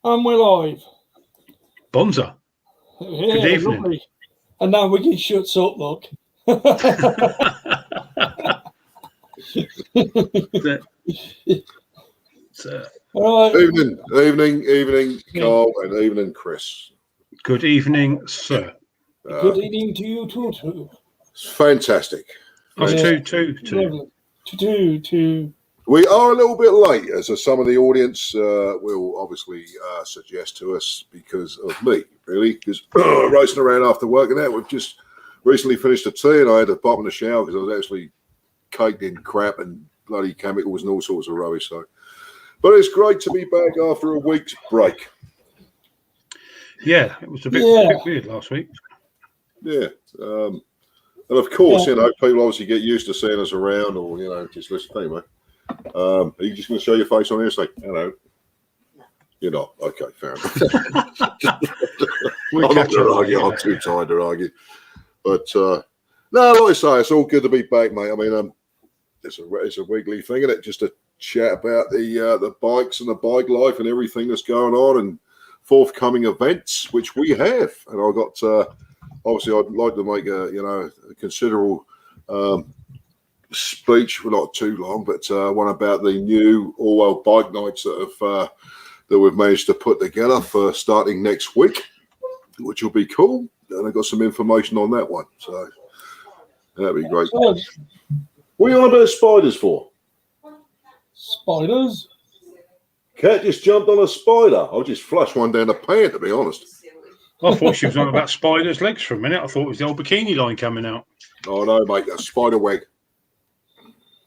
And we're live. Bonza. Yeah, Good evening. lovely. And now we can shut up, look. Right. Evening, Carl, and evening, Chris. Good evening, sir. Good evening to you too. It's fantastic. Us two. We are a little bit late, as some of the audience will obviously suggest to us because of me, really, because racing around after work and that. We've just recently finished a tea and I had to pop in the shower because I was actually caked in crap and bloody chemicals and all sorts of rubbish. So, but it's great to be back after a week's break. Yeah, it was a bit weird last week. Yeah. And of course, you know, people obviously get used to seeing us around or, you know, just listen, anyway. Are you just going to show your face on here and say, hello? You're not. Okay, fair enough. I'm not going to argue. I'm too tired to argue. But, no, like I say, it's all good to be back, mate. I mean, it's a weekly thing, isn't it? Just to chat about the bikes and the bike life and everything that's going on and forthcoming events, which we have. And I got, obviously, I'd like to make a considerable speech, well, not too long, but one about the new all-world bike nights that we've managed to put together for starting next week, which will be cool. And I got some information on that one, so that'd be great. What are you on about spiders for? Spiders? Cat just jumped on a spider. I'll just flush one down the pan, to be honest. I thought she was on about spiders' legs for a minute. I thought it was the old bikini line coming out. Oh no, mate, that's spider wag.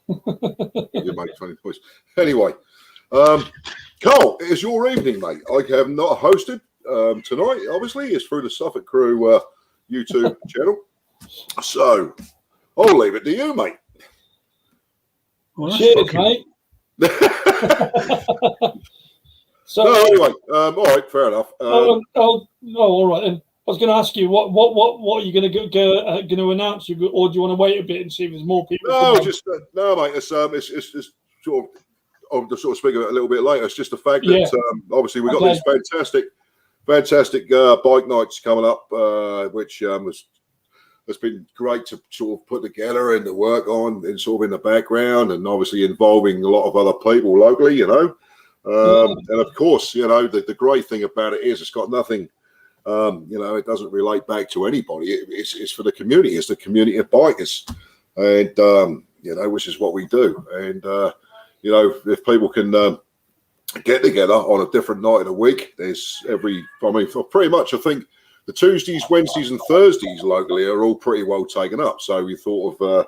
You make funny voice. Anyway, Carl, it's your evening, mate. I have not hosted tonight. Obviously, it's through the Suffolk Crew YouTube channel. So I'll leave it to you, mate. Well, cheers, mate. So no, anyway, all right, fair enough. All right then. I was going to ask you what are you going to announce? Or do you want to wait a bit and see if there's more people? No, mate. It's sort of. I'll just sort of speak about it a little bit later. It's just the fact that obviously we've got these fantastic bike nights coming up, which it's been great to sort of put together and to work on and sort of in the background, and obviously involving a lot of other people locally, you know. And of course, you know, the great thing about it is it's got nothing. You know, it doesn't relate back to anybody. It's for the community. It's the community of bikers, and you know, which is what we do. And you know, if people can get together on a different night of the week, there's pretty much, I think the Tuesdays, Wednesdays, and Thursdays locally are all pretty well taken up. So we thought of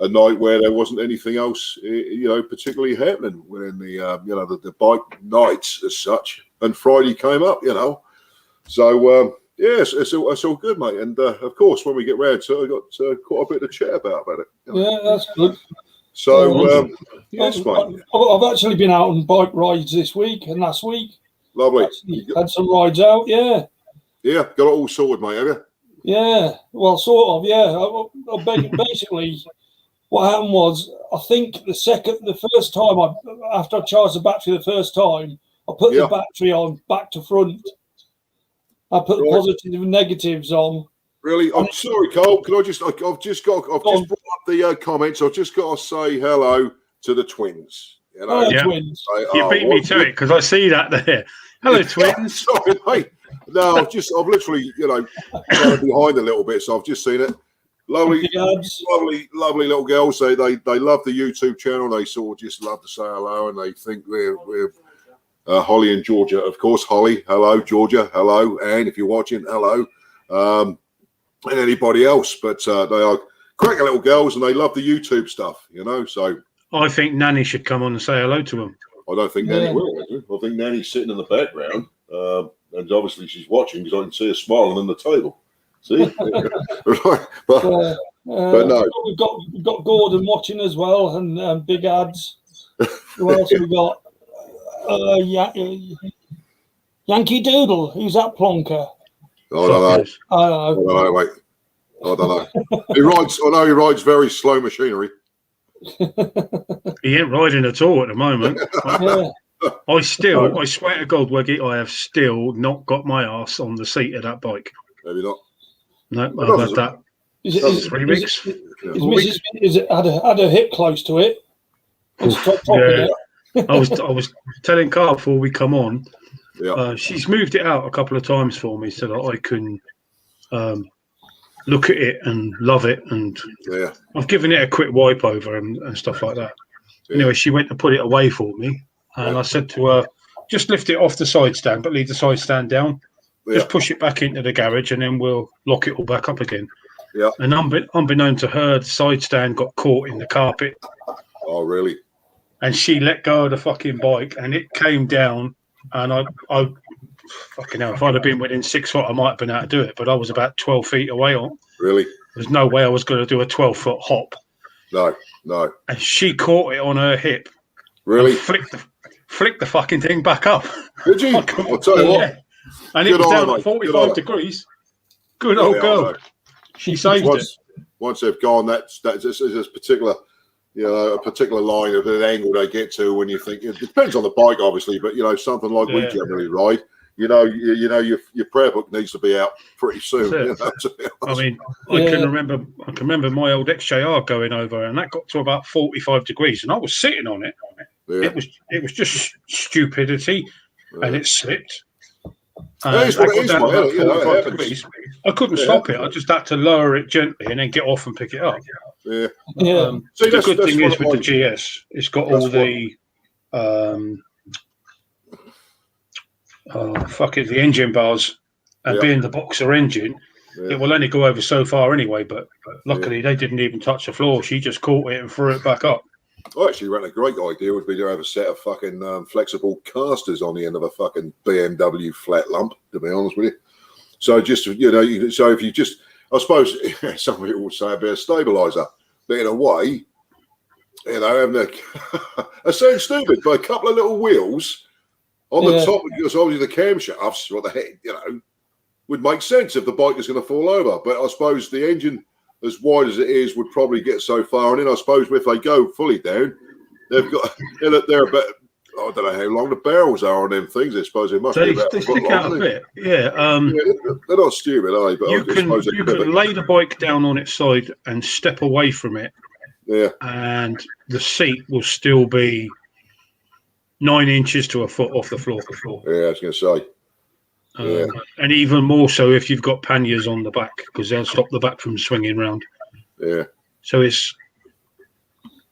a night where there wasn't anything else, you know, particularly happening within the you know, the bike nights as such. And Friday came up, you know. So, yes, it's all good, mate. And, of course, when we get round to it, I've got quite a bit to chat about it. You know? Yeah, that's good. So, yes, mate. I've actually been out on bike rides this week and last week. Lovely. Had some rides out, yeah. Yeah, got it all sorted, mate, have you? Yeah, well, sort of, yeah. Basically, what happened was, I think the first time, after I charged the battery the first time, I put the battery on back to front. I put the positives and negatives on. Really? I'm sorry, Carl. I've just brought up the comments. I've just got to say hello to the twins. You know? Hello, twins. You beat me to it because I see that there. Hello, twins. Sorry, mate. No, I've literally, you know, gone behind a little bit, so I've just seen it. Lovely little girls. They love the YouTube channel. They sort of just love to say hello, and they think we're Holly and Georgia, of course. Holly, hello. Georgia, hello. And if you're watching, hello. And anybody else. But they are cracking little girls, and they love the YouTube stuff, you know. So I think Nanny should come on and say hello to them. I don't think Nanny will. I think Nanny's sitting in the background, and obviously she's watching because I can see her smiling on the table. See, right? But no, we've got Gordon watching as well, and Big Ads. Who else have we got? Yankee Doodle. Who's that plonker? I don't know. Wait. I don't know. He rides very slow machinery. He ain't riding at all at the moment. Yeah. I swear to God, Weggy, I have still not got my ass on the seat of that bike. Maybe not. No, I've had that. Is it 3 weeks? Is it had a hip close to it? Yeah. I was telling Carl before we come on. Yeah. She's moved it out a couple of times for me so that I can look at it and love it, and I've given it a quick wipe over and stuff like that. Anyway, she went to put it away for me, and I said to her, just lift it off the side stand, but leave the side stand down. Just push it back into the garage, and then we'll lock it all back up again. Yeah. And unbeknown to her, the side stand got caught in the carpet. Oh, really? And she let go of the fucking bike, and it came down. And I fucking hell, if I'd have been within 6 foot, I might have been able to do it. But I was about 12 feet away. Really? There's no way I was going to do a 12-foot hop. No. And she caught it on her hip. Really? Flicked the fucking thing back up. Did you? I'll tell you what. And it was down at 45 degrees. Good old girl. She saved it. Once they've gone, that's this particular, a particular line of an angle they get to when you think it depends on the bike, obviously, but something like we generally ride. Your prayer book needs to be out pretty soon. I mean, I can remember my old XJR going over, and that got to about 45 degrees, and I was sitting on it. Yeah. It was just stupidity, and it slipped. That is what it is, mate. I couldn't stop it. I just had to lower it gently and then get off and pick it up. Yeah. The good thing is with the GS, it's got all the the engine bars, and being the boxer engine, it will only go over so far anyway. But luckily, they didn't even touch the floor. She just caught it and threw it back up. I actually ran a great idea would be to have a set of fucking flexible casters on the end of a fucking BMW flat lump, to be honest with you. So just, so if you just, I suppose some people would say a bit of stabiliser, but in a way, having it sounds stupid, but a couple of little wheels on the top, because obviously the camshafts, what the heck, would make sense if the bike is going to fall over. But I suppose the engine, as wide as it is, would probably get so far. And then I suppose if they go fully down, they've got they're about, I don't know how long the barrels are on them things. I suppose they must be about they stick out a bit. Yeah. They're not stupid, are they? But you can lay the bike down on its side and step away from it. Yeah. And the seat will still be 9 inches to a foot off the floor. Yeah, I was going to say. And even more so if you've got panniers on the back, because they'll stop the back from swinging round. Yeah. So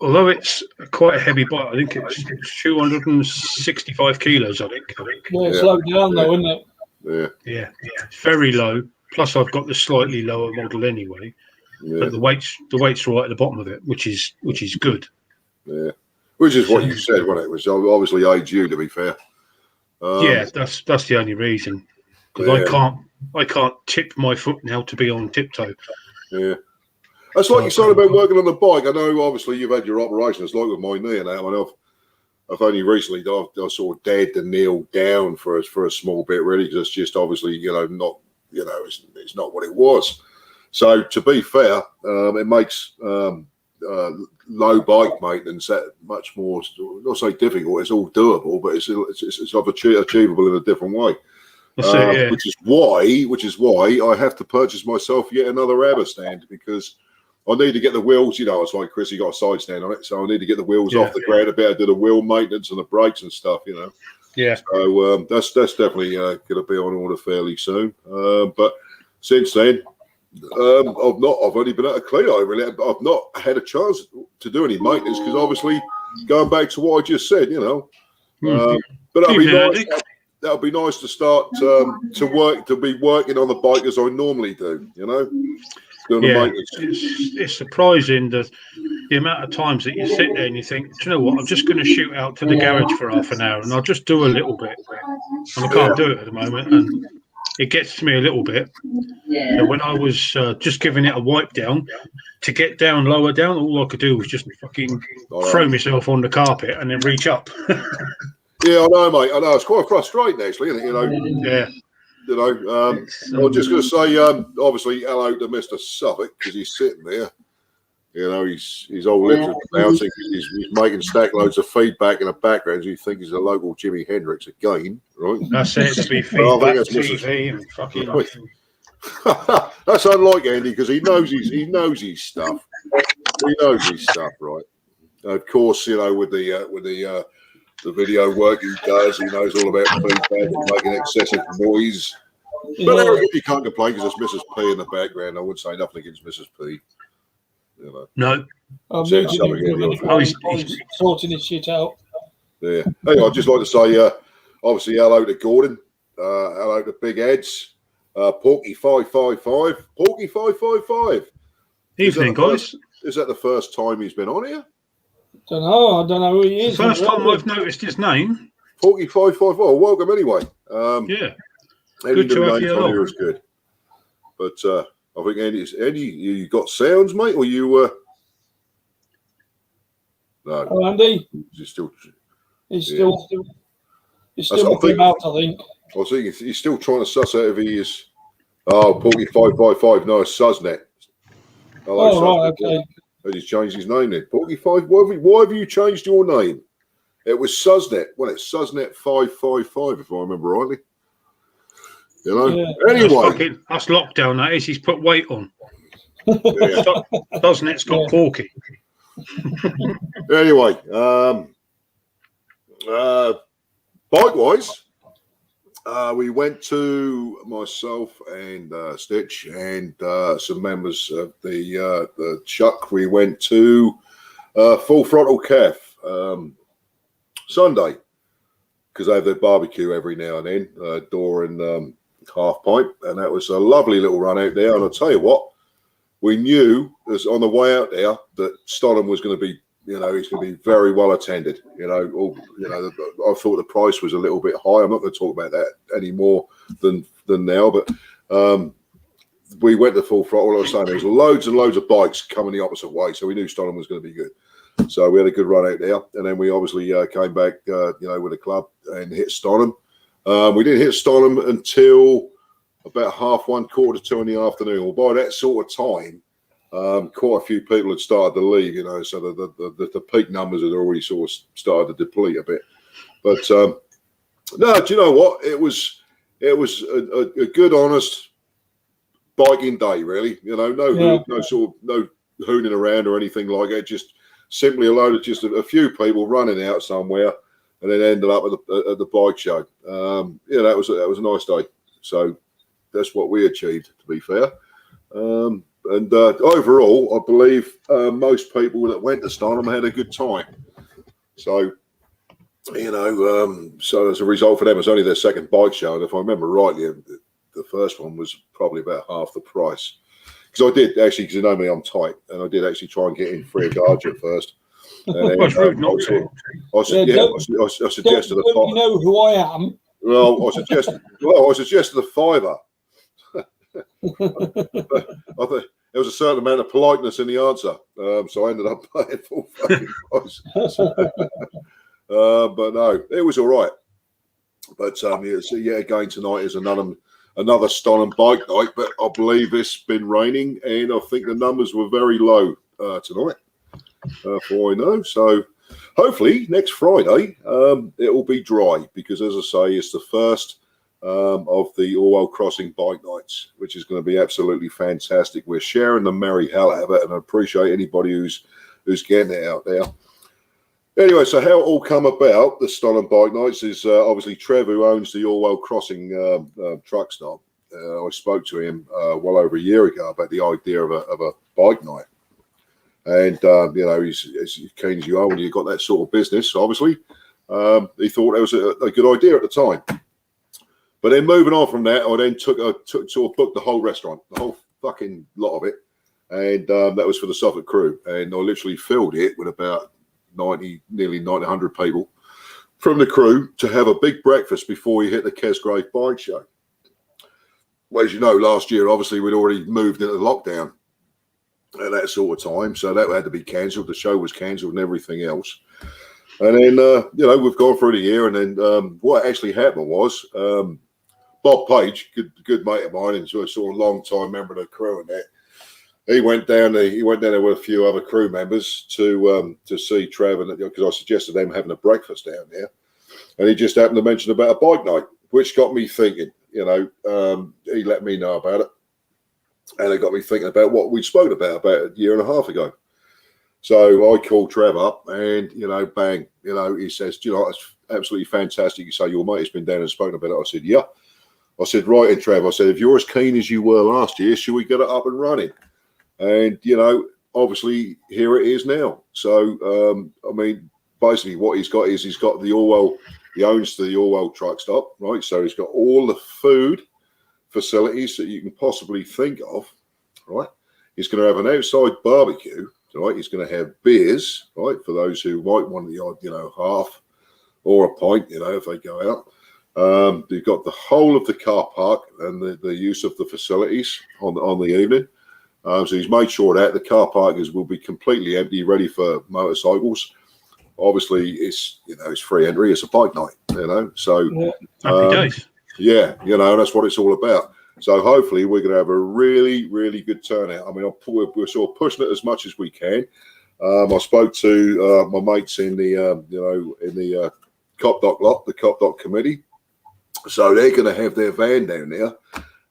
although it's quite a heavy bike, I think it's 265 kilos, I think. Yeah, it's low down though, isn't it? Yeah. It's very low. Plus I've got the slightly lower model anyway. Yeah. But the weight's right at the bottom of it, which is good. Yeah. Which is what you said, wasn't it? It was obviously age you, to be fair. That's the only reason. Because I can't tip my foot now to be on tiptoe. Yeah. That's like you said about working on the bike. I know obviously you've had your operations, like with my knee and that. I mean, I've only recently I sort of dared to kneel down for a small bit, really, because it's just obviously, not, it's not what it was. So to be fair, it makes low bike maintenance that much more, not say difficult, it's all doable, but it's achievable in a different way. Which is why I have to purchase myself yet another ABBA stand, because I need to get the wheels, it's like Chris, you got a side stand on it, so I need to get the wheels off the ground, a bit to do the wheel maintenance and the brakes and stuff, Yeah. So that's definitely going to be on order fairly soon. But since then, I've only been at a clean. I've not had a chance to do any maintenance, because obviously going back to what I just said, but that'll be nice to start to be working on the bike as I normally do, doing the maintenance. It's surprising the amount of times that you sit there and you think, do you know what, I'm just going to shoot out to the garage for half an hour and I'll just do a little bit, and I can't do it at the moment, and it gets to me a little bit. So when I was just giving it a wipe down to get down, lower down, all I could do was just fucking throw myself on the carpet and then reach up. Yeah, I know, mate. I know. It's quite frustrating, actually, isn't it? Yeah. I was just going to say, obviously, hello to Mr. Suffolk, because he's sitting there You know, his old lips are bouncing. He's making stack loads of feedback in the background. You think he's a local Jimi Hendrix again, right? That's it. To be feedback, TV, and fucking. That's unlike Andy because he knows his stuff. He knows his stuff, right? Of course, you know, with the video work he does, he knows all about feedback and making excessive noise. But you can't complain because there's Mrs. P in the background. I wouldn't say nothing against Mrs. P. You know. No. He's sorting his shit out. Yeah. Hey, I'd just like to say, obviously, hello to Gordon. Hello to Big Eds. Porky 555. Porky 555. Evening, guys. Is that the first time he's been on here? I don't know who he is. First time I've noticed his name. Porky 555. Well, welcome anyway. Yeah. Any new names on here is good. But I think Andy, you got sounds, mate, or you? No. Oh, Andy. He's still looking out, I think. I was thinking he's still trying to suss out if he is. Oh, Porky 555. No, it's Susnet. Hello, Susnet. Right, okay. He's changed his name then. Porky 5. Why have you changed your name? It was Susnet. Well, it's Susnet 555, if I remember rightly. You know. Yeah. Anyway, that's lockdown. That is. He's put weight on. Doesn't it? It's got Porky. Anyway, bike-wise, we went to myself and Stitch and some members of the Chuck. We went to Full Throttle Calf Sunday because they have their barbecue every now and then, Door and Half Pint, and that was a lovely little run out there. And I'll tell you what, we knew as on the way out there that Stonham was going to be, you know, he's going to be very well attended. You know, I thought the price was a little bit high. I'm not going to talk about that any more than now, but we went to Full Throttle. I was saying there was loads and loads of bikes coming the opposite way, so we knew Stonham was going to be good. So we had a good run out there, and then we obviously came back, you know, with the club and hit Stonham. We didn't hit Stonham until about 1:30, 2 in the afternoon. Well, by that sort of time, quite a few people had started to leave, you know, so the peak numbers had already sort of started to deplete a bit. But no, do you know what? It was a good, honest biking day, really. You know, no hooning around or anything like that. Just simply a load of just a few people running out somewhere, and then ended up at the bike show. Yeah, that was a nice day. So that's what we achieved, to be fair. And overall, I believe most people that went to Stonham had a good time. So, you know, so as a result for them, it's only their second bike show. And if I remember rightly, the first one was probably about half the price. Because I did actually, because you know me, I'm tight, and I did actually try and get in free of charge at first. And then, I suggested a fiver. You know who I am? Well, I suggested a fiver. But I think there was a certain amount of politeness in the answer, so I ended up paying full fucking price. But no, it was all right. But yeah, again tonight is another Stonham bike night. But I believe it's been raining, and I think the numbers were very low tonight, for all I know. So hopefully next Friday it will be dry because, as I say, it's the first of the Orwell Crossing bike nights, which is going to be absolutely fantastic. We're sharing the merry hell out of it, and I appreciate anybody who's getting it out there. Anyway, so how it all come about, the Stonham bike nights, is obviously Trev, who owns the Orwell Crossing truck stop. I spoke to him well over a year ago about the idea of a bike night. And, you know, he's as keen as you are when you've got that sort of business, obviously. He thought it was a good idea at the time. But then moving on from that, I then sort of booked the whole restaurant, the whole fucking lot of it. And that was for the Suffolk crew. And I literally filled it with about nearly 100 people from the crew to have a big breakfast before we hit the Kesgrave bike show. Well, as you know, last year, obviously, we'd already moved into lockdown at that sort of time. So that had to be cancelled. The show was cancelled and everything else. And then, you know, we've gone through the year. And then what actually happened was Bob Page, good mate of mine, and sort of long-time member of the crew and that, he went down there with a few other crew members to see Trevor, because I suggested them having a breakfast down there, and he just happened to mention about a bike night, which got me thinking. He let me know about it, and it got me thinking about what we spoke about a year and a half ago. So I called Trev up, and bang, he says, it's absolutely fantastic. You say your mate has been down and spoken about it. I said, yeah. I said, right in, Trev. I said, if you're as keen as you were last year, should we get it up and running? And obviously here it is now. So basically what he's got is he's got the Orwell. He owns the Orwell truck stop, right? So he's got all the food facilities that you can possibly think of, right? He's going to have an outside barbecue. Right, he's going to have beers, right, for those who might want the odd, half or a pint, if they go out. You've got the whole of the car park and the use of the facilities on the evening. So he's made sure that the car park will be completely empty, ready for motorcycles. Obviously, it's free entry. It's a bike night, So happy days. Yeah, that's what it's all about. So hopefully we're going to have a really, really good turnout. I mean, we're sort of pushing it as much as we can. I spoke to my mates in the Cop Dock lot, the Cop Dock committee. So they're going to have their van down there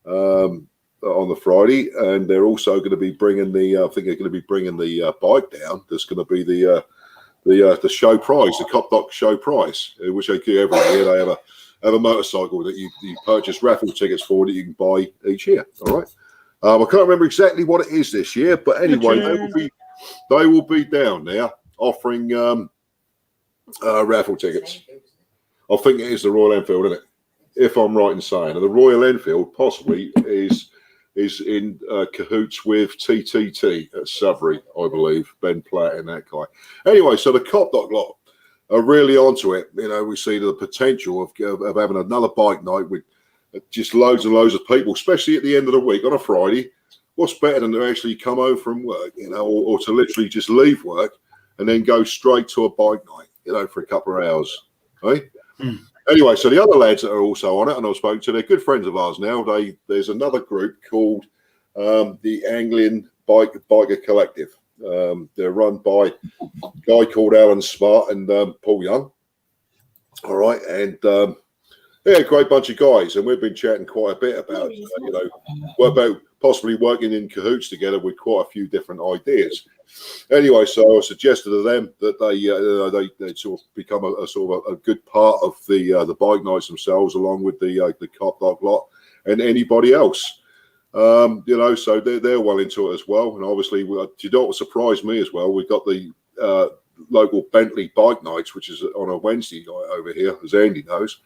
on the Friday, and they're also going to be bringing I think they're going to be bringing the bike down. There's going to be the show prize, the Cop Dock show prize, which they do every year. They have a motorcycle that you purchase raffle tickets for that you can buy each year. All right. I can't remember exactly what it is this year, but anyway, they will be down there offering raffle tickets. I think it is the Royal Enfield, isn't it? If I'm right in saying, and the Royal Enfield possibly is in cahoots with TTT at Sudbury, I believe, Ben Platt and that guy. Anyway, so the Cop Dock lot are really onto it. We see the potential of having another bike night with just loads and loads of people, especially at the end of the week on a Friday. What's better than to actually come home from work, or to literally just leave work and then go straight to a bike night, for a couple of hours, right? Anyway, so the other lads that are also on it, and I've spoken to, they're good friends of ours now. There's another group called the Anglian Biker Collective. They're run by a guy called Alan Smart and Paul Young. All right, and they're a great bunch of guys, and we've been chatting quite a bit about about possibly working in cahoots together with quite a few different ideas. Anyway, so I suggested to them that they sort of become a sort of a good part of the bike nights themselves, along with the Cop Dock lot and anybody else. So they're well into it as well. And obviously, you know what surprised me as well? We've got the local Bentley bike nights, which is on a Wednesday night over here, as Andy knows.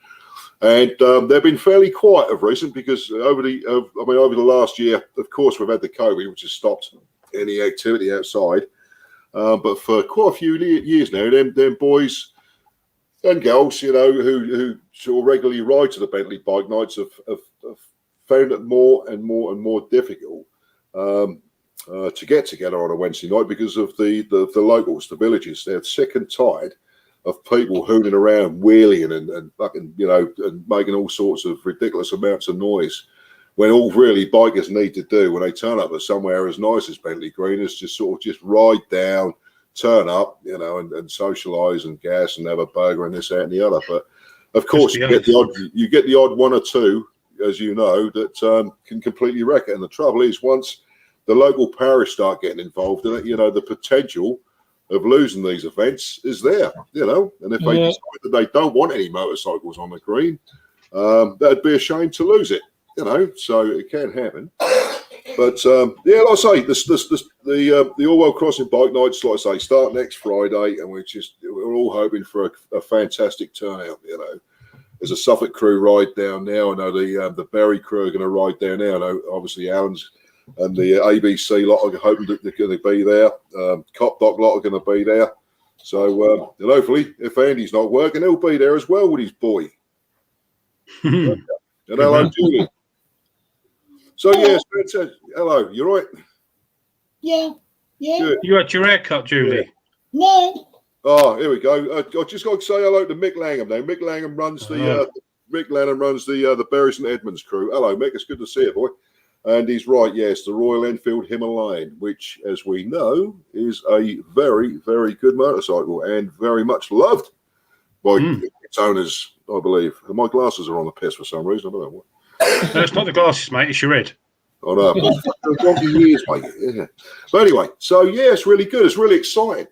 And they've been fairly quiet of recent because over the last year, of course, we've had the COVID, which has stopped any activity outside. But for quite a few years now, them boys and girls, who sort of regularly ride to the Bentley bike nights have found it more and more difficult to get together on a Wednesday night because of the locals, the villagers. They're sick and tired of people hooning around, wheeling and fucking, and making all sorts of ridiculous amounts of noise, when all really bikers need to do when they turn up at somewhere as nice as Bentley Green is just sort of just ride down, turn up, and socialise and gas and have a burger and this, that and the other. But of course, you get the odd one or two, as you know, that can completely wreck it. And the trouble is, once the local parish start getting involved in it, the potential of losing these events is there, and if they decide that they don't want any motorcycles on the green, that'd be a shame to lose it, so it can happen. But like I say, the Orwell Crossing bike nights, like I say, start next Friday, and we're all hoping for a fantastic turnout. There's a Suffolk crew ride down now. I know the Berry crew are going to ride down now. I know obviously Alan's and the ABC lot are hoping that they're going to be there. Cop Dock lot are going to be there. So and hopefully, if Andy's not working, he'll be there as well with his boy. And hello, Julie. So yes, hello. You right? Yeah. Good. You had your hair cut, Julie? No. Oh, here we go. I just got to say hello to Mick Langham now. Mick Langham runs the Bury St Edmunds crew. Hello, Mick. It's good to see you, boy. And he's right, yes, the Royal Enfield Himalayan, which, as we know, is a very, very good motorcycle and very much loved by its owners, I believe. And my glasses are on the piss for some reason. I don't know what. No, it's not the glasses, mate. It's your head. I know. Donkey years, mate. Yeah. But anyway, so yeah, it's really good. It's really exciting.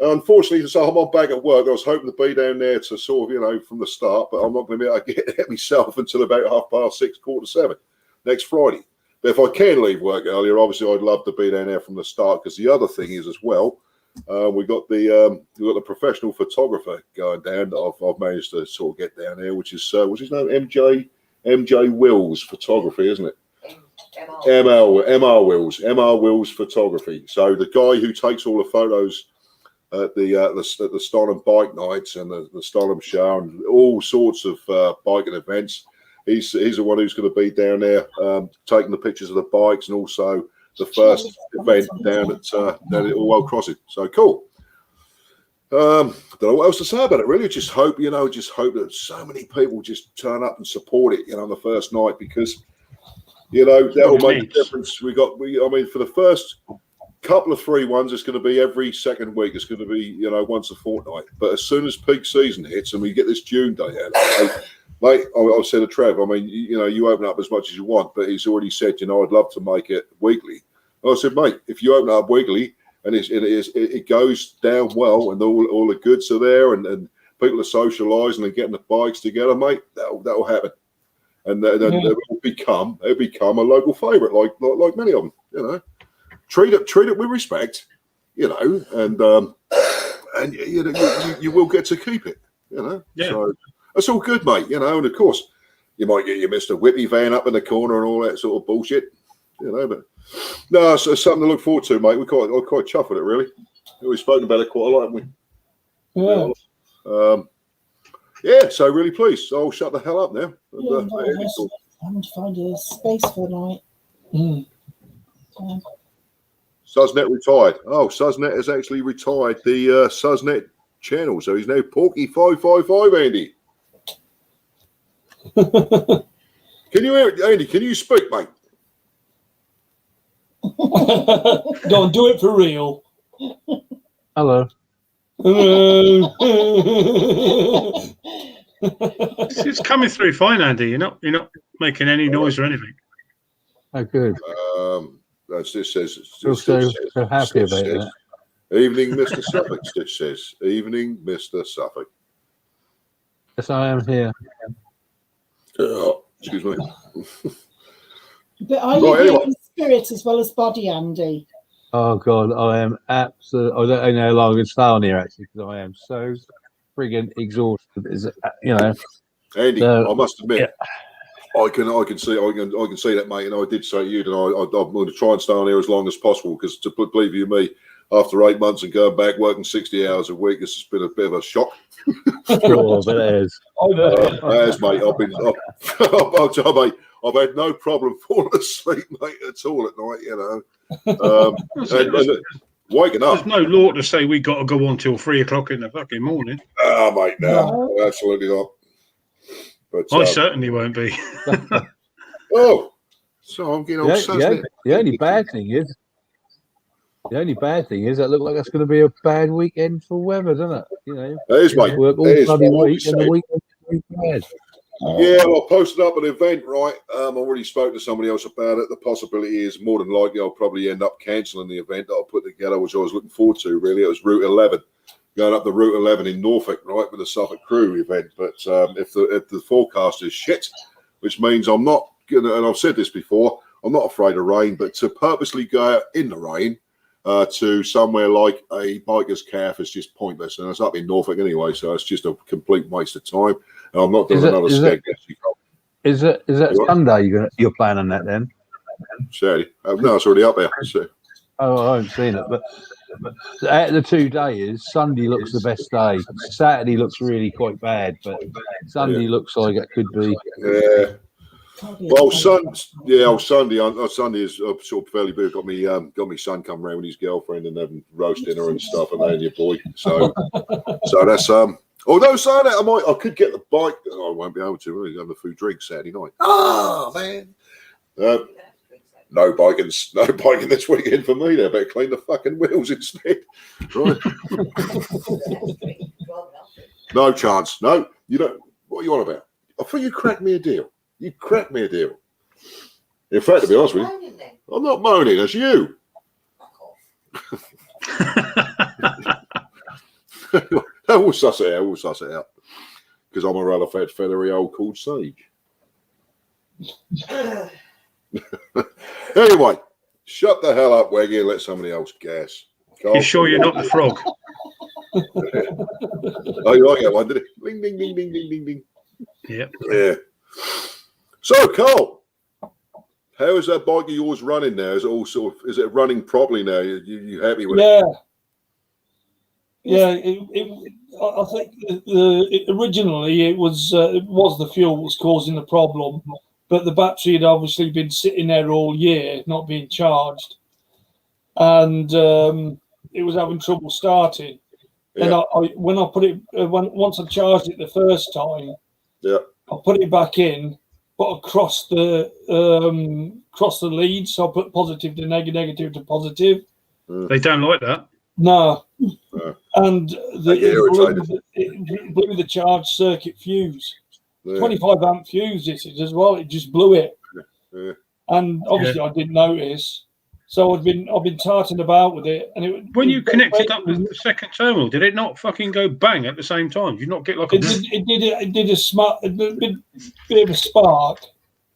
Unfortunately, so I'm on back at work. I was hoping to be down there to sort of, from the start, but I'm not going to be able to get there myself until about 6:30, 7:15 next Friday. But if I can leave work earlier, obviously I'd love to be down there from the start, because the other thing is as well, we got the professional photographer going down that I've managed to sort of get down there, which is what's his name, MJ Wills Photography, isn't it? MR Wills Photography. So the guy who takes all the photos at the Stoneham bike nights and the Stoneham show and all sorts of biking events. He's the one who's going to be down there taking the pictures of the bikes, and also the first event down at Orwell Crossing. So cool. Don't know what else to say about it, really. Just hope that so many people just turn up and support it, on the first night, because that will make a difference. For the first couple of 3 ones, it's going to be every second week. It's going to be, once a fortnight. But as soon as peak season hits and we get this June day out, mate, I've said to Trev, you open up as much as you want, but he's already said, I'd love to make it weekly. And I said, mate, if you open up weekly and it goes down well and all the goods are there and people are socialising and getting the bikes together, mate, that'll happen. And then it'll become a local favourite, like many of them, Treat it with respect, and you will get to keep it, Yeah. So that's all good, mate, and of course you might get your Mr. Whippy van up in the corner and all that sort of bullshit, but no, so something to look forward to, mate. I'm quite chuffed with it, really. We've spoken about it quite a lot, haven't we? Yeah. Yeah, so really pleased. I'll shut the hell up now. I'm to find a space for a night. Suznet retired. Oh, Suznet has actually retired the Suznet channel, so he's now Porky555, Andy. Can you hear, Andy? Can you speak, mate? Don't do it for real. Hello. It's coming through fine, Andy. You're not making any noise or anything. Oh, good. This says. I'm so happy about that. Evening, Mr. Suffolk. Stitch says. Evening, Mr. Suffolk. Yes, I am here. Excuse me. But are you here in spirit as well as body, Andy? Oh God, I am absolutely. I don't know how long I can stay on here actually, because I am so friggin' exhausted. Andy, I must admit, I can see that, mate. And I did say to you that I'm going to try and stay on here as long as possible, because to believe you me, after 8 months and going back working 60 hours a week, this has been a bit of a shock. Sure, but it is. As mate, I'll tell you, mate, I've had no problem falling asleep, mate, at all at night. And waking up. There's no law to say we got to go on till 3 o'clock in the fucking morning. Oh, mate, no, absolutely not. But I certainly won't be. Oh, so I'm getting all Suznet. The only bad thing is that look like that's going to be a bad weekend for weather, doesn't it? It is, mate. Work all bloody week and the weekend is bad. Yeah, well, I posted up an event, right? I've already spoken to somebody else about it. The possibility is more than likely I'll probably end up cancelling the event that I put together, which I was looking forward to, really. It was Route 11, going up the Route 11 in Norfolk, right, with the Suffolk Crew event. But if the forecast is shit, which means I'm not going to, and I've said this before, I'm not afraid of rain, but to purposely go out in the rain to somewhere like a biker's calf is just pointless. And it's up in Norfolk anyway, so it's just a complete waste of time. And I'm not doing another skeg. Is that Sunday you're planning that then? Saturday. No, it's already up there. So. Oh, I haven't seen it. But out of the 2 days, Sunday looks the best day. Saturday looks really quite bad, but Sunday looks like it could be. Yeah. Well, Sunday is sort of fairly big. Got me son come round with his girlfriend and having roast dinner and stuff, and then your boy. So that's Although saying that, I could get the bike. I won't be able to. We're going to have a few drinks Saturday night. Oh man. no biking this weekend for me. They better clean the fucking wheels instead. Right? No chance. No, you don't. What are you on about? I thought you cracked me a deal. You cracked me a deal. In fact, to be honest with you, I'm not moaning. It's you. We'll suss it out. We'll suss it out. Because I'm a rather fat, feathery old called Sage. Anyway, shut the hell up, Waggy, and let somebody else gas. You sure you're not the frog? Oh, you like that one, did it? Ding, ding, ding, ding, ding, ding, ding. Yep. Yeah. So, Carl, how is that bike of yours running now? Is it all sort of, is it running properly now? You happy with it? Yeah. I think originally it was the fuel that was causing the problem, but the battery had obviously been sitting there all year, not being charged, and it was having trouble starting. Yeah. And when I put it, once I charged it the first time, yeah, I put it back in, but across the lead, so I put positive to negative, negative to positive. They don't like that. No. And it blew the charge circuit fuse. 25 amp fuse this is as well. It just blew it. Yeah. And obviously I didn't notice. So I've been tarting about with it, and when you connected up with the second terminal, did it not fucking go bang at the same time? Did you not get like a? It did a bit of a spark.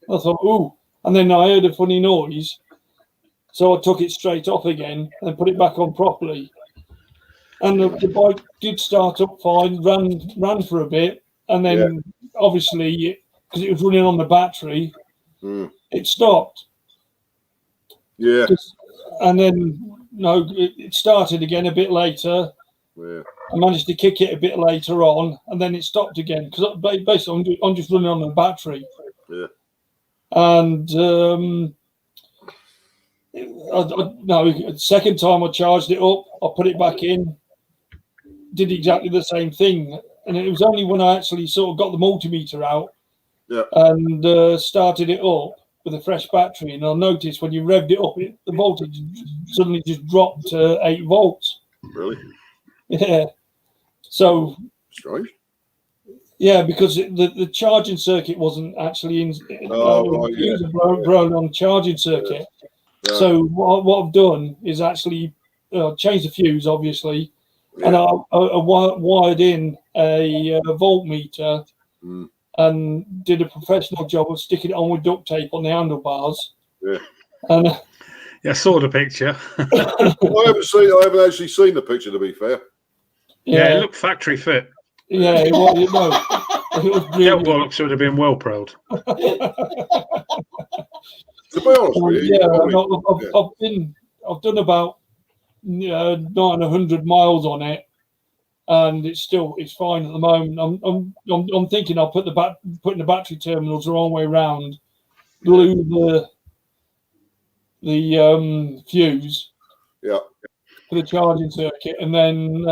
I thought, ooh, and then I heard a funny noise, so I took it straight off again and put it back on properly. And the bike did start up fine, ran for a bit, and then obviously because it was running on the battery, it stopped. Yeah. And then it started again a bit later. Yeah. I managed to kick it a bit later on, and then it stopped again because basically I'm just running on the battery. Yeah. And the second time I charged it up, I put it back in, did exactly the same thing, and it was only when I actually sort of got the multimeter out and started it up with a fresh battery, and I noticed when you revved it up, the voltage suddenly just dropped to 8 volts. Really? Yeah. So strange. Yeah, because the charging circuit wasn't actually in. It was a broken charging circuit. Yeah. So what I've done is actually changed the fuse, obviously, and I wired in a voltmeter. And did a professional job of sticking it on with duct tape on the handlebars. Yeah. And I saw the picture. I haven't actually seen the picture, to be fair. Yeah, it looked factory fit. Yeah, it was. It was brilliant. Bollocks would have been well proud. To be honest with you, I've done about 900 miles on it. And it's fine at the moment. I'm thinking I'll putting the battery terminals the wrong way around, glue the fuse, for the charging circuit, and then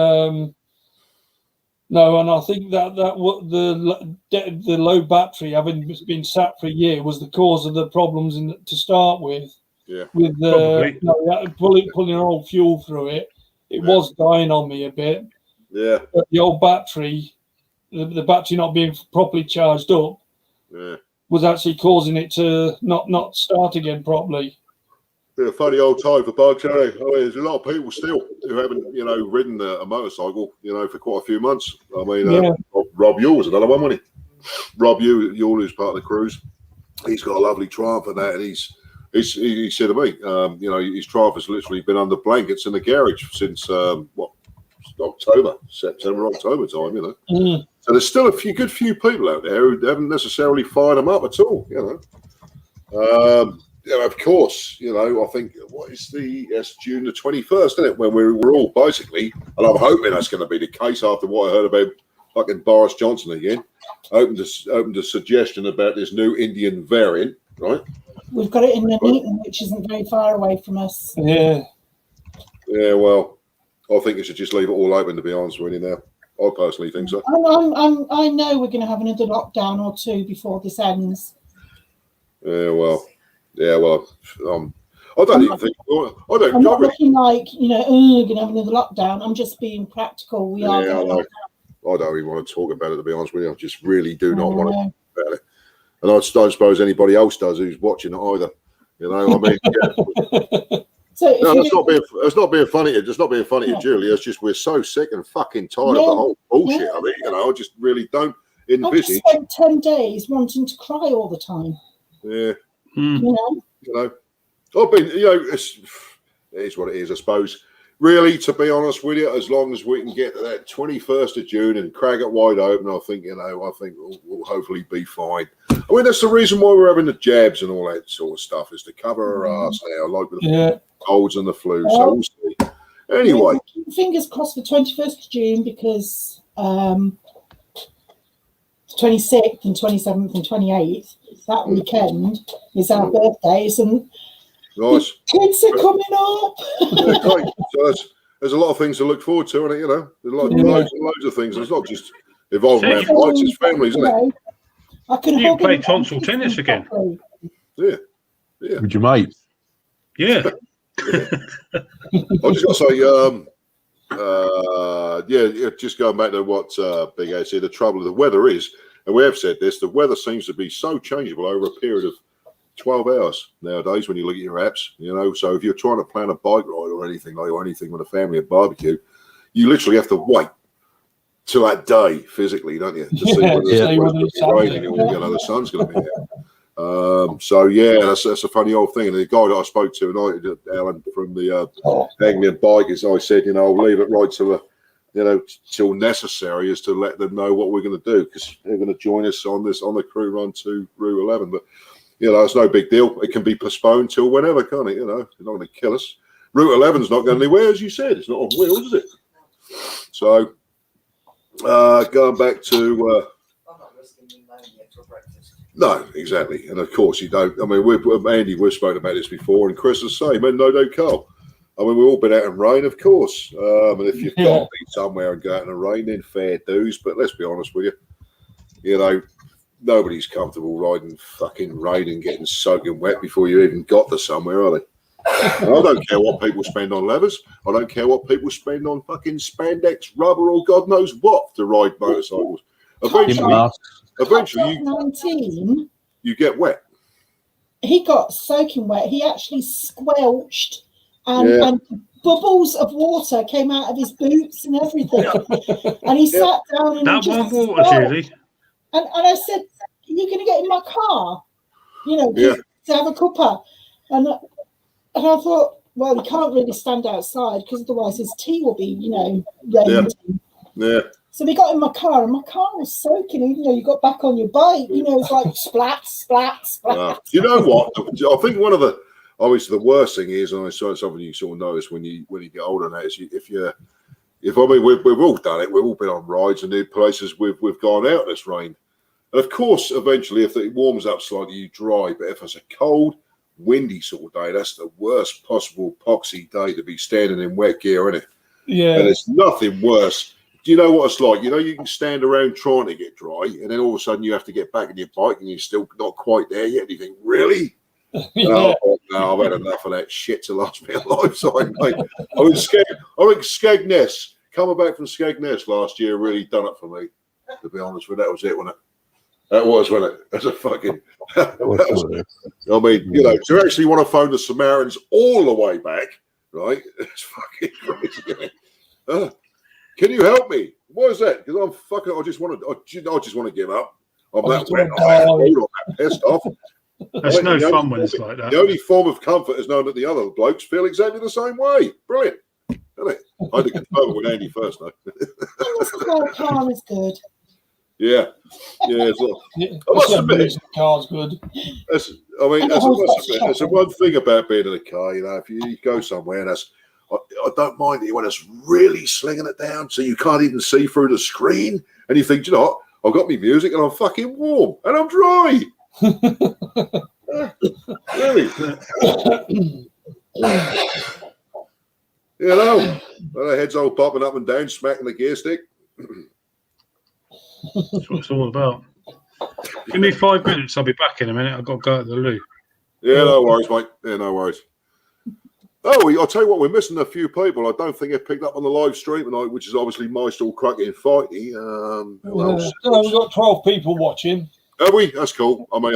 and I think that what the low battery having been sat for a year was the cause of the problems to start with. Yeah, with pulling old fuel through it, it was dying on me a bit. Yeah, but the old battery, the battery not being properly charged up, was actually causing it to not start again properly. Yeah, funny old time for bugs, eh? There's a lot of people still who haven't, ridden a motorcycle, for quite a few months. I mean, Rob Yule was another one, wasn't he? Rob Yule, who's part of the cruise, he's got a lovely Triumph and that, and he said to me, his Triumph has literally been under blankets in the garage since September, October time, So there's still a good few people out there who haven't necessarily fired them up at all, of course, I think, it's June the 21st, isn't it? When we're all basically, and I'm hoping that's going to be the case after what I heard about fucking Boris Johnson again, opened a suggestion about this new Indian variant, right? We've got it in Nuneaton, which isn't very far away from us. Yeah. Yeah, well, I think you should just leave it all open, to be honest with you now. I personally think so. I know we're going to have another lockdown or two before this ends. Yeah, well, Yeah, well, I don't even think. I'm not looking like, going to have another lockdown. I'm just being practical. We are. I don't even want to talk about it, to be honest with you. I just really do not want to talk about it. And I don't suppose anybody else does who's watching it either. I mean, yeah. So it's not being funny. It's not being funny to Julie. It's just we're so sick and fucking tired of the whole bullshit. I mean, I just really don't envisage. I just spent 10 days wanting to cry all the time. Yeah. I've been, it is what it is, I suppose. Really, to be honest with you, as long as we can get to that 21st of June and crack it wide open, I think we'll hopefully be fine. I mean, that's the reason why we're having the jabs and all that sort of stuff, is to cover our ass now, like with the colds and the flu. So we'll see. Anyway. Fingers crossed for 21st of June, because 26th and 27th and 28th, that weekend is our birthdays, and nice. Kids are coming up. Yeah, great. So there's a lot of things to look forward to, and there's loads of things. It's not just evolving around bikes; it's families, isn't it? You can play tonsil tennis again. Yeah. With your mates. Yeah. I just got to say, just going back to what Big A said, the trouble with the weather is, and we have said this, the weather seems to be so changeable over a period of 12 hours nowadays when you look at your apps, so if you're trying to plan a bike ride or anything with a family at barbecue, you literally have to wait till that day physically, don't you, to see whether it's raining or the sun's going to be out. That's a funny old thing. And the guy that I spoke to tonight, Alan from the Anglian Bikers, I said, I'll leave it right till necessary, is to let them know what we're going to do, because they're going to join us on the crew run to Route 11. But it's no big deal. It can be postponed till whenever, can't it? It's not going to kill us. Route 11's not going anywhere, as you said. It's not on wheels, is it? So, going back to... I'm not risking pneumonia for breakfast. No, exactly. And of course you don't. I mean, we've spoken about this before, and Chris is the same, and no, Carl. I mean, we've all been out in rain, of course. And if you've got to be somewhere and go out in the rain, then fair dues. But let's be honest with you. Nobody's comfortable riding fucking rain and getting soaking wet before you even got to somewhere, are they? And I don't care what people spend on levers. I don't care what people spend on fucking spandex, rubber, or God knows what to ride motorcycles. Eventually you get wet. He got soaking wet. He actually squelched, and bubbles of water came out of his boots and everything. And he sat down and that one water, Julie. And I said, "You're going to get in my car, to have a cuppa." And I thought, well, he can't really stand outside, because otherwise his tea will be, rained. Yeah. So we got in my car, and my car was soaking. Even though you got back on your bike, it's like splat, splat, splat. You know what? I think one of the obviously the worst thing is, and I saw something you sort of notice when you get older now, is we've all done it. We've all been on rides and in places we've gone out in this rain. And of course, eventually, if it warms up slightly, you dry. But if it's a cold, windy sort of day, that's the worst possible poxy day to be standing in wet gear, isn't it? Yeah. And it's nothing worse. Do you know what it's like? You can stand around trying to get dry, and then all of a sudden you have to get back on your bike, and you're still not quite there yet. And you think, really? No, I've had enough of that shit to last me a lifetime, mate. I think Skegness, coming back from Skegness last year, really done it for me. To be honest with you, that was it, wasn't it? That was, wasn't it? That's a fucking. I mean, to actually want to phone the Samaritans all the way back, right? It's fucking crazy. Can you help me? What is that? Because I just want to give up. I'm that wet. I'm pissed off. That's no fun when it's like that. The only form of comfort is knowing that the other blokes feel exactly the same way. Brilliant, isn't it? I had to confirm it with Andy first, though. The car is good. Yeah. I must admit, the car's good. That's the one thing about being in a car. If you go somewhere and I don't mind it when it's really slinging it down, so you can't even see through the screen, and you think, what? I've got my music and I'm fucking warm and I'm dry. Really? Their heads all popping up and down, smacking the gear stick. That's what it's all about. Give me 5 minutes. I'll be back in a minute. I've got to go to the loo. Yeah, no worries, mate. Yeah, no worries. Oh, I'll tell you what, we're missing a few people. I don't think it picked up on the live stream tonight, which is obviously Maestro, Cracky, and Fighty. Who else? We've got 12 people watching. Have we? That's cool. I mean,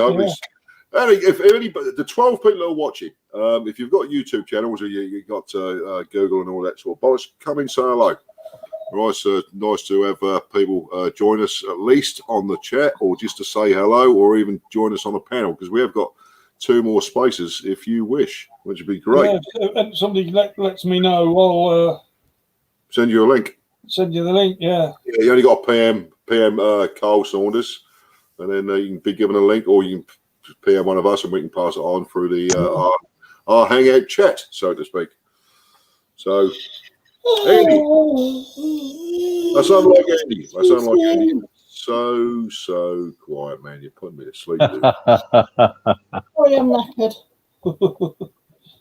if anybody, the 12 people are watching, if you've got YouTube channels or you've got Google and all that sort of bollocks, come in, say hello. Right, so nice to have people join us at least on the chat, or just to say hello, or even join us on a panel, because we have got 2 more spaces if you wish, which would be great. Yeah, and somebody lets me know, I'll send you a link. Send you the link, yeah. Yeah, you only got PM Carl Saunders, and then you can be given a link, or you can PM one of us, and we can pass it on through the our Hangout chat, so to speak. So, Andy, I sound like Andy. I sound like Andy. So quiet, man. You're putting me to sleep. Sorry, I'm knackered.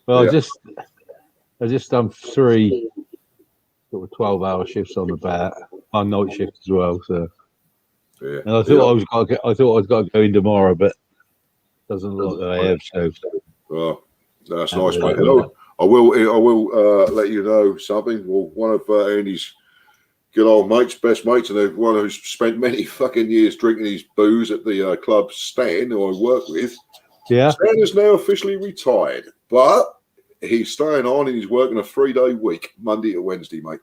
Well, yeah. I just done 3 sort of 12-hour shifts on the bat, on night shift as well. So, yeah. And I thought I was going to go in tomorrow, but doesn't look like I have. So, well, that's nice, mate. I will let you know something. Well, one of Andy's good old mates, best mates, and one who's spent many fucking years drinking his booze at the club, Stan, who I work with. Yeah. Stan is now officially retired, but he's staying on and he's working a 3-day week, Monday to Wednesday, mate.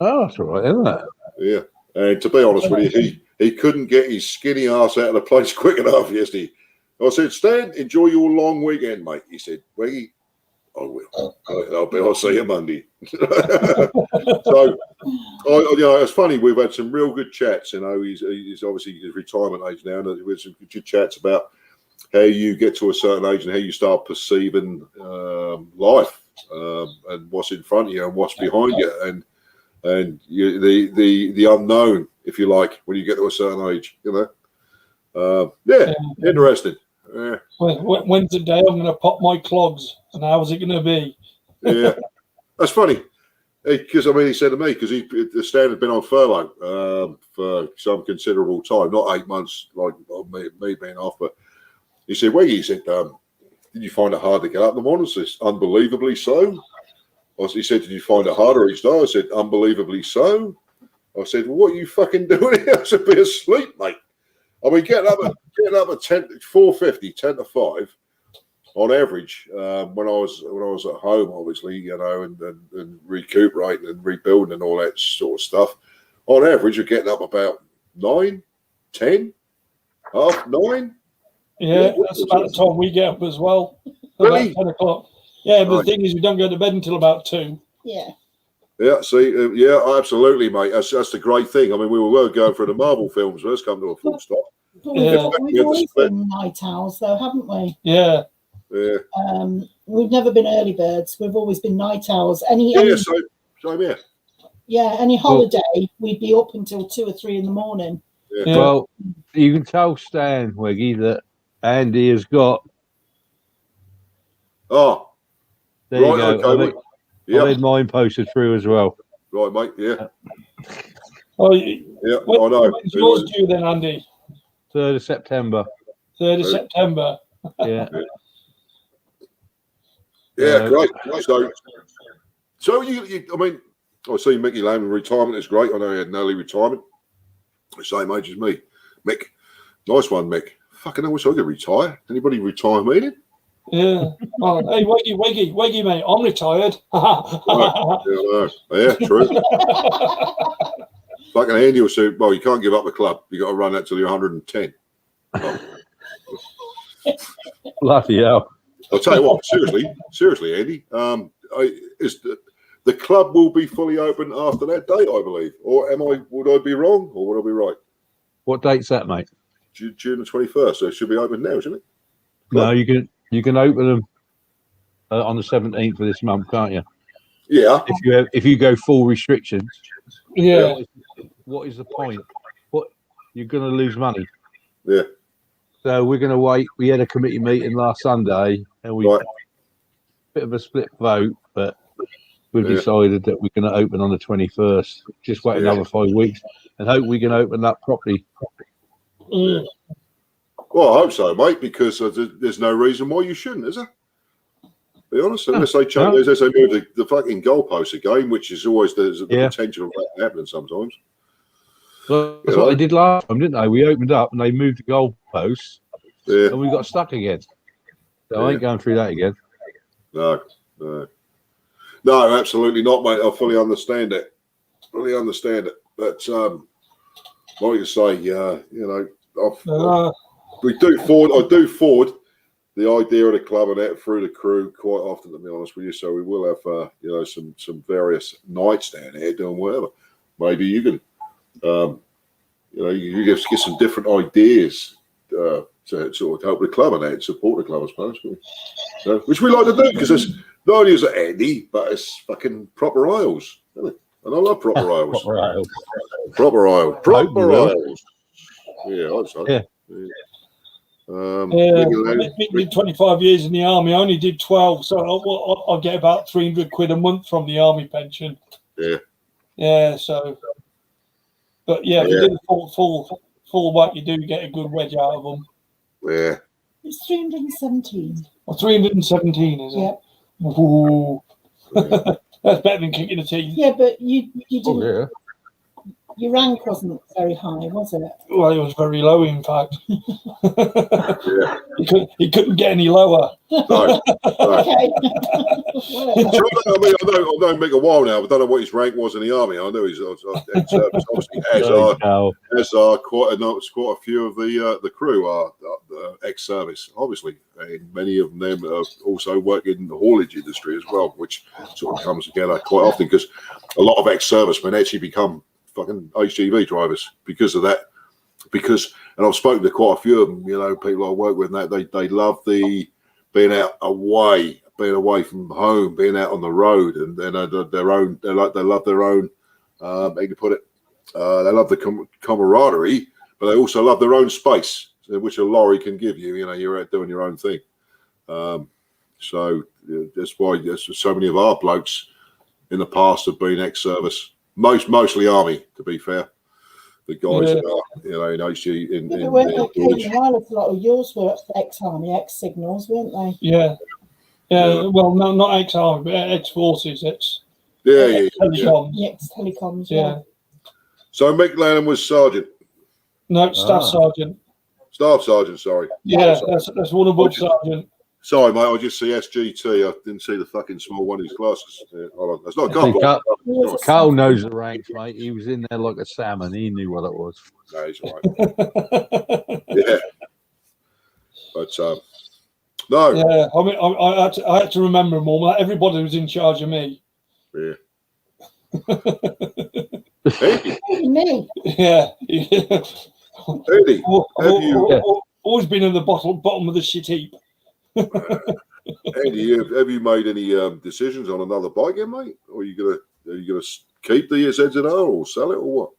Oh, that's all right, isn't it? Yeah. And to be honest with you, he couldn't get his skinny ass out of the place quick enough yesterday. I said, Stan, enjoy your long weekend, mate. He said, Wiggy, I will. I'll see you Monday. So, it's funny. We've had some real good chats. You know, he's obviously his retirement age now. And we've had some good chats about how you get to a certain age and how you start perceiving life and what's in front of you and what's behind you and the unknown, if you like, when you get to a certain age. You know, interesting. Yeah. When's the day I'm going to pop my clogs, and how's it going to be? Yeah, that's funny, because I mean, he said to me, because the Stan had been on furlough for some considerable time, not 8 months like me being off, but he said, "Well, he said, did you find it hard to get up in the morning?" I said, "Unbelievably so." He said, "Did you find it harder each day?" I said, "Unbelievably so." I said, "Well, what are you fucking doing here?" I said, "Be asleep, mate." I mean, getting up at 4:50, 10 to 5 on average. When I was at home, obviously, you know, and recuperating and rebuilding and all that sort of stuff. On average, you're getting up about 9, 10, 9:30. Yeah, that's about the time we get up as well. Really? About 10 o'clock. Yeah, but the thing is, we don't go to bed until about 2. Yeah. Yeah, see, absolutely, mate. That's the great thing. I mean, we were going for the Marvel films. Let's come to a full stop. We've always been night owls, though, haven't we? Yeah. Yeah. We've never been early birds. We've always been night owls. Same here. Yeah, any holiday, we'd be up until 2 or 3 in the morning. Yeah. Well, you can tell Stan, Wiggy, that Andy has got. Oh, there you go. Okay, I've had mine posted through as well. Right, mate. Yeah. Oh, yeah. I know. When's yours due then, Andy? 3rd of September. 3rd of September. Yeah. Yeah, great. So you I mean, I see Mickey Lamb in retirement is great. I know he had an early retirement. The same age as me. Mick. Nice one, Mick. Fucking hell, I wish I could retire. Anybody retire me? Yeah. Oh, hey, Wiggy, mate, I'm retired. Yeah, true. Fucking Andy will say, well, you can't give up the club. You got to run that till you're 110. Oh. Bloody hell. I'll tell you what, seriously, Andy, is the club will be fully open after that date, I believe. Or would I be wrong or would I be right? What date's that, mate? June the 21st. So it should be open now, shouldn't it? No, you can open them on the 17th of this month, can't you? Yeah. If you go full restrictions. Yeah. What is the point? What you're going to lose money. Yeah. So we're going to wait. We had a committee meeting last Sunday, and we bit of a split vote, but we've decided that we're going to open on the 21st. Just wait another 5 weeks, and hope we can open up properly. Yeah. Well, I hope so, mate, because there's no reason why you shouldn't, is there? Be honest, unless they change, unless they move the fucking goalposts again, which is always there's the potential of that happening sometimes. Well, that's what they did last time, didn't they? We opened up and they moved the goalposts, and we got stuck again. So I ain't going through that again. No, absolutely not, mate. I fully understand it. But like you say, I do forward the idea of the club and that through the crew quite often, to be honest with you. So we will have some various nights down here doing whatever. Maybe you can you get some different ideas to sort of help the club and that, support the club, I suppose. So, which we like to do because it's not only is it Andy, but it's fucking proper Isles, isn't it? And I love proper Isles. Proper Isles. Yeah, I would say. Yeah. I did 25 years in the army. I only did 12, so I'll get about 300 quid a month from the army pension. Yeah. So, but if you do full whack, you do get a good wedge out of them. Yeah. It's 317. Or 317, is it? Yep. Ooh. That's better than kicking the teeth. Yeah, but you didn't. Your rank wasn't very high, was it? Well, it was very low, in fact. He couldn't get any lower. No. Okay. So, I know Mick a while now, but I don't know what his rank was in the army. I know he's obviously as are quite a few of the crew are ex-service, obviously, and many of them also work in the haulage industry as well, which sort of comes together quite often because a lot of ex-servicemen actually become fucking HGV drivers because of that. And I've spoken to quite a few of them, people I work with, and that they love the being away from home, being out on the road, and they love their own. How do you put it? They love the camaraderie, but they also love their own space, which a lorry can give you. You're out doing your own thing. So that's why so many of our blokes in the past have been ex-service. Mostly army, to be fair. The guys that are, in HG in wireless, a lot of yours were ex-army, ex-signals, weren't they? Yeah. Well, no, not ex-army, but ex-forces. Telecoms. Ex-telecoms. Yeah. So Mick Lanham was sergeant. No, staff sergeant. Staff sergeant. Sorry. Yeah, that's one above sergeant. Sorry, mate. I just see SGT. I didn't see the fucking small one in his glasses. Hold on. That's not a Carl knows the ranks, mate. He was in there like a salmon. He knew what it was. No, he's all right. Yeah. But no. Yeah, I mean, I had to remember them all. Everybody was in charge of me. Yeah. Me. Yeah. Eddie, always been in the bottom of the shit heap. Andy, have you made any decisions on another bike yet, mate? Or are you gonna keep the ZZR or sell it or what?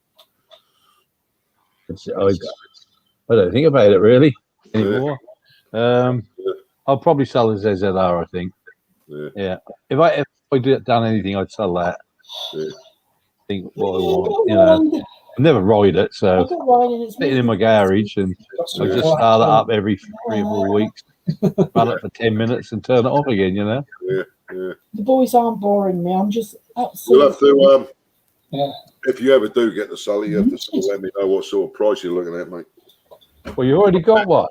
I don't think about it really anymore. I'll probably sell the ZZR. I think. Yeah. If I done anything, I'd sell that. Yeah. I think what I want, I never ride it, so it's sitting in my garage, and I just start it up every 3 or 4 weeks. Run it for 10 minutes and turn it off again, Yeah. The boys aren't boring me. I'm just absolutely. You'll have to, if you ever do get the Sully, you have to sort of let me know what sort of price you're looking at, mate. Well, you already got one.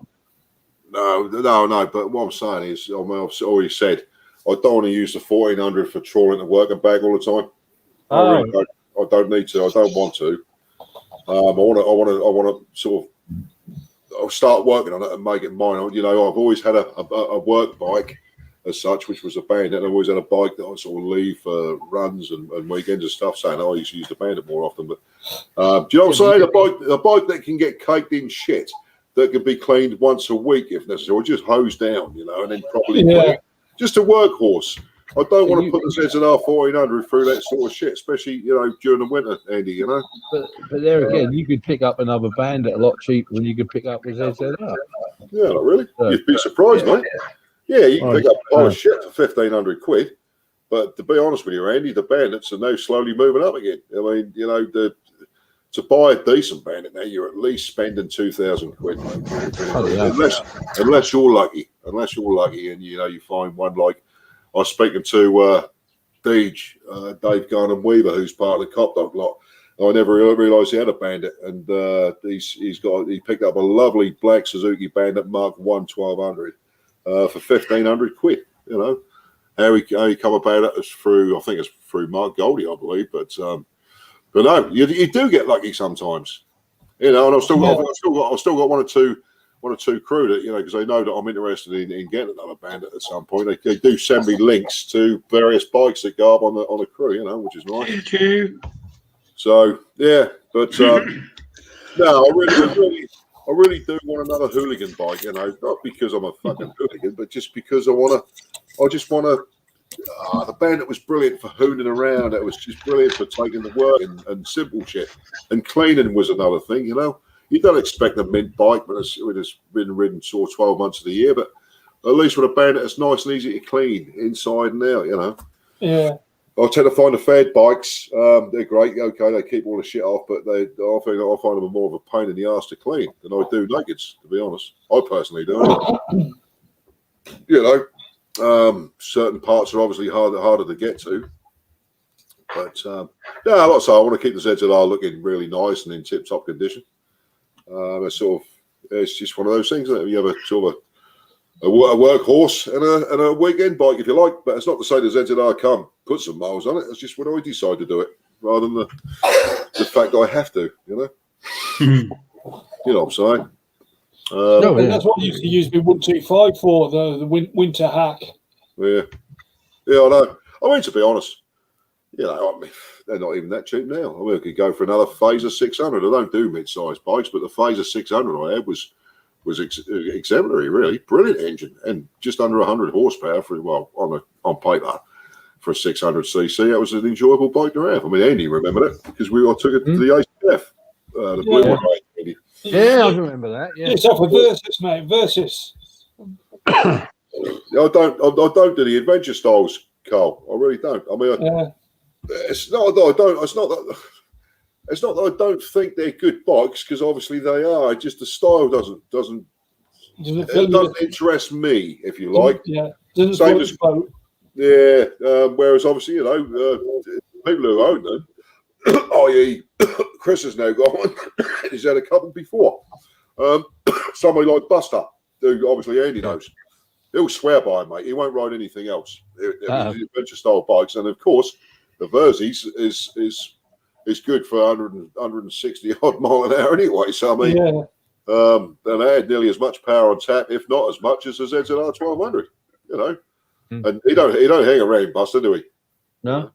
No. But what I'm saying is, I've already said, I don't want to use the 1400 for trawling the working bag all the time. I don't need to. I don't want to. I want to sort of. I'll start working on it and make it mine. I've always had a work bike as such, which was a Bandit. I've always had a bike that I sort of leave for runs and weekends and stuff, saying I used to use the Bandit more often. But do you know what I'm saying? A bike that can get caked in shit, that can be cleaned once a week if necessary, or just hosed down, and then properly just a workhorse. I don't want to put the ZZR 1400 through that sort of shit, especially during the winter, Andy. But there again, you could pick up another Bandit a lot cheaper than you could pick up a ZZR. Yeah, not really. You'd be surprised, mate. Yeah, you can pick up a pile of shit for 1,500 quid. But to be honest with you, Andy, the Bandits are now slowly moving up again. I mean, to buy a decent bandit now, you're at least spending 2,000 quid, mate. Unless you're lucky. Unless you're lucky, and you find one like I was speaking to Deej, Dave Garner Weaver, who's part of the Cop Dog lot. I never realised he had a bandit, and he picked up a lovely black Suzuki Bandit Mark 1 1200 for 1,500 quid. How he come about it is through, I think it's through Mark Goldie, I believe, but no, you do get lucky sometimes, and I've still got one or two crew that because they know that I'm interested in getting another bandit at some point. They do send me links to various bikes that go up on the crew, which is nice. Thank you. So yeah, but no, I really do want another hooligan bike. Not because I'm a fucking hooligan, but just because the Bandit was brilliant for hooning around. It was just brilliant for taking the work and simple shit. And cleaning was another thing, You don't expect a mint bike when it's been ridden 12 months of the year, but at least with a Bandit, it's nice and easy to clean inside and out, Yeah. I tend to find the Fed bikes, they're great. Okay, they keep all the shit off, but I find them more of a pain in the ass to clean than I do nakeds, to be honest. I personally do. Certain parts are obviously harder to get to. But, like I say, I want to keep the ZZR looking really nice and in tip-top condition. It's just one of those things, isn't it? You have a workhorse and a weekend bike, if you like, but it's not to say the ZZR can't put some miles on it. It's just when I decide to do it, rather than the fact that I have to, You know what I'm saying? That's what I used to use my 125 for, the winter hack. Yeah, I know. I mean, to be honest, they're not even that cheap now. I mean, I could go for another Phaser 600. I don't do mid-sized bikes, but the Phaser 600 I had was exemplary, really. Brilliant engine, and just under 100 horsepower on paper for a 600cc. It was an enjoyable bike to have. I mean, Andy remembered it because I took it to the ACF. The blue one, Andy. Yeah, I remember that. Yeah, it's off a Versus, mate. Versus. I don't do the adventure styles, Carl. I really don't. I mean, it's not that I don't. It's not that I don't think they're good bikes, because obviously they are. Just the style doesn't interest me, if you like. Yeah. Same as, whereas obviously people who own them, i.e. Chris has now got one. He's had a couple before. Somebody like Buster, who obviously Andy knows. He'll swear by him, mate. He won't ride anything else. The adventure style bikes, and of course, the Versys is good for 160 odd mile an hour anyway. So I mean, and they had nearly as much power on tap, if not as much as the ZZR 1200. And he don't hang around, Buster, do he? No.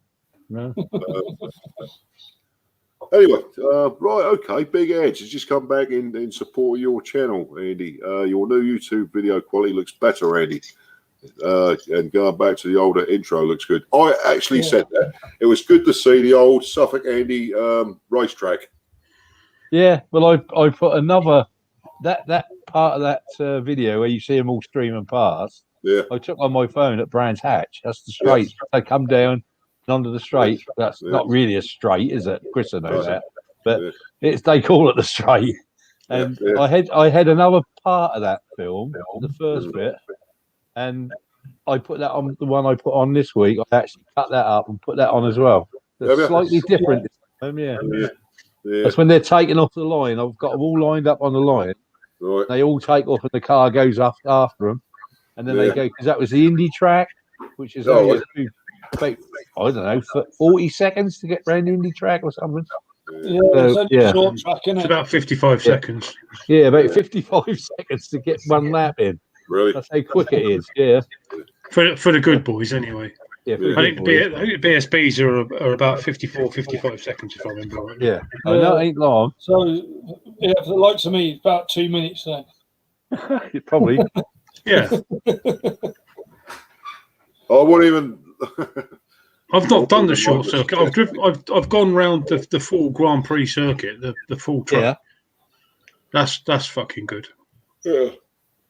Anyway, right, okay. Big Edge has just come back in support of your channel, Andy. Your new YouTube video quality looks better, Andy. And going back to the older intro looks good. I actually said that. It was good to see the old Suffolk Andy racetrack. Yeah, well, I put another that part of that video where you see them all streaming past. Yeah, I took on my phone at Brands Hatch. That's the straight. Yes. They come down under the straight. That's not really a straight, is it? Chris knows that, but they call it the straight. And I had another part of that film, the first bit, and I put that on the one I put on this week. I actually cut that up and put that on as well. It's slightly different this time, yeah. That's when they're taking off the line. I've got them all lined up on the line. Right. They all take off and the car goes up after them. And then they go, because that was the Indy track, which is only about, I don't know, 40 seconds to get round the Indy track or something. Short track, isn't it? It's about 55 seconds. Yeah, about 55 seconds to get one lap in. Really? That's how quick it is, yeah. For the good boys, anyway. Yeah, I think the BSBs are about 55 seconds, if I remember right. Yeah, I know it ain't long. So, for the likes of me, it's about 2 minutes then. Probably. Yeah. I won't even. I've not done the short circuit. I've gone round the full Grand Prix circuit, the full track. Yeah. That's fucking good. Yeah.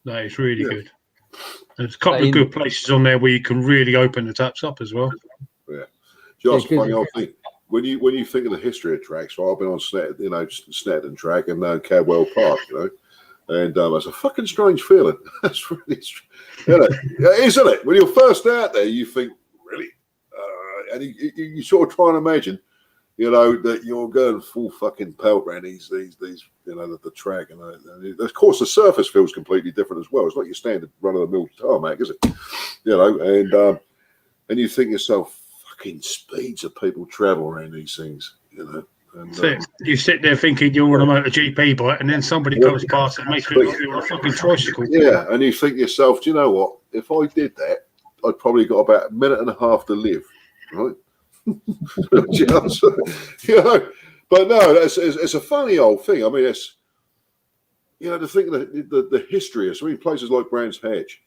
That is really good. There's a couple of good places on there where you can really open the taps up as well. Yeah. Just funny old thing. when you think of the history of tracks, right? I've been on Snetterton track and Cadwell Park, and it's a fucking strange feeling. That's really strange, isn't it? When you're first out there, you think, really, and you sort of try and imagine, that you're going full fucking pelt around these the track, and of course the surface feels completely different as well. It's not your standard run of the mill tarmac, is it? And you think yourself, fucking speeds of people travel around these things, And, you sit there thinking you're on a MotoGP bike, and then somebody comes past and makes you look like you're on a fucking tricycle. Yeah, and you think to yourself, do you know what? If I did that, I'd probably got about a minute and a half to live, right? But no, it's a funny old thing. I mean, it's to think of the history of places like Brands Hatch,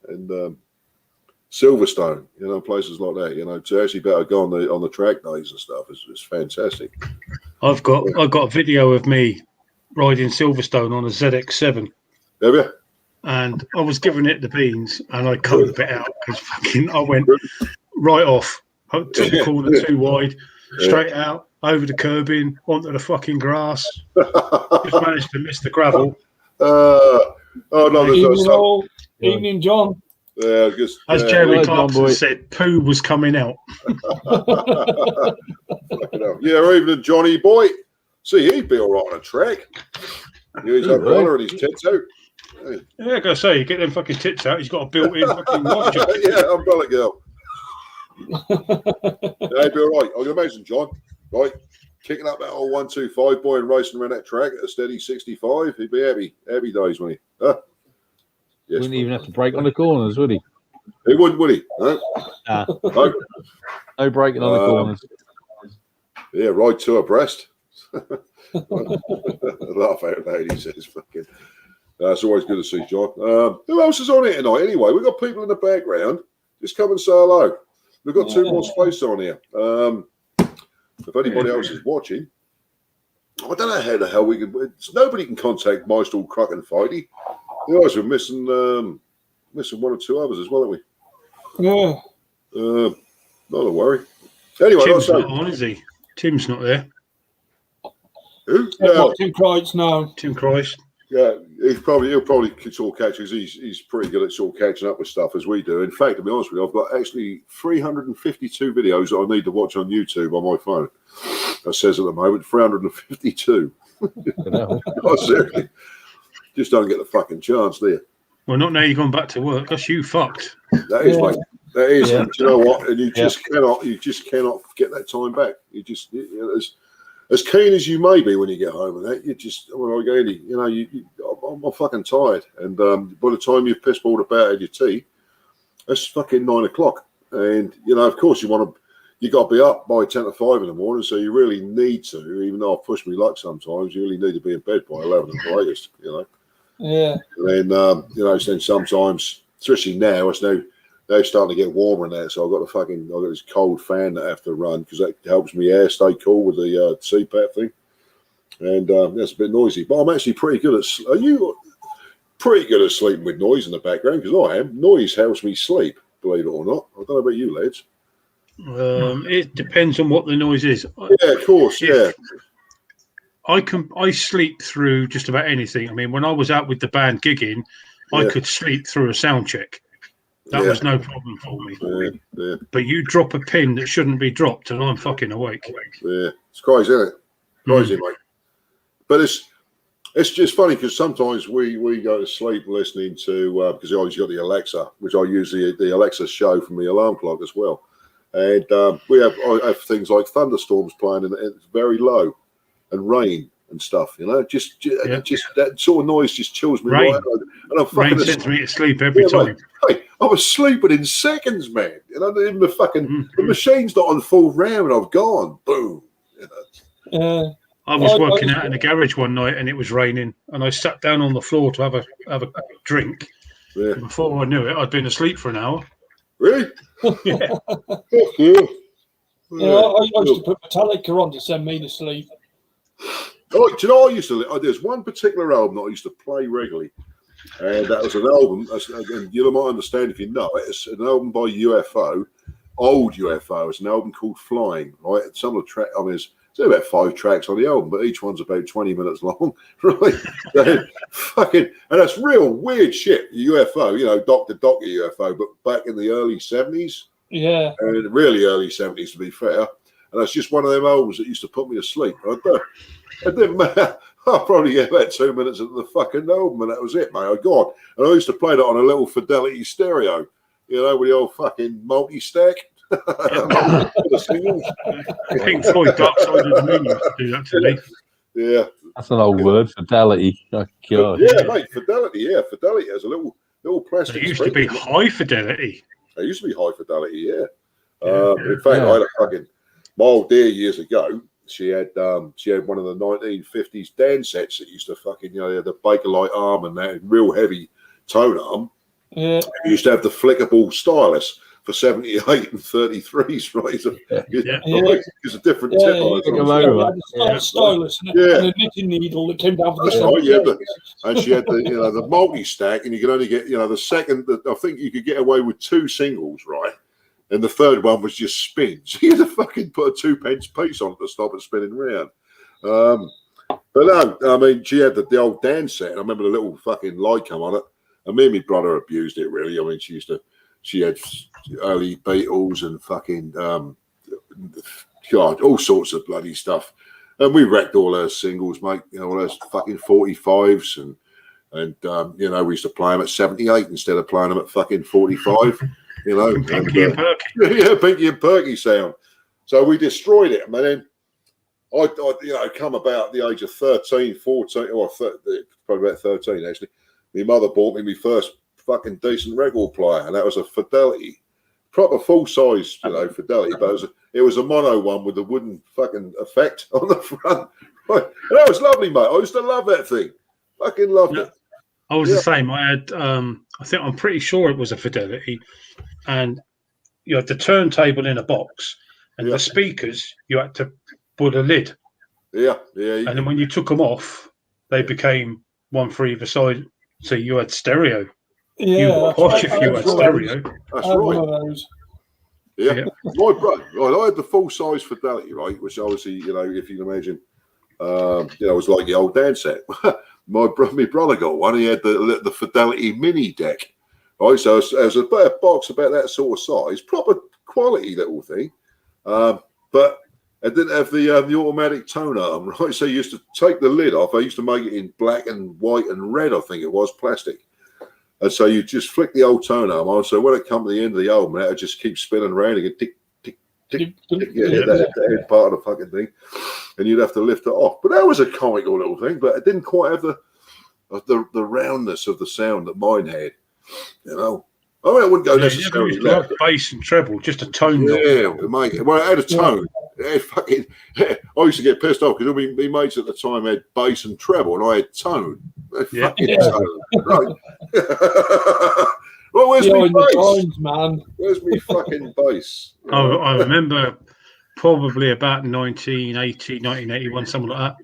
and Silverstone, places like that, to actually be able to go on the track days and stuff is fantastic. I've got a video of me riding Silverstone on a ZX7. Have you? And I was giving it the beans, and I cut a bit out because I went right off. I took the corner too wide, straight out, over the curbing, onto the fucking grass. Just managed to miss the gravel. Evening, John. Yeah, as Jeremy Clarkson said, poo was coming out. Yeah, even Johnny boy. See, he'd be all right on a track. He's got collar and his tits out. Yeah, I gotta say, you get them fucking tits out, he's got a built-in fucking watch. Yeah, umbrella girl. He'd be all right. I can imagine John, right, kicking up that old 125 boy and racing around that track at a steady 65. He'd be happy days, wouldn't he? Huh? Yes, wouldn't even have to brake on the corners, would he? He wouldn't, would he? No. Nah. No braking on the corners. Yeah, right to abreast. Laugh out loud, he says. Fucking. It's always good to see John. Who else is on here tonight? Anyway, we've got people in the background. Just come and say hello. We've got two more spaces on here. If anybody else is watching, I don't know how the hell we can. Nobody can contact Maestro Cruck and Fighty. You guys are missing one or two others as well, aren't we? Yeah. Not a worry. Anyway, Tim's not on, is he? Tim's not there. Who? Tim Christ, no. Tim Christ. Yeah, he'll probably sort of catch because he's pretty good at sort of catching up with stuff as we do. In fact, to be honest with you, I've got actually 352 videos that I need to watch on YouTube on my phone. That says at the moment 352. Oh, seriously. Just don't get the fucking chance, do you? Well, not now you've gone back to work. That's you fucked. That is, mate. That is. Yeah. And do you know what? And you just cannot get that time back. You just, as keen as you may be when you get home and that, you just, I'm fucking tired. And by the time you've pissed balled about had your tea, it's fucking 9 o'clock. And, of course you got to be up by 10 to 5 in the morning. So you really need to, even though I've pushed me luck sometimes, you really need to be in bed by 11 at the latest, Yeah. And then, then sometimes, especially now, it's now starting to get warmer now, so I've got this cold fan that I have to run because that helps me air stay cool with the CPAP thing. And that's a bit noisy, but I'm actually pretty good at. Are you pretty good at sleeping with noise in the background? Because I am. Noise helps me sleep, believe it or not. I don't know about you, lads. It depends on what the noise is. Yeah, of course. Yeah. I sleep through just about anything. I mean, when I was out with the band gigging, I could sleep through a sound check. That was no problem for me. Yeah. But you drop a pin that shouldn't be dropped, and I'm fucking awake. Yeah, it's crazy, isn't it? Crazy, mate. But it's just funny because sometimes we go to sleep listening to because I always got the Alexa, which I use the Alexa show from the alarm clock as well, and I have things like thunderstorms playing and it's very low, and rain and stuff. Just that sort of noise just chills me right out. And I'm fucking rain sends me to sleep every time. Mate. Hey, I was sleeping in seconds, man. Even the machine's not on full RAM, and I've gone boom. I was working out in the garage one night, and it was raining, and I sat down on the floor to have a drink. Yeah. And before I knew it, I'd been asleep for an hour. Really? Yeah. I used to put Metallica on to send me to sleep. Oh, do you know I used to? There's one particular album that I used to play regularly. And that was an album, and you might understand if you know it. It's an album by UFO, old UFO. It's an album called Flying, right? Some of the track, I mean, there's about 5 tracks on the album, but each one's about 20 minutes long, right? Fucking, and that's real weird shit. UFO, you know, Dr. UFO, but back in the early 70s. Yeah. And really early 70s, to be fair. And that's just one of them albums that used to put me to sleep. It didn't matter. I probably get about 2 minutes into the fucking album, and that was it, mate. Oh, God. And I used to play that on a little Fidelity stereo, you know, with the old fucking multi-stack. Pink Floyd, Dark Side of the Moon used to do that to me. Yeah. That's an old word, Fidelity. Oh, God. Yeah, mate, Fidelity, yeah. Fidelity has a little plastic. It used to be High Fidelity. It used to be High Fidelity, yeah. In fact, I had a fucking, my old dear years ago, she had one of the 1950s dance sets that used to fucking, you know, they had the Bakelite arm and that real heavy tone arm. Yeah. You used to have the flickable stylus for 78 and 33s, right? So, it's a different tip on it. Stylus and a knitting needle that came down for the and she had the, you know, the multi-stack, and you could only get, you know, the second, I think you could get away with 2 singles, right? And the third one was just spins. You had to fucking put a 2p piece on it to stop it spinning round. But no, I mean, she had the old dance set, and I remember the little fucking light come on it. And me and my brother abused it, really. I mean, she had early Beatles and fucking, God, all sorts of bloody stuff. And we wrecked all her singles, mate. You know, all those fucking 45s. And you know, we used to play them at 78 instead of playing them at fucking 45. You know, Pinky and Perky. Yeah, Pinky and Perky sound. So we destroyed it. I mean, then I you know, come about the age of 13, 14, or probably about 13 actually. My mother bought me my first fucking decent record player, and that was a Fidelity, proper full size, you know, Fidelity. But it was a mono one with the wooden fucking effect on the front. Right. And that was lovely, mate. I used to love that thing. Fucking loved it. I was the same. I had, I'm pretty sure it was a Fidelity, and you had the turntable in a box, and the speakers you had to put a lid. Yeah. And then when you took them off, they became one for either side, so you had stereo. Yeah, you were posh if you had stereo. That's right. Yeah. My brother, right, I had the full size Fidelity, right, which obviously, you know, if you can imagine, you know, it was like the old dance set. My brother got one. He had the Fidelity mini deck. Right, so it was a box about that sort of size, proper quality little thing, but it didn't have the automatic tone arm, right? So you used to take the lid off. I used to make it in black and white and red, I think it was, plastic. And so you just flick the old tone arm on. So when it come to the end of the album, it would just keep spinning around and tick, tick, tick, tick. Yeah, that part of the fucking thing. And you'd have to lift it off. But that was a comical little thing, but it didn't quite have the roundness of the sound that mine had. You know, I mean, I wouldn't go necessarily like bass and treble, just a tone. Yeah, mate. Well, it had a tone. I used to get pissed off because my mates at the time had bass and treble, and I had tone. Tone. Right. Well, where's my bass, man? Where's my fucking bass? I remember probably about 1980, 1981, something like that.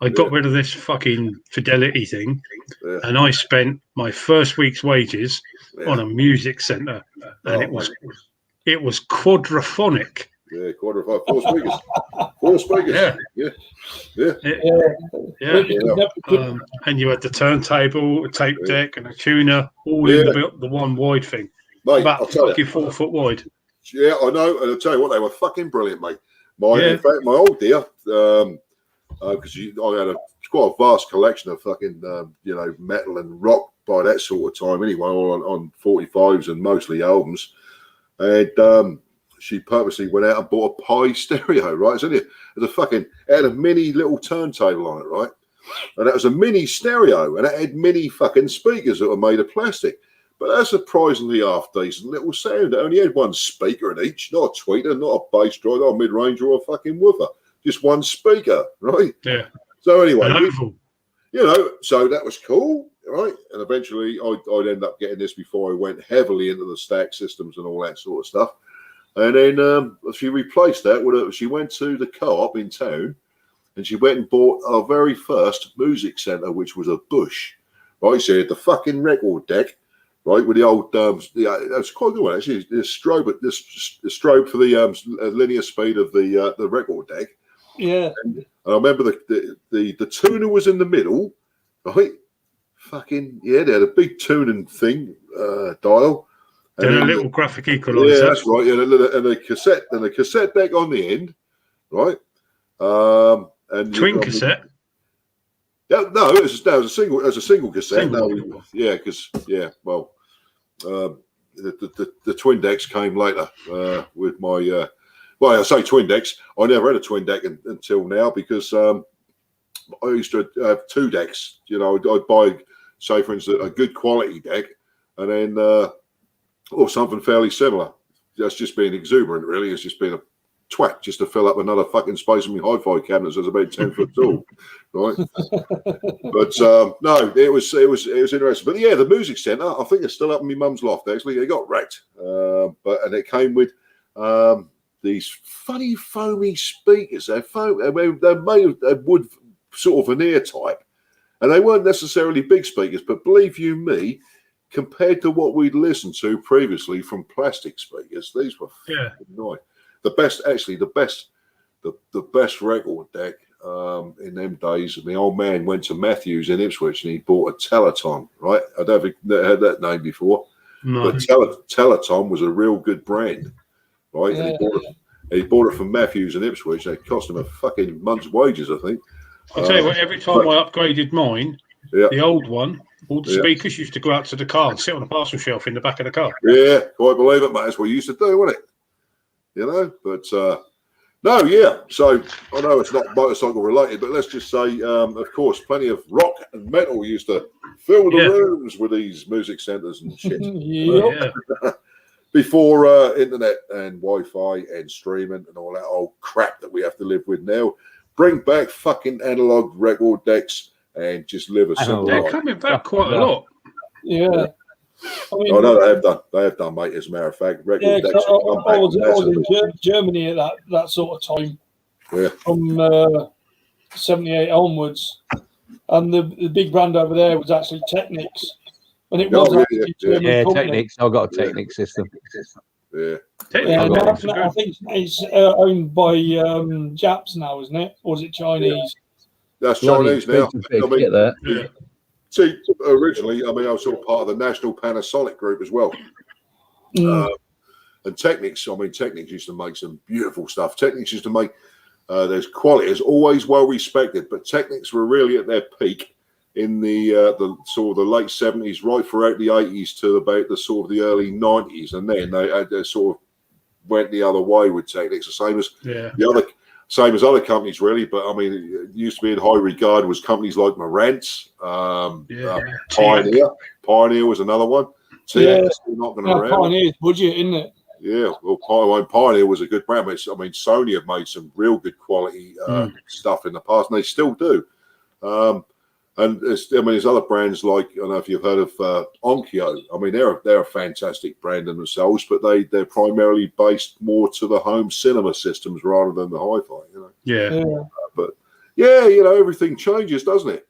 I got rid of this fucking Fidelity thing, and I spent my first week's wages on a music centre, and it was quadraphonic. Yeah, quadraphonic, 4 speakers. 4 speakers. Yeah. And you had the turntable, a tape deck, and a tuner, all in the one wide thing. Mate, about fucking 4 foot wide. Yeah, I know, and I'll tell you what, they were fucking brilliant, mate. In fact, my old dear, because I had quite a vast collection of fucking, you know, metal and rock by that sort of time anyway, all on 45s and mostly albums. And she purposely went out and bought a Pi stereo, right? So it had a mini little turntable on it, right? And that was a mini stereo, and it had mini fucking speakers that were made of plastic. But that's surprisingly half-decent little sound. It only had 1 speaker in each, not a tweeter, not a bass drive, not a mid-range or a fucking woofer. Just 1 speaker, right? Yeah. So anyway, you know, so that was cool, right? And eventually I'd end up getting this before I went heavily into the stack systems and all that sort of stuff. And then she replaced that she went to the Co-op in town, and she went and bought our very first music centre, which was a Bush. Right, so you had the fucking record deck, right? With the old, that's quite a good one actually. The strobe for the linear speed of the record deck. Yeah. And I remember the tuner was in the middle, right? Fucking yeah, they had a big tuning thing dial. Then a little graphic equalizer. Yeah, that's right. Yeah, and a cassette deck on the end, right? And twin cassette. Yeah, no, it was a single cassette. Single. Well, the twin decks came later with my. Well, I say twin decks. I never had a twin deck until now because I used to have two decks. You know, I'd buy, say, for instance, a good quality deck, and then or something fairly similar. That's just being exuberant, really. It's just being a twat just to fill up another fucking space in my hi-fi cabinets that's about 10 foot tall, right? But no, it was interesting. But yeah, the music centre, I think it's still up in my mum's loft. Actually, it got wrecked, and it came with these funny foamy speakers. They're made of wood sort of veneer type, and they weren't necessarily big speakers. But believe you me, compared to what we'd listened to previously from plastic speakers, these were nice. The best record deck in them days. And the old man went to Matthews in Ipswich and he bought a Teleton, right? I don't think they had that name before. No. But Teleton was a real good brand, right? Yeah. And he bought it from Matthews in Ipswich. It cost him a fucking month's wages, I think. I'll tell you what, every time I upgraded mine, the old one, all the speakers used to go out to the car and sit on a parcel shelf in the back of the car. Yeah, quite believe it, mate. That's what you used to do, wasn't it? You know, but no, yeah. So I know it's not motorcycle related, but let's just say, of course, plenty of rock and metal used to fill the rooms with these music centres and shit. Before internet and Wi-Fi and streaming and all that old crap that we have to live with now. Bring back fucking analog record decks and just live a simple life. They're coming back quite a lot. Yeah. I mean, they have done, mate. As a matter of fact, record decks. I was in Germany at that sort of time. Yeah. From 78 onwards, and the big brand over there was actually Technics, and it was Technics. I've got a Technics system. Yeah. I think it's owned by Japs now, isn't it? Or is it Chinese? That's Chinese now. Yeah. See, originally, I was sort of part of the National Panasonic group as well. And Technics, Technics used to make some beautiful stuff. Technics used to make, there's quality, it's always well respected, but Technics were really at their peak in the sort of the late 70s, right throughout the 80s to about the sort of the early 90s. And then they sort of went the other way with Technics, the same as other companies, really. But it used to be in high regard was companies like Marantz, Pioneer. Pioneer was another one. Not going to Pioneer's budget, isn't it? Yeah, well, Pioneer was a good brand. Sony have made some real good quality stuff in the past, and they still do. And there's other brands like, I don't know if you've heard of Onkyo. They're a fantastic brand in themselves, but they're primarily based more to the home cinema systems rather than the hi-fi. You know. Yeah. But yeah, everything changes, doesn't it?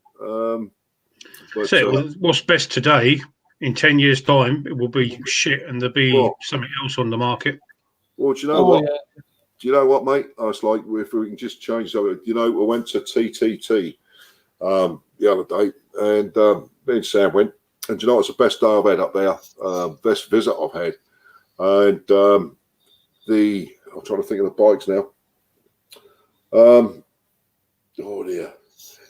What's best today? In 10 years' time, it will be shit, and there'll be something else on the market. Well, do you know what? Yeah. Do you know what, mate? I was like, if we can just change something. I went to TTT the other day, and me and Sam went, and do you know it's the best day I've had up there, best visit I've had, and I'm trying to think of the bikes now. Oh dear,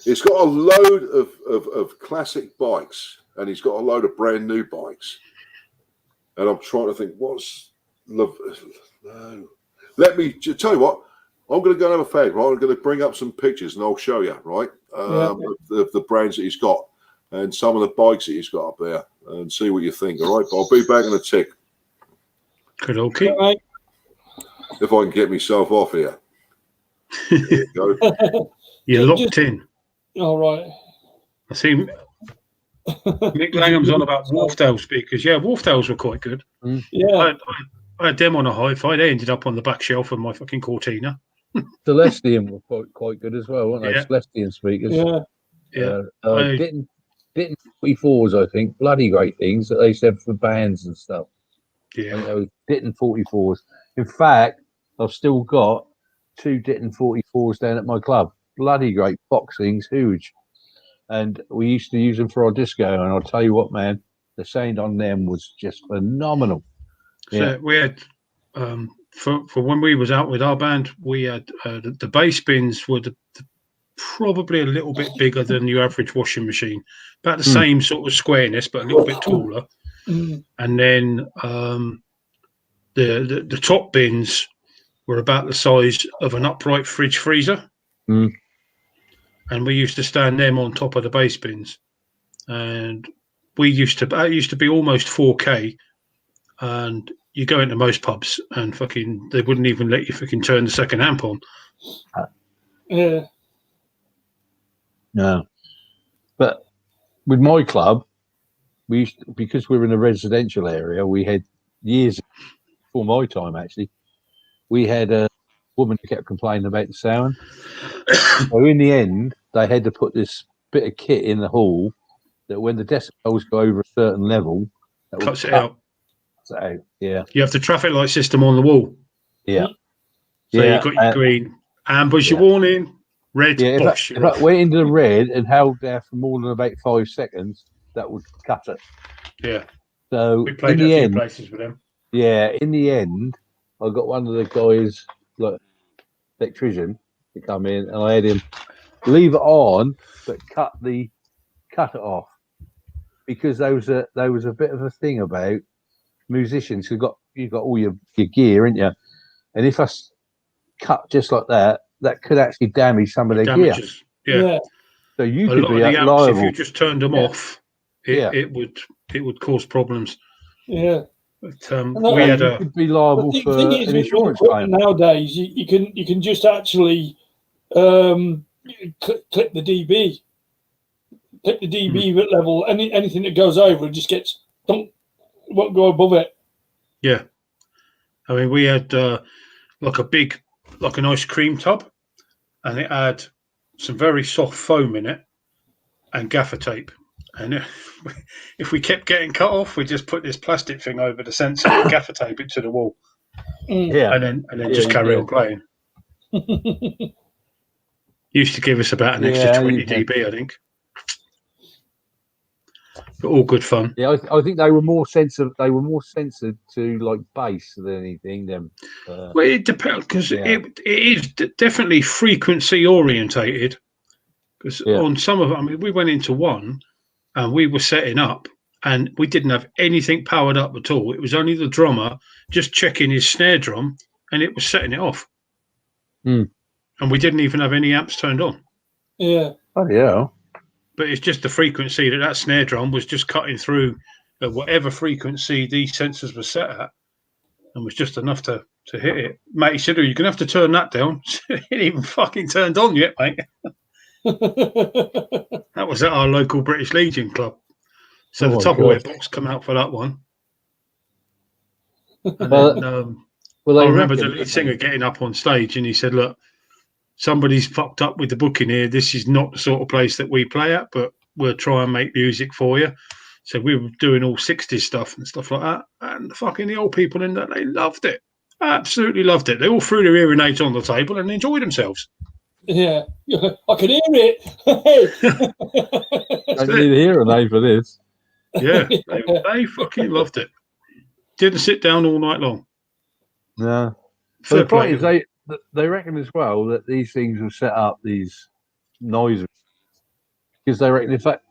it's got a load of classic bikes, and he's got a load of brand new bikes, and I'm trying to think let me tell you what. I'm going to go and have a fag, right? I'm going to bring up some pictures and I'll show you, right? Of the brands that he's got and some of the bikes that he's got up there and see what you think, all right? But I'll be back in a tick. Good, okay. Right. If I can get myself off here. There you go. You're locked in. All right. I see Mick Langham's on about Wharfdale speakers. Yeah, Wharfdales were quite good. Yeah. I had them on a hi-fi. They ended up on the back shelf of my fucking Cortina. Celestian were quite good as well, weren't they? Celestian speakers. Yeah. Ditton 44s, I think, bloody great things that they used to have for bands and stuff. Yeah. You know, Ditton 44s. In fact, I've still got 2 Ditton 44s down at my club. Bloody great box things, huge. And we used to use them for our disco. And I'll tell you what, man, the sound on them was just phenomenal. So we had, for when we was out with our band, we had the bass bins were probably a little bit bigger than your average washing machine, about the same sort of squareness, but a little bit taller. And then the top bins were about the size of an upright fridge freezer. And we used to stand them on top of the bass bins, and that used to be almost 4K. And you go into most pubs and fucking they wouldn't even let you fucking turn the second amp on. Yeah. No. But with my club, we used to, because we're in a residential area, we had years before my time actually, we had a woman who kept complaining about the sound. So in the end, they had to put this bit of kit in the hall that when the decibels go over a certain level, that Cuts it out. So, yeah. You have the traffic light system on the wall. Yeah. So you've got your green, amber's your warning, red, bosh, if I went into the red and held there for more than about 5 seconds, that would cut it. Yeah. So we played in the a few end, places with them. Yeah, in the end, I got one of the guys, like electrician, to come in, and I had him leave it on, but cut it off, because there was a bit of a thing about musicians who you've got all your gear, ain't you? And if I cut just like that, that could actually damage some of their gear. Yeah. So you a could lot be of the amps, liable. if you just turned them off, it would cause problems. Yeah. But we had you could be liable for an insurance claim. Nowadays, you can just actually clip the dB. Clip the dB level. Anything that goes over just won't go above it. Yeah, I mean, we had like an ice cream tub, and it had some very soft foam in it and gaffer tape. And if we kept getting cut off, we just put this plastic thing over the sensor and gaffer tape it to the wall. Yeah, and then just carry on playing. Used to give us about an extra 20 dB, I think. But all good fun. Yeah, I think they were more sensitive. They were more sensitive to like bass than anything. Well, it depends, because it is definitely frequency orientated. Because on some of them, I mean, we went into one and we were setting up, and we didn't have anything powered up at all. It was only the drummer just checking his snare drum, and it was setting it off. And we didn't even have any amps turned on. Yeah. Oh yeah. But it's just the frequency that snare drum was just cutting through at whatever frequency these sensors were set at, and was just enough to hit it. Mate, he said, "Oh, you're gonna have to turn that down." It ain't even fucking turned on yet, mate. That was at our local British Legion club. So the Tupperware box come out for that one. And then, I remember the lead singer getting up on stage, and he said, "Look, somebody's fucked up with the booking here. This is not the sort of place that we play at, but we'll try and make music for you." So we were doing all 60s stuff and stuff like that. And the old people in there, they loved it. Absolutely loved it. They all threw their hearing aids on the table and enjoyed themselves. Yeah, I could hear it. I need a hearing aid for this. Yeah, they fucking loved it. Didn't sit down all night long. No. But the point is, they reckon as well that these things will set up these noises, because they reckon if that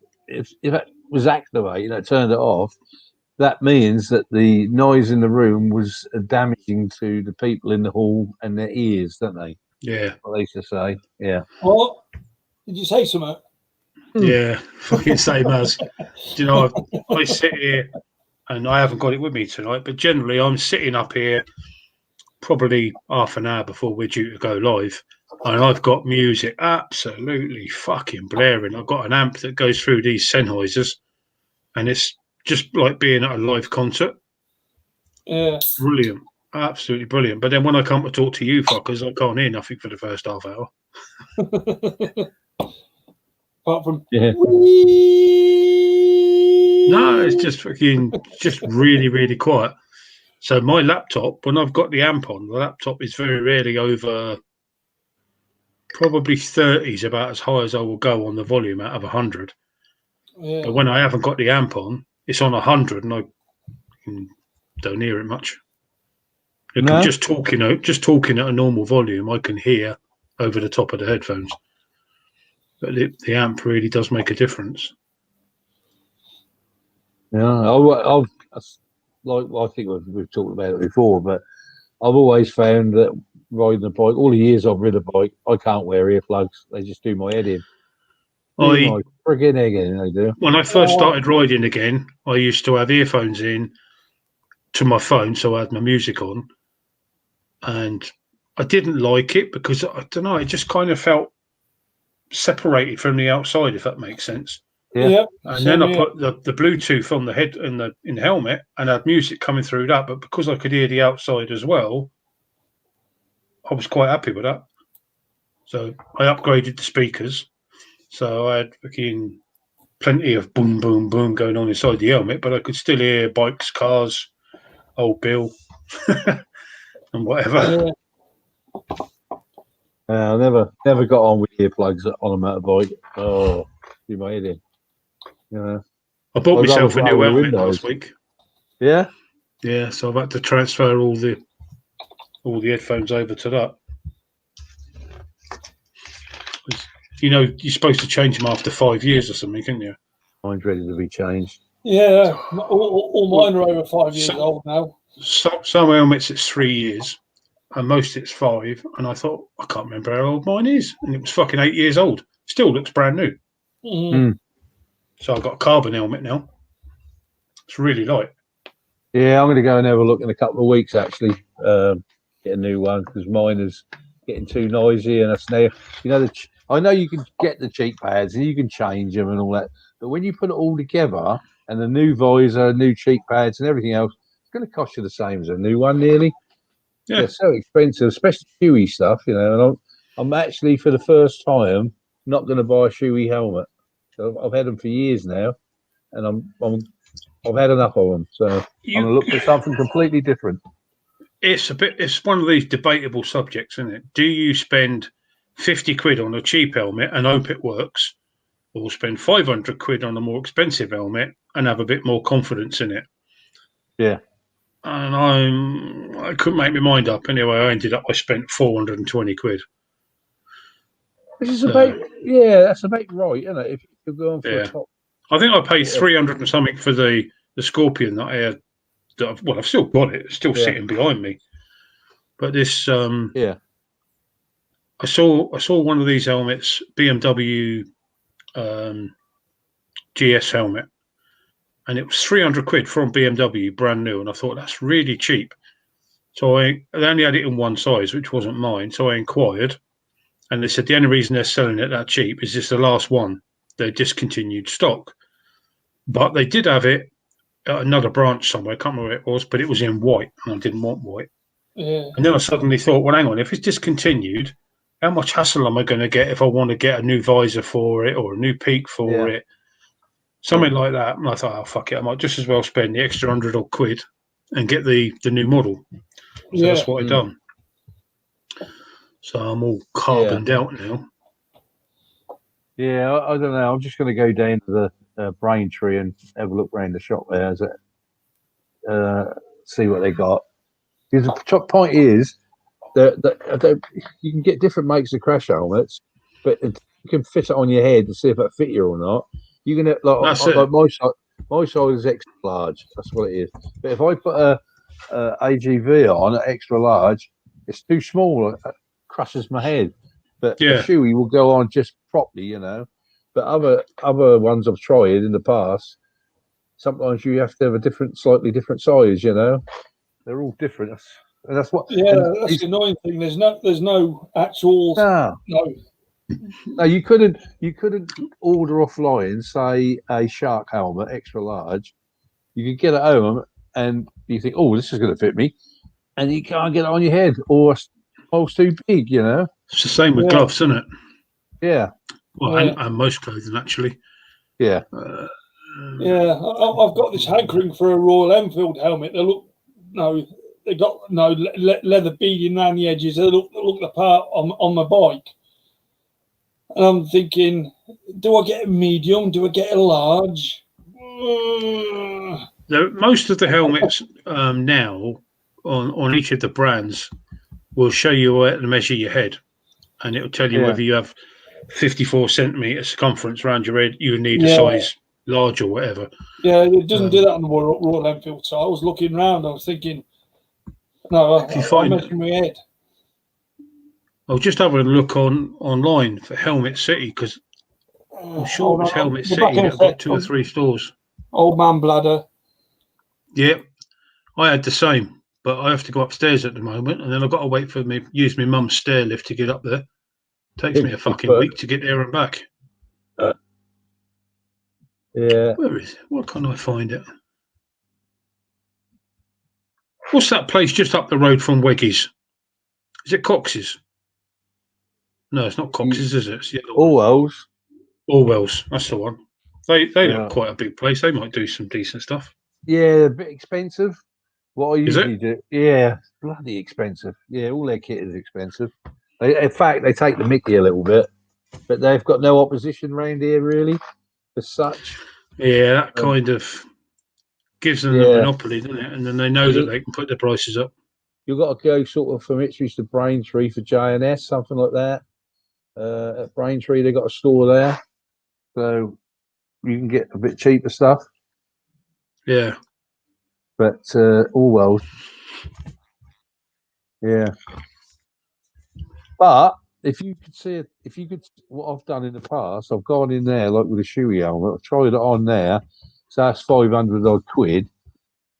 was activated, turned it off, that means that the noise in the room was damaging to the people in the hall and their ears, don't they? Yeah. What they used to say. Yeah. What? Did you say something? Yeah, fucking same as. Do you know, I sit here, and I haven't got it with me tonight, but generally I'm sitting up here probably half an hour before we're due to go live, and I've got music absolutely fucking blaring. I've got an amp that goes through these Sennheisers, and it's just like being at a live concert. Yeah. Brilliant. Absolutely brilliant. But then when I come to talk to you fuckers, I can't hear nothing for the first half hour. Apart from yeah. No, it's just fucking just really, really quiet. So my laptop, when I've got the amp on, the laptop is very rarely over probably 30 is about as high as I will go on the volume out of 100. Yeah. But when I haven't got the amp on, it's on 100 and I don't hear it much. Just talking at a normal volume, I can hear over the top of the headphones. But the amp really does make a difference. Yeah, I think we've talked about it before, but I've always found that riding a bike, all the years I've ridden a bike, I can't wear earplugs. They just do my head in. My friggin' egg in, they do. When I first started riding again, I used to have earphones in to my phone, so I had my music on. And I didn't like it because, I don't know, it just kind of felt separated from the outside, if that makes sense. Yeah. And then I put the Bluetooth on the head in the helmet and had music coming through that. But because I could hear the outside as well, I was quite happy with that. So I upgraded the speakers. So I had fucking plenty of boom, boom, boom going on inside the helmet, but I could still hear bikes, cars, old Bill, and whatever. I never got on with earplugs on a motorbike. Oh, do my head in. Yeah. I bought myself a new helmet last week. Yeah? Yeah, so I've had to transfer all the headphones over to that. You know, you're supposed to change them after 5 years or something, can't you? Mine's ready to be changed. Yeah, all mine are over 5 years old now. Some helmets it's 3 years, and most it's 5. And I thought, I can't remember how old mine is, and it was fucking 8 years old. Still looks brand new. Mm-hmm. So I've got a carbon helmet now. It's really light. Yeah, I'm going to go and have a look in a couple of weeks, actually. Get a new one, because mine is getting too noisy. And I know you can get the cheek pads and you can change them and all that. But when you put it all together, and the new visor, new cheek pads and everything else, it's going to cost you the same as a new one, nearly. Yeah. They're so expensive, especially Shoei stuff, And I'm actually, for the first time, not going to buy a Shoei helmet. So I've had them for years now, and I've had enough of them. So I'm going to look for something completely different. It's one of these debatable subjects, isn't it? Do you spend 50 quid on a cheap helmet and hope it works, or spend 500 quid on a more expensive helmet and have a bit more confidence in it? Yeah. And I couldn't make my mind up. Anyway, I spent 420 quid. Which is that's about right, isn't it? If you're going for a top. I think I paid 300 and something for the Scorpion that I had. I've still got it. It's still sitting behind me. But this, I saw one of these helmets, BMW GS helmet, and it was 300 quid from BMW, brand new. And I thought, that's really cheap. So they only had it in one size, which wasn't mine. So I inquired, and they said the only reason they're selling it that cheap is it's the last one. They discontinued stock. But they did have it at another branch somewhere. I can't remember where it was, but it was in white, and I didn't want white. Yeah. And then I suddenly thought, well, hang on, if it's discontinued, how much hassle am I going to get if I want to get a new visor for it or a new peak for it? Something like that. And I thought, oh, fuck it, I might just as well spend the extra 100 odd quid and get the new model. So that's what I've done. So I'm all carboned out now. Yeah, I don't know. I'm just going to go down to the Braintree and have a look around the shop there, see what they got. Because the top point is that you can get different makes of crash helmets, but you can fit it on your head to see if it fit you or not. You can like my size is extra large. That's what it is. But if I put a AGV on extra large, it's too small. It crushes my head. But a Shoei will go on just properly, But other ones I've tried in the past, sometimes you have to have a slightly different size, They're all different, and that's what. Yeah, that's the annoying thing. There's no actual. No, you couldn't order offline, say a shark helmet extra large. You could get it home, and you think, oh, this is going to fit me, and you can't get it on your head, or it's too big, It's the same with gloves, isn't it? Yeah. Well, and most clothing, actually. Yeah. Yeah, I've got this hankering for a Royal Enfield helmet. They got leather beading around the edges. They look the part on my bike. And I'm thinking, do I get a medium? Do I get a large? Most of the helmets now on each of the brands will show you where to measure your head, and it will tell you whether you have 54 centimetre circumference around your head. You need a size large or whatever. Yeah, it doesn't do that on the Royal Enfield. So I was looking around. I was thinking, no, I'm measuring my head. I'll just have a look online for Helmet City, because I'm sure it was Helmet City that got 2 or 3 stores. Old man bladder. Yeah, I had the same, but I have to go upstairs at the moment, and then I've got to wait for me use my mum's stair lift to get up there. Takes me a fucking week to get there and back. Yeah. Where is it? Why can't I find it? What's that place just up the road from Weggies? Is it Cox's? No, it's not Cox's, is it? It's the other one. Orwell's. Orwell's, that's the one. They look quite a big place. They might do some decent stuff. Yeah, a bit expensive. What I usually Is it? do. Yeah, bloody expensive. Yeah, all their kit is expensive. In fact, they take the mickey a little bit, but they've got no opposition round here, really, as such. Yeah, that kind of gives them the monopoly, doesn't it? And then they know that they can put their prices up. You've got to go sort of from Ipswich to Braintree for J&S, something like that. At Braintree, they've got a store there, so you can get a bit cheaper stuff. Yeah. But Orwell's, yeah. But if you could, what I've done in the past, I've gone in there like with a shoey helmet, I've tried it on there, so that's 500 odd quid.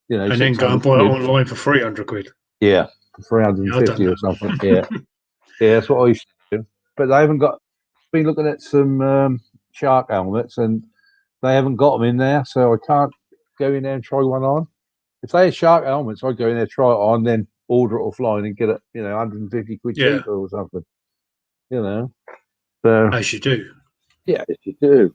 You know, and then go and buy it online for 300 quid. Yeah, for 350 or something. Yeah, yeah, that's what I used to do. But they haven't got. Been looking at some shark helmets, and they haven't got them in there, so I can't go in there and try one on. If they had shark helmets, I'd go in there, try it on, then order it offline and get it, 150 quid cheaper or something. So as you do. Yeah, as you do.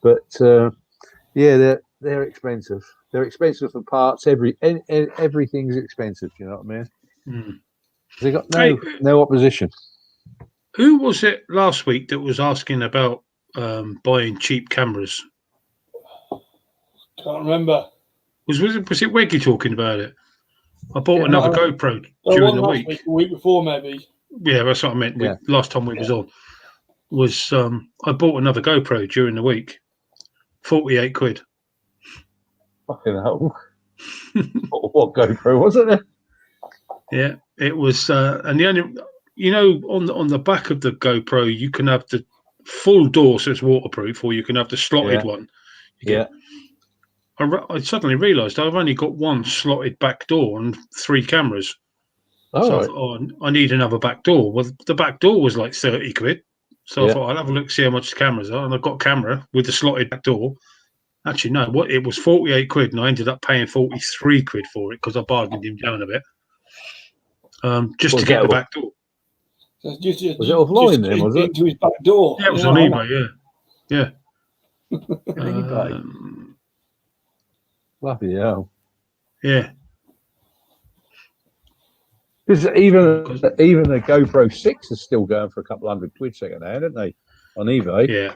But they're expensive. They're expensive for parts. Everything's expensive. You know what I mean? Mm. They got no opposition. Who was it last week that was asking about buying cheap cameras? Can't remember. Was it Weggy talking about it? I bought another GoPro during the week. The week before, maybe. Yeah, that's what I meant. Last time we was on, was I bought another GoPro during the week, 48 quid. Fucking hell! What GoPro was it? Yeah, it was, and the only. On the back of the GoPro, you can have the full door, so it's waterproof, or you can have the slotted one. I suddenly realised I've only got one slotted back door and 3 cameras. So I thought, I need another back door. Well, the back door was like 30 quid. So I thought, I'll have a look, see how much the cameras are. And I've got a camera with the slotted back door. Actually, no, it was 48 quid, and I ended up paying 43 quid for it because I bargained him down a bit. Just to get the back door. Was it offline then? Was it into his back door? Yeah, it was on eBay. Yeah. Bloody hell! Yeah. Because even the GoPro 6 is still going for a couple £100 second hand, aren't they? On eBay. Yeah.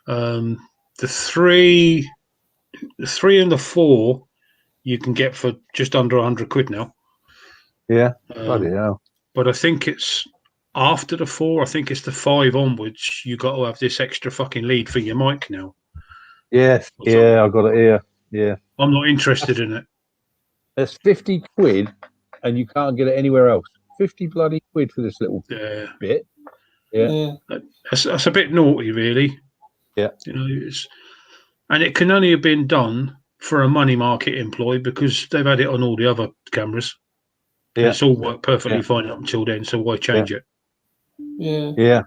The 3 and the 4 you can get for just under 100 quid now. Yeah. Bloody hell! But I think it's. After the 4, I think it's the 5 onwards, you got to have this extra fucking lead for your mic now. Yes, I got it here. Yeah. I'm not interested in it. It's 50 quid and you can't get it anywhere else. 50 bloody quid for this little bit. Yeah. That's a bit naughty, really. Yeah. And it can only have been done for a money market employee because they've had it on all the other cameras. Yeah. It's all worked perfectly fine up until then, so why change it? Yeah.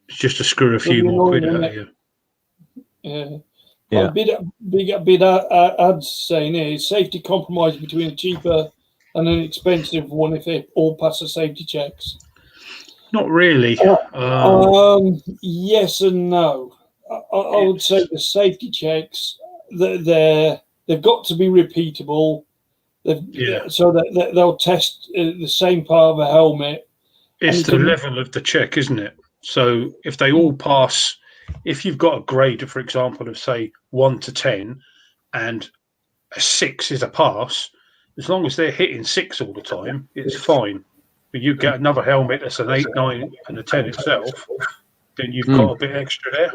It's just to screw a few more quid out of you. Yeah. Well, big ads saying here, safety compromise between a cheaper and an expensive one if they all pass the safety checks. Not really. Yes and no. I would say the safety checks they've got to be repeatable. So that they'll test the same part of a helmet. It's the level of the check, isn't it? So if they all pass, if you've got a grade, for example, of say 1 to 10, and a 6 is a pass, as long as they're hitting 6 all the time, it's fine. But you get another helmet that's an 8, 9, and a 10 itself, then you've got a bit extra there.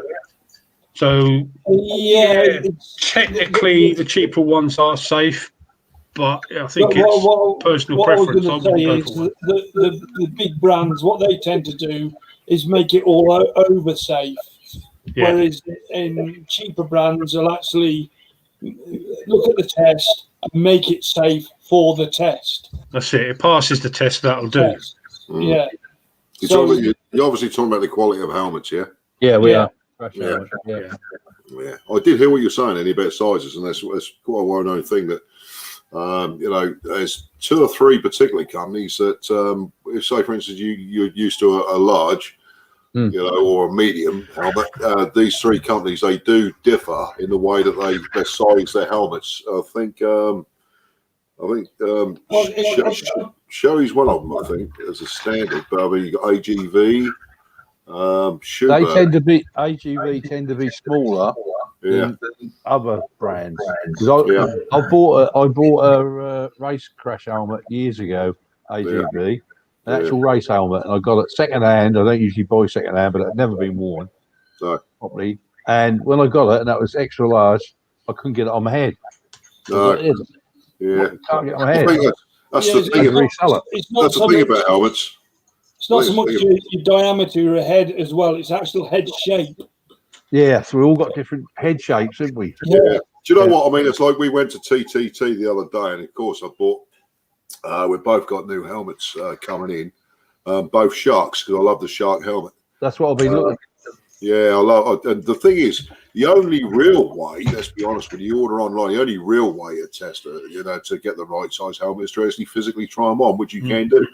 So technically the cheaper ones are safe, but I think it's personal preference. The big brands, what they tend to do is make it all over safe, whereas in cheaper brands will actually look at the test and make it safe for the test. That's it. It passes the test. That'll do. Yeah. You're obviously talking about the quality of helmets, yeah? Yeah, we are. Yeah. I did hear what you're saying, Eddie, about sizes, and that's quite a well-known thing that, there's 2 or 3 particular companies that, if say, for instance, you're used to a large, or a medium helmet, these 3 companies, they do differ in the way that they size their helmets. I think Sherry's one of them, I think, as a standard, but I mean, you got AGV, AGV tend to be smaller than other brands. Because I bought a race crash helmet years ago, AGV, an actual race helmet, and I got it second hand. I don't usually buy second hand, but it had never been worn properly. And when I got it, and that was extra large, I couldn't get it on my head. No. Can't get it on my head. That's the thing about helmets. It's not so much your diameter of your head as well, it's actual head shape. Yeah, so we all got different head shapes, haven't we? Yeah. Do you know what I mean? It's like we went to TTT the other day, and of course I bought, we've both got new helmets coming in, both Sharks, because I love the Shark helmet. That's what I'll be looking at. Yeah, and the thing is, the only real way, let's be honest, when you order online, the only real way to test it, to get the right size helmet is to actually physically try them on, which you can do.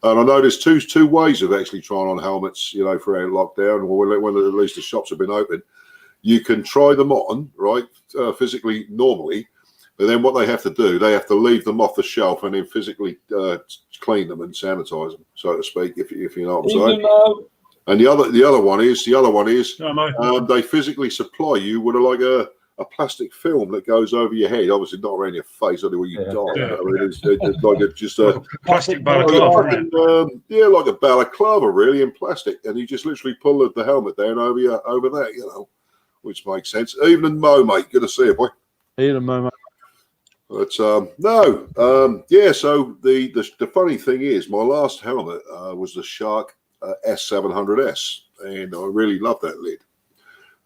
And I know there's two ways of actually trying on helmets, for our lockdown, or when at least the shops have been open. You can try them on, right, physically, normally, but then what they have to do, they have to leave them off the shelf and then physically clean them and sanitize them, so to speak, if you know what I'm saying. And the other one is they physically supply you with a plastic film that goes over your head, obviously not around your face, only when you die. I mean, it's like just a plastic balaclava. Like a balaclava, really, in plastic, and you just literally pull the helmet down over that, which makes sense. Even Mo, mate, good to see you, boy. Even Mo, mate. But So the funny thing is, my last helmet was the Shark S700S, and I really love that lid.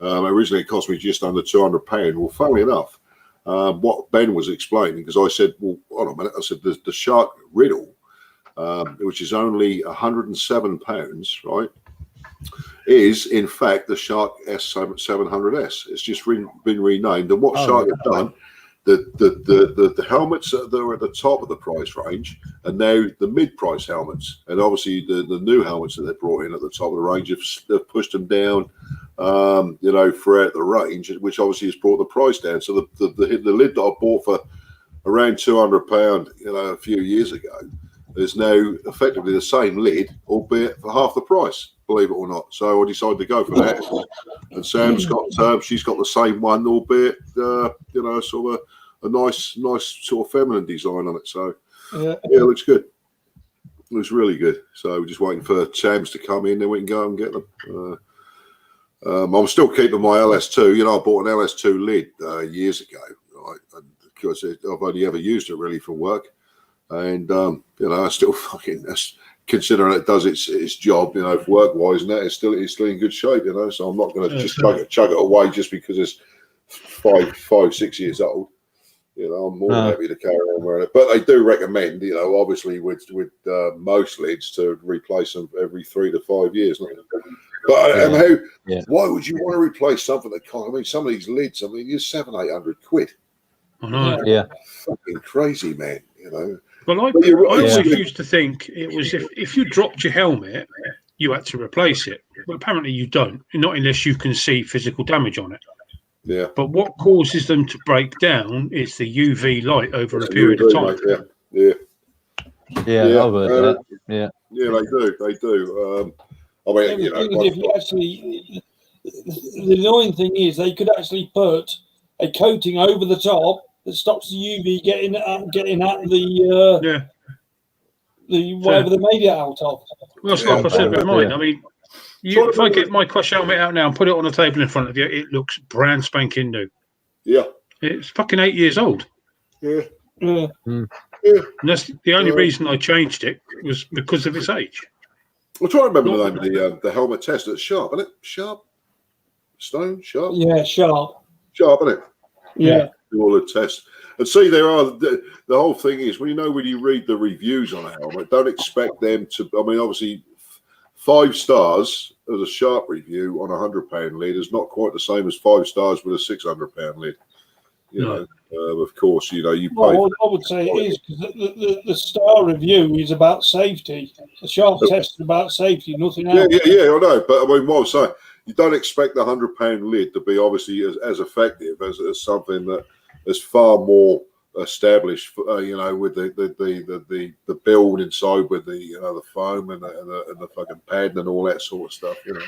Originally, it cost me just under £200. Well, funnily enough, what Ben was explaining, because I said, well, hold on a minute, I said the Shark Riddle, which is only £107, right, is in fact the Shark S700S. It's just been renamed, and what Shark have done, the helmets that are at the top of the price range are now the mid-price helmets, and obviously the new helmets that they brought in at the top of the range have pushed them down, throughout the range, which obviously has brought the price down. So the lid that I bought for around £200, a few years ago, is now effectively the same lid, albeit for half the price, believe it or not. So I decided to go for that. And Sam's got, she's got the same one, albeit, sort of a nice sort of feminine design on it. So it looks good. It looks really good. So we're just waiting for Sam's to come in, then we can go and get them. I'm still keeping my LS2. I bought an LS2 lid years ago, right? And because I've only ever used it really for work. And I still considering it does its job, work wise, and that it's still in good shape, So I'm not going to just chug it away just because it's 5-6 years old. I'm more than happy to carry on wearing it. But they do recommend, obviously with most lids to replace them every 3 to 5 years. But why would you want to replace something that can't? I mean, some of these lids, you're £700-800. I know. Yeah, fucking crazy, man. Well, I always used to think it was if you dropped your helmet, you had to replace it. Well, apparently you don't, not unless you can see physical damage on it. Yeah. But what causes them to break down is the UV light over a period of time. Mate, Yeah, I've heard that. Yeah. Yeah, they do. I mean, you know, if you actually, the annoying thing is they could actually put a coating over the top that stops the UV getting at the whatever they made it out of. Well, it's like I said with mine. I mean, if I get my Crush helmet out now and put it on a table in front of you, it looks brand spanking new. Yeah. It's fucking 8 years old. Yeah. Yeah. And that's the only reason I changed it was because of its age. I'm trying to remember the name of the helmet test. It's Sharp, isn't it? Sharp? Stone? Sharp? Yeah, Sharp. Sharp, isn't it? Yeah. Do all the tests. And see, there are the whole thing is when you read the reviews on a helmet, don't expect them to. I mean, obviously, 5 stars as a Sharp review on a £100 lid is not quite the same as 5 stars with a £600 lid. You know, of course, you know, you pay. Well, I would say it is because the star review is about safety. The Sharp test is about safety, nothing else. Yeah, I know. But I mean, what I'm saying, you don't expect the £100 lid to be obviously as effective as something that is far more established. You know, with the build inside with the the foam and the fucking padding and all that sort of stuff. You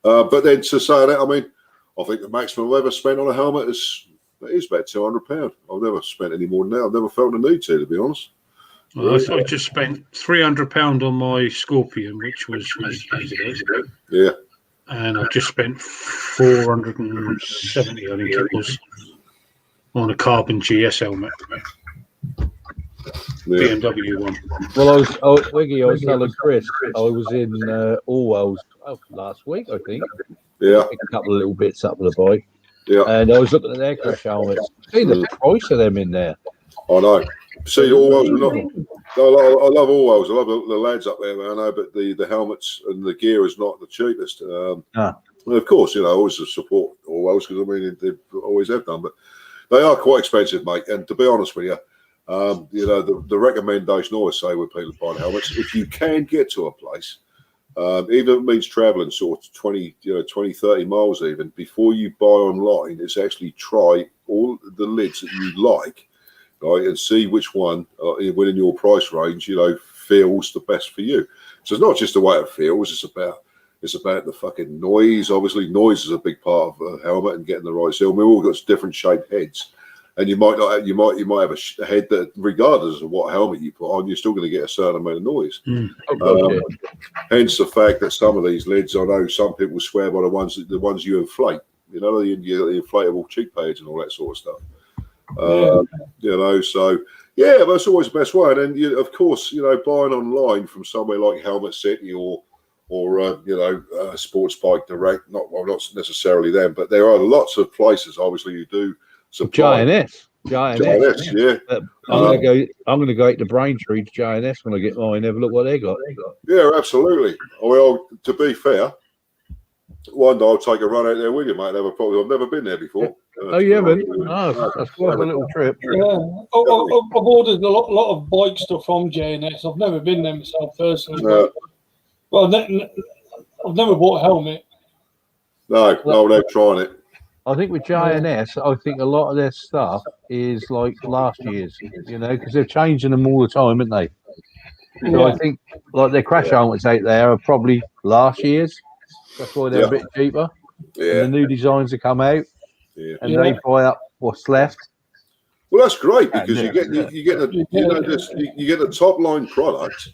know, but then to say that, I mean, I think the maximum I've ever spent on a helmet is about £200. I've never spent any more than that. I've never felt the need to be honest. Well, I just spent £300 on my Scorpion, which was years ago. Yeah. And I've just spent 470, I think it was, on a Carbon GS helmet. BMW one. Well, I was telling Chris, I was in Orwell's last week, I think. Yeah. Picked a couple of little bits up with the bike. Yeah. And I was looking at their Crash helmets. See the price of them in there. I know. See, Orwell's I love Orwell's. I love the lads up there, I know, but the helmets and the gear is not the cheapest. And of course, you know, I always support Orwell's because I mean they always have done, but they are quite expensive, mate. And to be honest with you, you know, the recommendation I always say with people buying helmets, if you can get to a place, even if it means traveling sort of 20, 30 miles even, before you buy online, is actually try all the lids that you like, right, and see which one within your price range, you know, feels the best for you. So it's not just the way it feels; it's about the fucking noise. Obviously, noise is a big part of a helmet and getting the right seal. We've all got different shaped heads, and you might have a head that, regardless of what helmet you put on, you're still going to get a certain amount of noise. Hence the fact that some of these lids, I know some people swear by the ones you inflate. You know, the inflatable cheek pads and all that sort of stuff. You know, so yeah, that's always the best way. And then, of course, you know, buying online from somewhere like Helmet City or Sports Bike Direct, not necessarily them, but there are lots of places obviously you do supply. Giant-S, yeah. I'm gonna go to Braintree to Giant-S when I get mine. Have a look what they got. Yeah, absolutely. Well, to be fair, one day I'll take a run out there with you, mate. I've never been there before. Oh, you haven't? Oh, that's quite a little trip. Yeah, I've ordered a lot of bike stuff from J&S. I've never been there myself personally. No. Well, I've never bought a helmet. No, they're trying it. I think with J&S, I think a lot of their stuff is like last year's, you know, because they're changing them all the time, aren't they? So I think like their Crash helmets out there are probably last year's. That's why they're a bit cheaper. Yeah. And the new designs have come out, and they buy up what's left. Well, that's great because you get a top line product.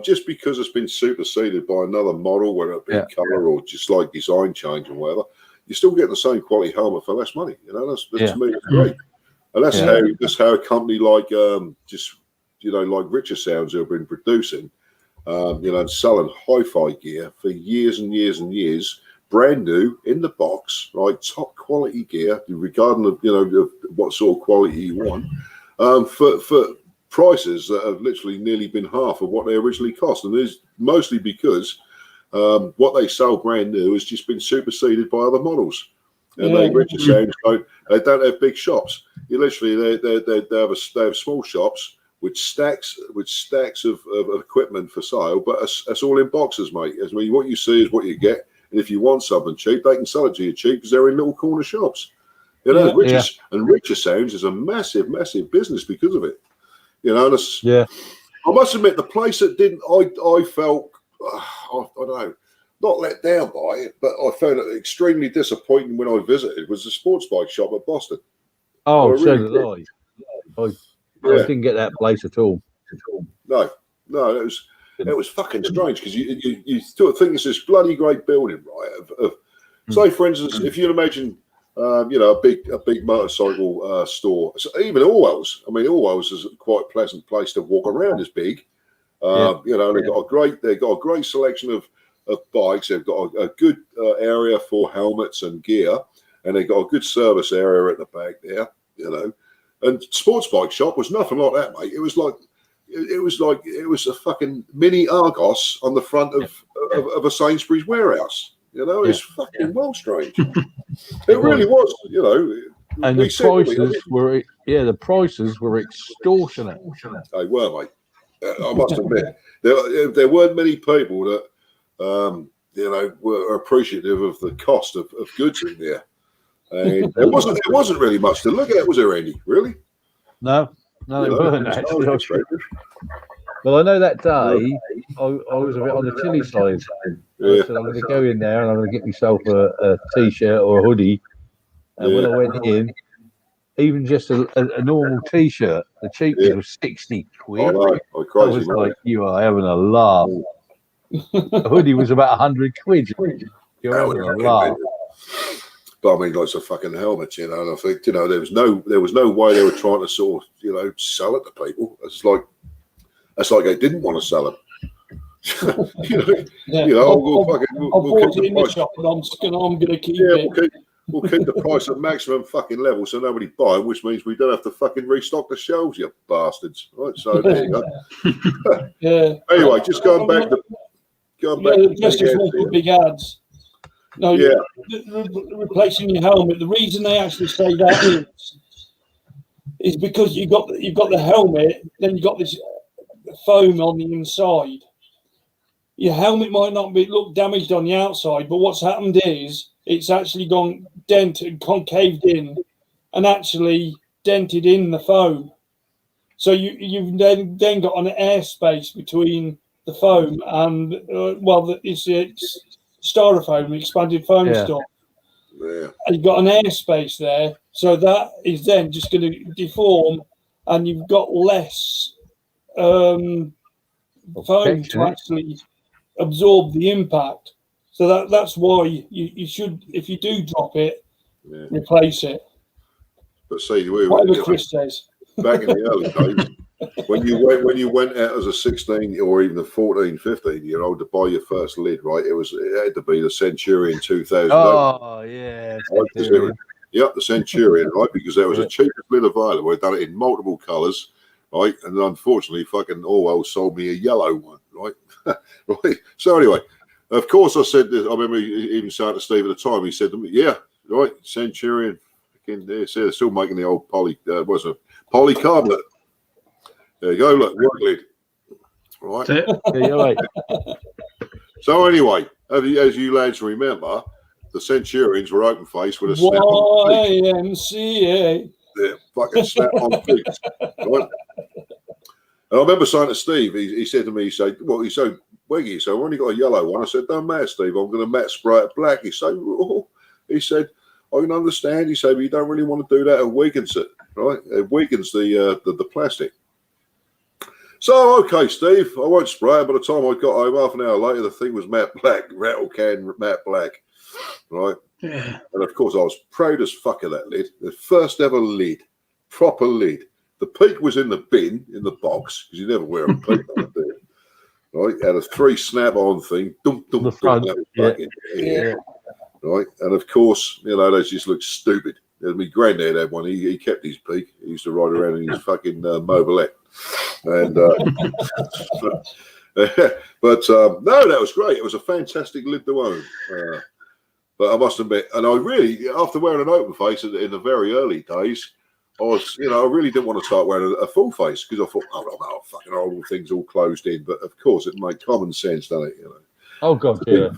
Just because it's been superseded by another model, whether it be colour or just like design change or whatever, you still get the same quality helmet for less money. You know, that's to me, it's great. And that's how a company like like Richer Sounds who have been producing, and selling hi-fi gear for years and years and years, brand new in the box, right, top quality gear, regardless of what sort of quality you want, for prices that have literally nearly been half of what they originally cost, and it's mostly because what they sell brand new has just been superseded by other models. And they don't have big shops. You literally they have small shops with stacks of equipment for sale, but it's all in boxes, mate. I mean, what you see is what you get, and if you want something cheap, they can sell it to you cheap because they're in little corner shops. You know, Richer Sounds is a massive, massive business because of it. You know, I must admit, the place that didn't, I felt, I don't know, not let down by it, but I found it extremely disappointing when I visited, was the sports bike shop at Boston. Oh, so did I. I didn't get that place at all. No, it was fucking strange because you sort of think it's this bloody great building, right? Say, for instance, if you imagine, you know, a big motorcycle store, so even Orwell's. I mean, Orwell's is quite a pleasant place to walk around. It's big, you know. They've got a great selection of bikes. They've got a good area for helmets and gear, and they've got a good service area at the back there. You know, and sports bike shop was nothing like that, mate. It was a fucking mini Argos on the front of a Sainsbury's warehouse. You know, it's fucking well strange. It really was, you know. And the prices were extortionate. They were, mate. I must admit, there weren't many people that, you know, were appreciative of the cost of goods in there. And there wasn't really much to look at, was there, Andy? Really? No, they weren't actually. Well, I know that day I was a bit on the chilly side. I said, I'm going to go in there and I'm going to get myself a T-shirt or a hoodie. And when I went in, even just a normal T-shirt, the cheapest was 60 quid. I know. I was like, you are having a laugh. A hoodie was about 100 quid. You're having a laugh. But I mean, like, it's a fucking helmet, you know. And I think, you know, there was no way they were trying to sort of, you know, sell it to people. It's like they didn't want to sell it. You know, we'll bought it in the shop, and I'm going to keep it. We'll keep the price at maximum fucking level, so nobody buy them, which means we don't have to fucking restock the shelves, you bastards. Right, so there you go. Anyway, just going back to just for big ads. No, replacing your helmet. The reason they actually say that is because you've got the helmet, then you've got this foam on the inside. Your helmet might not look damaged on the outside, but what's happened is it's actually gone dented, concaved in, and actually dented in the foam. So you've then got an airspace between the foam and it's styrofoam, expanded foam stuff. Yeah. And you've got an airspace there, so that is then just going to deform, and you've got less foam to actually absorb the impact. So that's why you should, if you do drop it, replace it. But see, whatever Chris says. Back in the early days, when you went out as a 16 or even a 14, 15-year-old to buy your first lid, right? It had to be the Centurion 2000. Oh yeah. Yep, the Centurion, right? Because there was a cheapest lid available. I'd done it in multiple colours, right? And unfortunately, fucking Orwell sold me a yellow one, right? Right. So anyway, of course, I said this. I remember even saying to Steve at the time. He said to me, "Yeah, right, Centurion. They're still making the old polycarbonate. There you go, look, work lid. Right. So anyway, as you lads remember, the Centurions were open face with a snap-on YMCA. Yeah, fucking snap-on pigs. Right? And I remember saying to Steve, he said to me, he said, Wiggy, so I've only got a yellow one. I said, don't matter, Steve, I'm going to matte spray it black. He said, I can understand. He said, but you don't really want to do that. It weakens it, right? It weakens the plastic. So, okay, Steve, I won't spray it. By the time I got home, half an hour later, the thing was matte black, rattle can matte black, right? Yeah. And of course, I was proud as fuck of that lid. The first ever lid, proper lid. The peak was in the bin, in the box, because you never wear a peak on it, do you? Right? Had a 3 snap-on thing. Right? And of course, you know, those just look stupid. My granddad had one. He kept his peak. He used to ride around in his fucking mobilette. And but no, that was great. It was a fantastic lid to own. But I must admit, and I really, after wearing an open face in the very early days, I really didn't want to start wearing a full face because I thought, oh, fucking horrible things all closed in. But of course, it made common sense, doesn't it? You know. Oh God, yeah.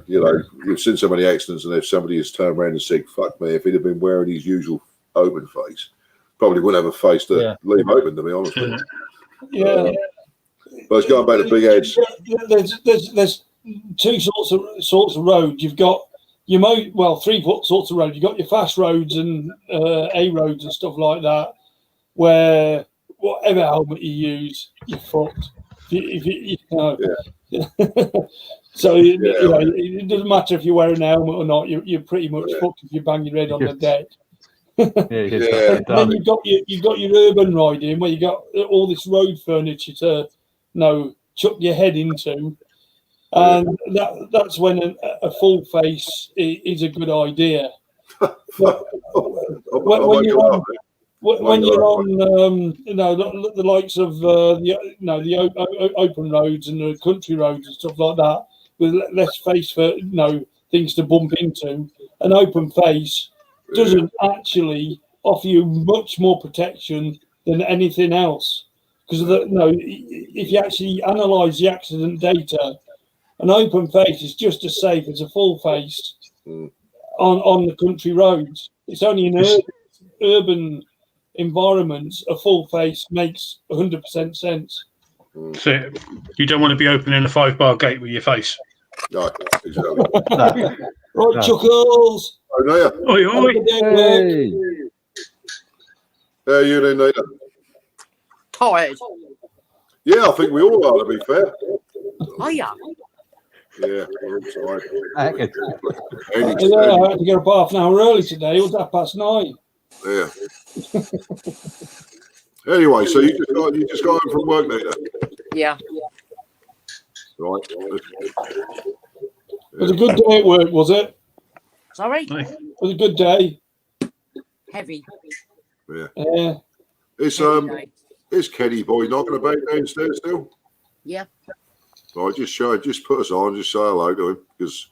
You know, you've seen so many accidents, and if somebody has turned around and said, "Fuck me," if he'd have been wearing his usual open face, probably wouldn't have a face to leave open. To be honest with you. Yeah. But it's going back to big heads. There's two sorts of roads. You've got three sorts of roads. You've got your fast roads and A roads and stuff like that, where whatever helmet you use, you're fucked. If you know. Yeah. So you know, it doesn't matter if you're wearing a helmet or not. You're pretty much fucked if you bang your head on the deck. Then you've got your urban riding where you got all this road furniture to chuck your head into, and that's when a full face is a good idea. When you're on the likes of the open roads and the country roads and stuff like that, with less face for things to bump into, an open face doesn't actually offer you much more protection than anything else, because if you actually analyse the accident data, an open face is just as safe as a full face on the country roads. It's only in urban environments a full face makes 100% sense. So you don't want to be opening a 5-bar gate with your face. No, exactly. Right, Chuckles. Oh, no, Oi, oi. How are you then, Nita? Tired. Yeah, I think we all are, to be fair. Are ya? Yeah, we're all tired. I had to get up half an hour early today. It was 9:30. Yeah. Anyway, so you just got home from work, Nita? Yeah. Right. It was a good day at work, was it? Sorry? It was a good day. Heavy. Yeah. Is Kenny boy knocking about downstairs still? Yeah. Right, just put us on, just say hello to him, because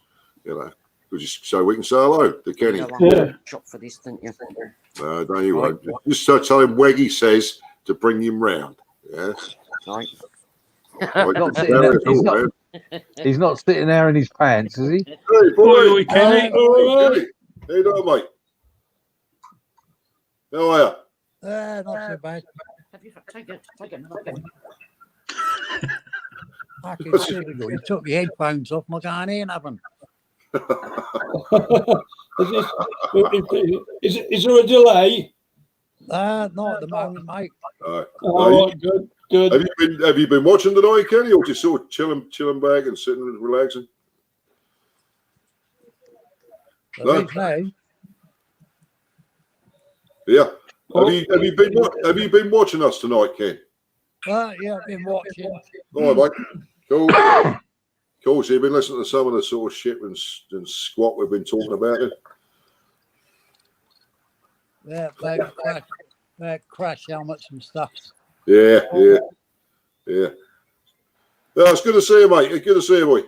just so we can say hello to Kenny. Shop for this, didn't you? No, you won't. Just tell him Weggy says to bring him round. Yeah. Right. He's not sitting there in his pants, is he? Hey, boy. Oi, Kenny. Kenny. How you doing, mate? How are you? Not so bad. Take it. Fucking typical. You took your headphones off, I can't hear nothing. Is there a delay? Not at the moment, mate. Good. Have you been watching tonight, Kenny, or just sort of chilling back and sitting and relaxing? No? Yeah. Have you been watching us tonight, Ken? Yeah, I've been watching. All right, mate. Cool. Cool. So you've been listening to some of the sort of shit and squat we've been talking about it? Yeah, they crash helmets and stuff. Yeah. No, it's good to see you, mate. It's good to see you, boy.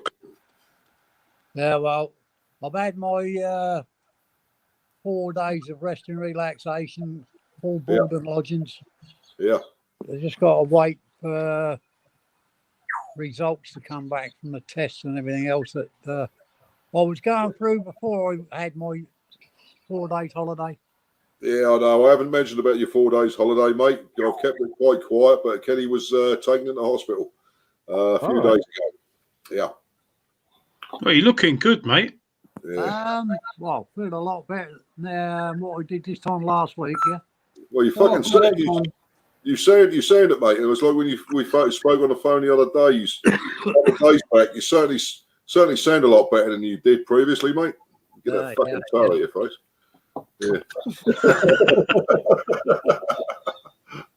Yeah, well, I've had my 4 days of rest and relaxation, full board and lodgings. Yeah. I just got to wait for results to come back from the tests and everything else that I was going through before I had my 4 days holiday. Yeah, I know. I haven't mentioned about your 4 days holiday, mate. I've kept it quite quiet, but Kenny was taken into hospital a few days ago. Yeah. Well, you're looking good, mate. Yeah. Well, feel a lot better than what I did this time last week. Yeah. Well, you fucking said you saying it, mate. It was like when we spoke on the phone the other day. A couple of days back, you certainly sound a lot better than you did previously, mate. Get that fucking towel out of your face. Yeah.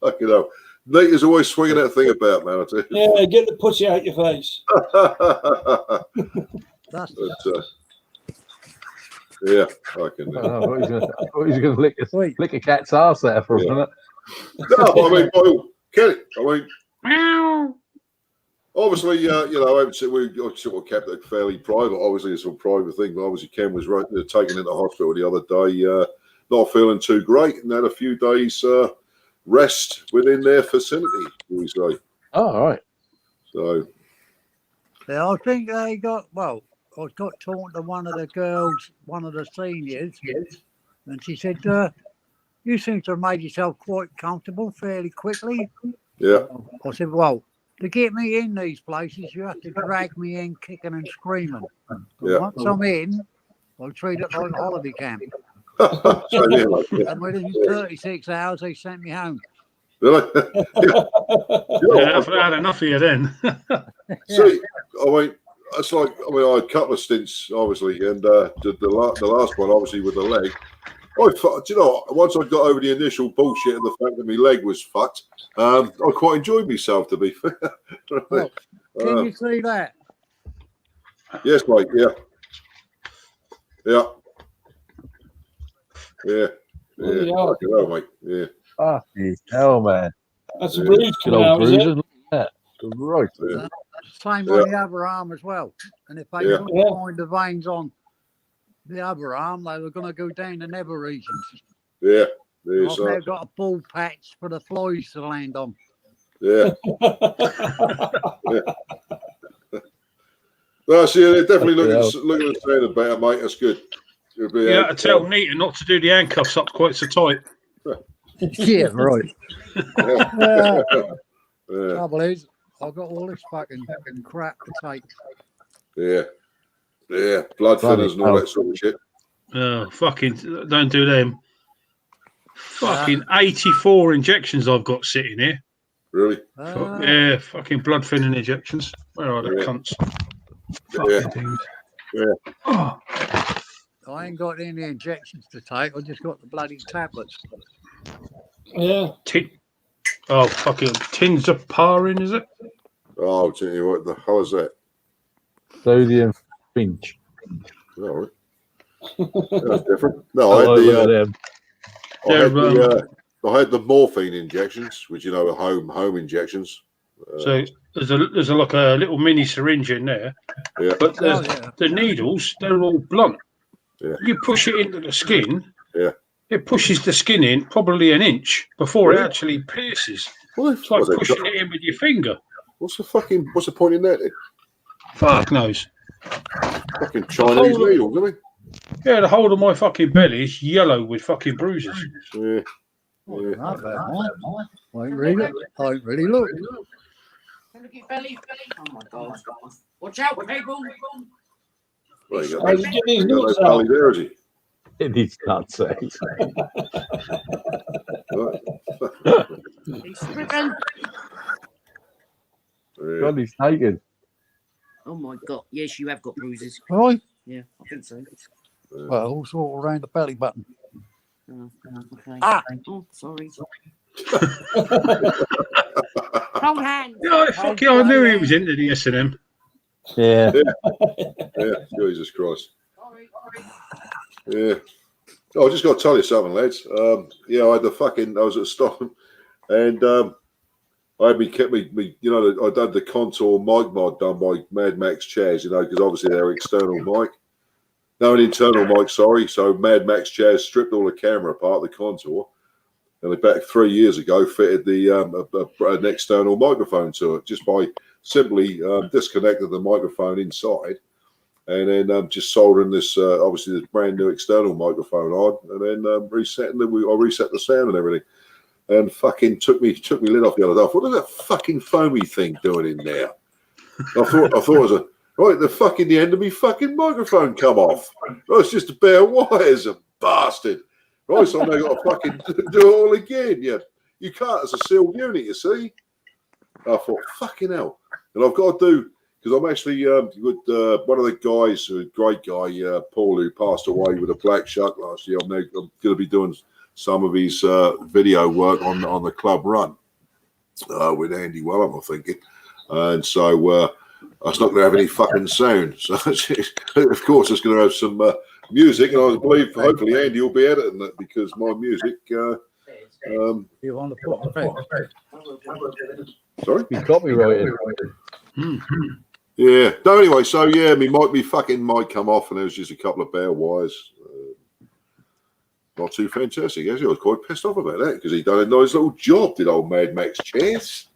Fucking hell. Nate is always swinging that thing about, man. I tell you. Yeah, get the pussy out your face. Yeah, I can. He's going to lick a cat's ass there for a minute. No, I mean, Kenny. I mean, obviously, we sort of kept it fairly private. Obviously, it's a private thing, but obviously, Ken was taken into hospital the other day, not feeling too great, and had a few days rest within their vicinity, we say. Oh, all right. So, Yeah, I think they got, well, I got talking to one of the girls, one of the seniors, and she said, you seem to have made yourself quite comfortable fairly quickly. Yeah. I said, well, to get me in these places, you have to drag me in kicking and screaming. But Yeah. once I'm in, I treat it like a holiday camp. So, yeah, like, yeah. And within 36 hours, they sent me home. Really? Yeah, I've had enough of you then. See, I mean, it's like, I mean, I had a couple of stints, obviously, and the last one, obviously, with the leg. Do you know, once I got over the initial bullshit and the fact that my leg was fucked, I quite enjoyed myself, to be fair. Well, can you see that? Yes, mate, yeah. Yeah. Yeah. Yeah. Yeah. Fucking hell, mate. Yeah. Fucking hell, man. That's a Yeah. bruise Good coming old out, is it? bruising. Look at that. Right. Yeah. Same Yeah. on the other arm as well. And if they Yeah. couldn't find the veins on the other arm, they were going to go down the nether regions. Yeah. I've There's, now got a ball patch for the flies to land on. yeah. No, see, they're definitely looking at the saying about it, mate. That's good. It'll be, Yeah, to tell Nita not to do the handcuffs up quite so tight. Yeah, right. yeah. Trouble is, I've got all this fucking crap to take. Yeah. Yeah. Blood thinners and all that sort of shit. Oh, fucking, don't do them. Fucking 84 injections I've got sitting here. Really? Yeah, fucking blood thinning injections. Where are the Yeah. cunts? Yeah. Fucking things. Yeah. Oh, I ain't got any injections to take. I just got the bloody tablets. Yeah. oh, fucking tins of parin, is it? Oh, tell you what the hell is that? Sodium Finch. All right. That's different. No, Oh, I look at had them. I had the morphine injections, which you know are home injections. So there's like a little mini syringe in there, Yeah. but Oh, yeah. the needles, they're all blunt. Yeah. You push it into the skin, Yeah. it pushes the skin in probably an inch before Really? it actually pierces. What It's like was it? pushing it in with your finger. What's the point in that? Then? Fuck knows. Fucking Chinese whole- needles, isn't Yeah, the whole of my fucking belly is yellow with fucking bruises. it? Yeah. Yeah. Not bad, mate. I ain't really look. Look at your belly. Oh my god. Watch out, people. Well, you Oh, got he's getting his no nuts belly out. there, is he? It needs nuts, eh? Right. He's stripping. Yeah. God, he's naked. Oh my god. Yes, you have got bruises. Right? Yeah, I think so. Well, all sort of around the belly button. Oh, okay. Ah. Oh, sorry. Hold hands. Yeah, fuck yeah, I knew he was into the S&M. Yeah. Yeah. Jesus Christ. Sorry. Yeah. Oh, I just got to tell you something, lads. Yeah, I was at Stockholm, and I had kept me, you know, I done the contour mic mod done by Mad Max chairs, you know, because obviously they're external mic. No, an internal mic, sorry. So Mad Max chairs stripped all the camera apart, the contour, and about 3 years ago fitted an external microphone to it just by simply disconnected the microphone inside, and then just soldering this obviously this brand new external microphone on, and then I reset the sound and everything, and fucking took me lid off the other day. I thought, what is that fucking foamy thing doing in there? I thought it was the end of me fucking microphone come off. Oh, it's just a bare wires, a bastard. Right, so I got to fucking do it all again. Yeah, you can't. It's a sealed unit, you see. I thought, fucking hell. And I've got to do, because I'm actually with one of the guys, a great guy, Paul, who passed away with a black shuck last year. I'm going to be doing some of his video work on the club run with Andy Wellham, I'm thinking. And so it's not going to have any fucking sound. So, of course, it's going to have some music. And I believe, hopefully, Andy will be editing it because my music. You want to put the Sorry? He copyrighted. Yeah. No, anyway, so yeah, me fucking might come off, and there was just a couple of bare wires. Not too fantastic, actually. I was quite pissed off about that because he done a nice little job, did old Mad Max Chairs.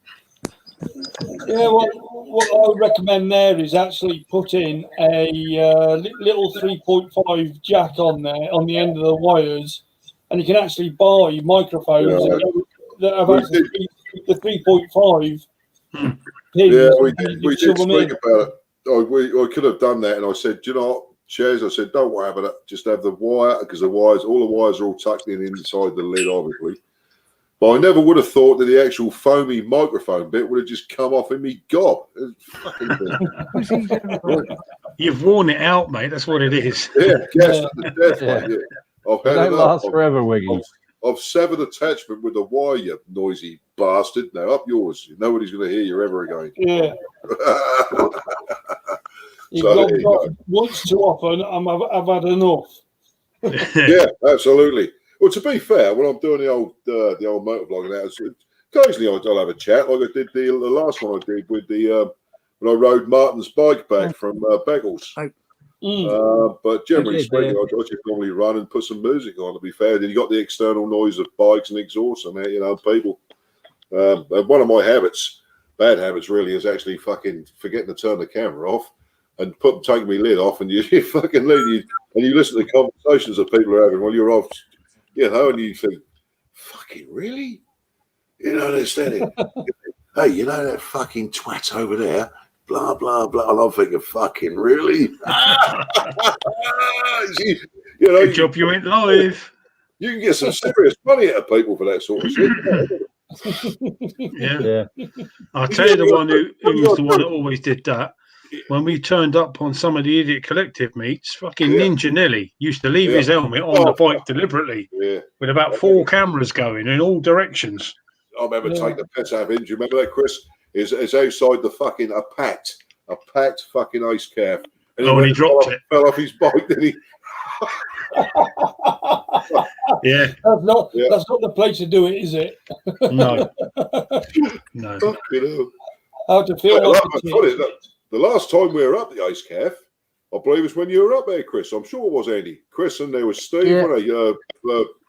Yeah, well, what I would recommend there is actually putting a little 3.5 jack on there on the end of the wires, and you can actually buy microphones that have actually the 3.5 pins. Yeah, we did speak about it. I could have done that, and I said, do you know what, Chaz? I said, don't worry about it. Just have the wire, because all the wires are all tucked in inside the lid, obviously. But I never would have thought that the actual foamy microphone bit would have just come off in me gob. You've worn it out, mate. That's what it is. Yeah, yes, the death, mate. Yeah. I've had Don't last forever, Wiggy. I've severed attachment with the wire, you noisy bastard. Now up yours. Nobody's going to hear you ever again. Yeah. You've gone off once too often. I've had enough. Yeah, absolutely. Well, to be fair, when I'm doing the old motovlogging now, occasionally I'll have a chat. Like I did the last one I did with the when I rode Martin's bike back from Beggles. But generally speaking, I just normally run and put some music on. To be fair, then you got the external noise of bikes and exhaust and that, you know, people. And one of my bad habits, really, is actually fucking forgetting to turn the camera off and taking my lid off, and you fucking leave and you listen to conversations that people are having while you're off. You know, and you think, fucking really? You don't understand it. Hey, you know that fucking twat over there? Blah, blah, blah. And I'm thinking, fucking really? Good job you went live. You can get some serious money out of people for that sort of shit. Yeah. I'll tell you the one who was the one that always did that. When we turned up on some of the Idiot Collective meets, fucking Ninja Nelly used to leave his helmet on the bike deliberately with about 4 cameras going in all directions. I remember taking the piss out of him. Do you remember that, Chris? It's outside the fucking a packed fucking ice calf. And he dropped it. Fell off his bike, then he... Yeah. That's not the place to do it, is it? No. How to feel the last time we were up the ice calf, I believe was when you were up there, Chris. I'm sure it was Andy. Chris, and there was Steve, Bill.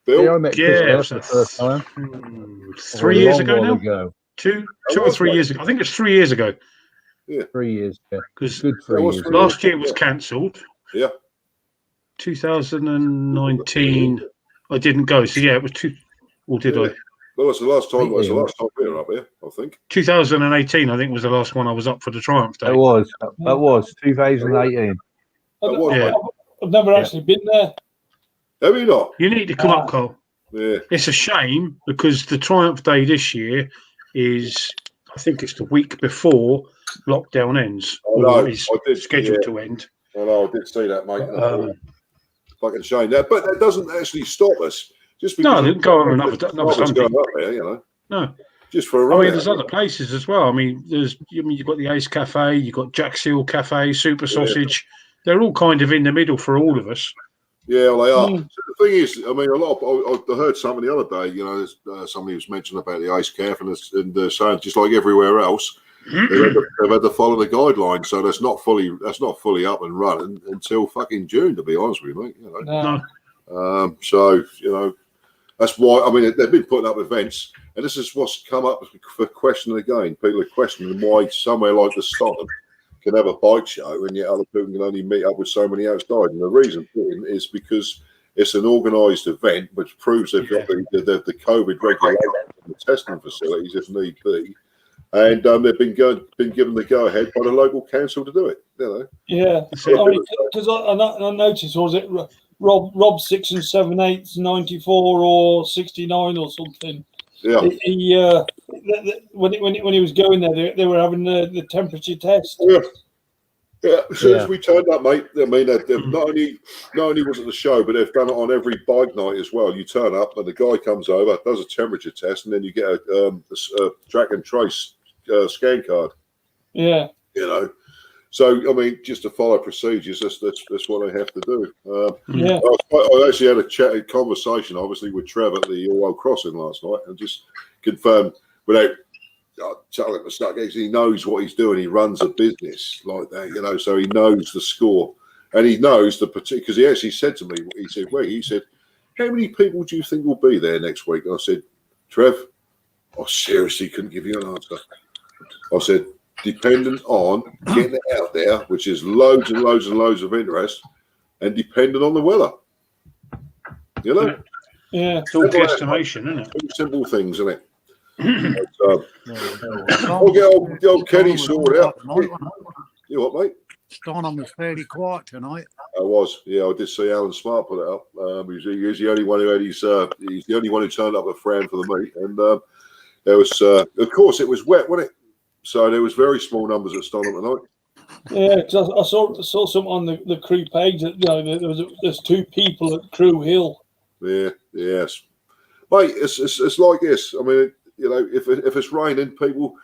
Yeah, I met Chris the first time. 3 years ago now? Two or 3 years ago. I think it's 3 years ago. Yeah. 3 years, yeah. Because Good 3 years. last year was cancelled. Yeah. 2019, I didn't go. So, yeah, it was two. Or did I? Well, that's the last time. That's the last time we were up here, I think. 2018, I think, was the last one I was up for the Triumph Day. That was 2018. I've never actually been there. Have you not? You need to come up, Cole. Yeah. It's a shame because the Triumph Day this year is, I think it's the week before lockdown ends. Or is scheduled to end. I know, I did see that, mate. Fucking shame that. But that doesn't actually stop us. Just because no, didn't go on another Sunday. Going up there, you know. No. Just for a run. I mean, there's other places as well. I mean, you've got the Ace Cafe, you've got Jack Seal Cafe, Super Sausage. They're all kind of in the middle for all of us. Yeah, well, they are. So the thing is, I mean, I heard somebody the other day, you know, somebody was mentioning about the Ace Cafe and saying just like everywhere else, they've had to follow the guidelines. So that's not fully up and running until fucking June, to be honest with you, mate. You know? No. So, you know, that's why, I mean, they've been putting up events, and this is what's come up for question again. People are questioning why somewhere like the Stotton can have a bike show and yet other people can only meet up with so many outside. And the reason is because it's an organised event which proves they've got the COVID regulations and the testing facilities if need be. And they've been given the go-ahead by the local council to do it. You know? Yeah, because I noticed, was it Rob 6 7/8 94 or 69 or something? Yeah. When he was going there, they were having the temperature test. Yeah. Yeah. As soon as we turned up, mate. I mean, not only was it the show, but they've done it on every bike night as well. You turn up, and the guy comes over, does a temperature test, and then you get a track and trace scan card. Yeah. You know. So, I mean, just to follow procedures, that's what they have to do. I actually had a conversation, obviously, with Trev at the Orwell Crossing last night, and just confirmed without telling him to suck eggs, he knows what he's doing. He runs a business like that, you know, so he knows the score, and he knows the particular. Because he actually said to me, he said, "How many people do you think will be there next week?" And I said, "Trev, I seriously couldn't give you an answer." I said, dependent on getting it out there, which is loads and loads and loads of interest, and dependent on the weather. You know? Yeah. It's all guesstimation, isn't it? Two simple things, isn't it? I'll get old Kenny sorted out. You what, mate? Stonham was fairly quiet tonight. I was, yeah. I did see Alan Smart put it up. He's the only one who had he's the only one who turned up a Fran for the meet, and there was, of course, it was wet, wasn't it? So there was very small numbers at Stonham tonight. Yeah, because I saw something on the crew page that there's 2 people at Crew Hill. Yeah, yes, mate. It's like this. I mean, you know, if it's raining, people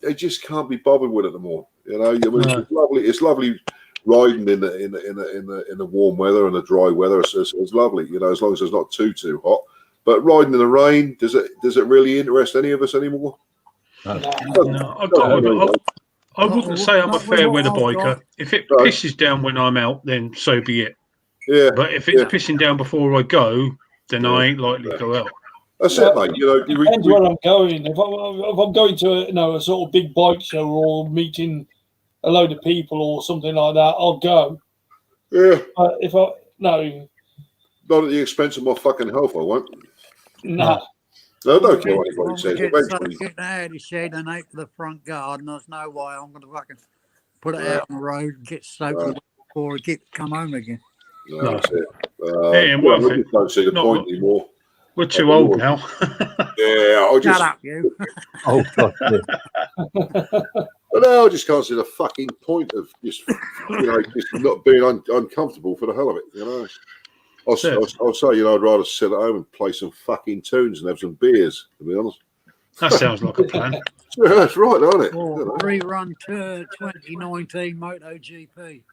they just can't be bothered with it anymore. You know, I mean, it's lovely. It's lovely riding in the warm weather and the dry weather. It's lovely. You know, as long as it's not too hot. But riding in the rain, does it really interest any of us anymore? No, I wouldn't say I'm a fair weather biker. If it pisses down when I'm out, then so be it. Yeah. But if it's pissing down before I go, then I ain't likely to go out. That's it, mate. You know, it depends where I'm going. If I'm going to a sort of big bike show or meeting a load of people or something like that, I'll go. Yeah. If I no, not at the expense of my fucking health, I won't. Nah. No, I don't care what anybody says. Eventually, Get out of the shed and out to the front garden. There's no way I'm going to fucking put it out on the road and get soaked before I come home again. No, that's it. I don't see the point anymore. We're too old now. Yeah, I just. Shut up, you. Oh, God. But no, I just can't see the fucking point of just, you know, just not being uncomfortable for the hell of it, you know. I'll say, you know, I'd rather sit at home and play some fucking tunes and have some beers, to be honest. That sounds like a plan. Yeah, that's right, isn't it? Rerun to 2019 MotoGP.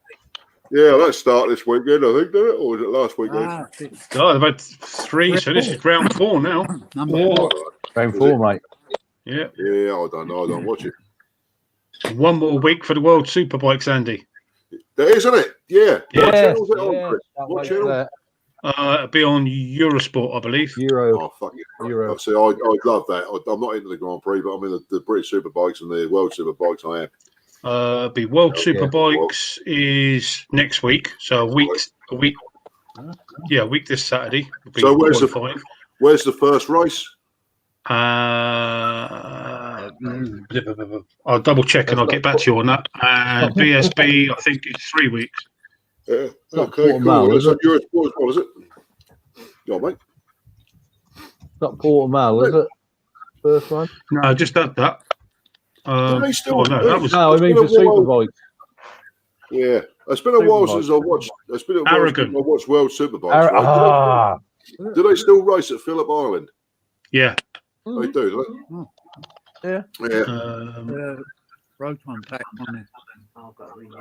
Yeah, let's start this weekend, I think, didn't it? Or was it last weekend? They've had 3, so this is round 4 now. Number 4. Round 4, mate. Yeah. Yeah, I don't know. I don't watch it. 1 more week for the World Superbikes, Andy. There is, isn't it? Yeah. What channel is it on, Yeah, Chris? What channel? It'll be on Eurosport, I believe. Oh, fuck it. Euro. See, I'd love that. I'm not into the Grand Prix, but I'm in the British Superbikes and the World Superbikes I am. The World Superbikes is next week, so a week. Yeah, a week this Saturday. So where's the first race? I'll double check and I'll get back to you on that. And BSB, I think it's 3 weeks. Yeah. Not Okay, cool. Portimao, That's is on Eurosport as well, is it? Go on, mate. Not Portimao, is it? First one? No, just that. Do they still? No, I mean for Superbikes. Yeah, it's been a while since I watched. It's been a while since I watched World Superbikes. Do they still race at Phillip Island? Yeah, they do. Don't Yeah. they? Yeah. Road contact on it.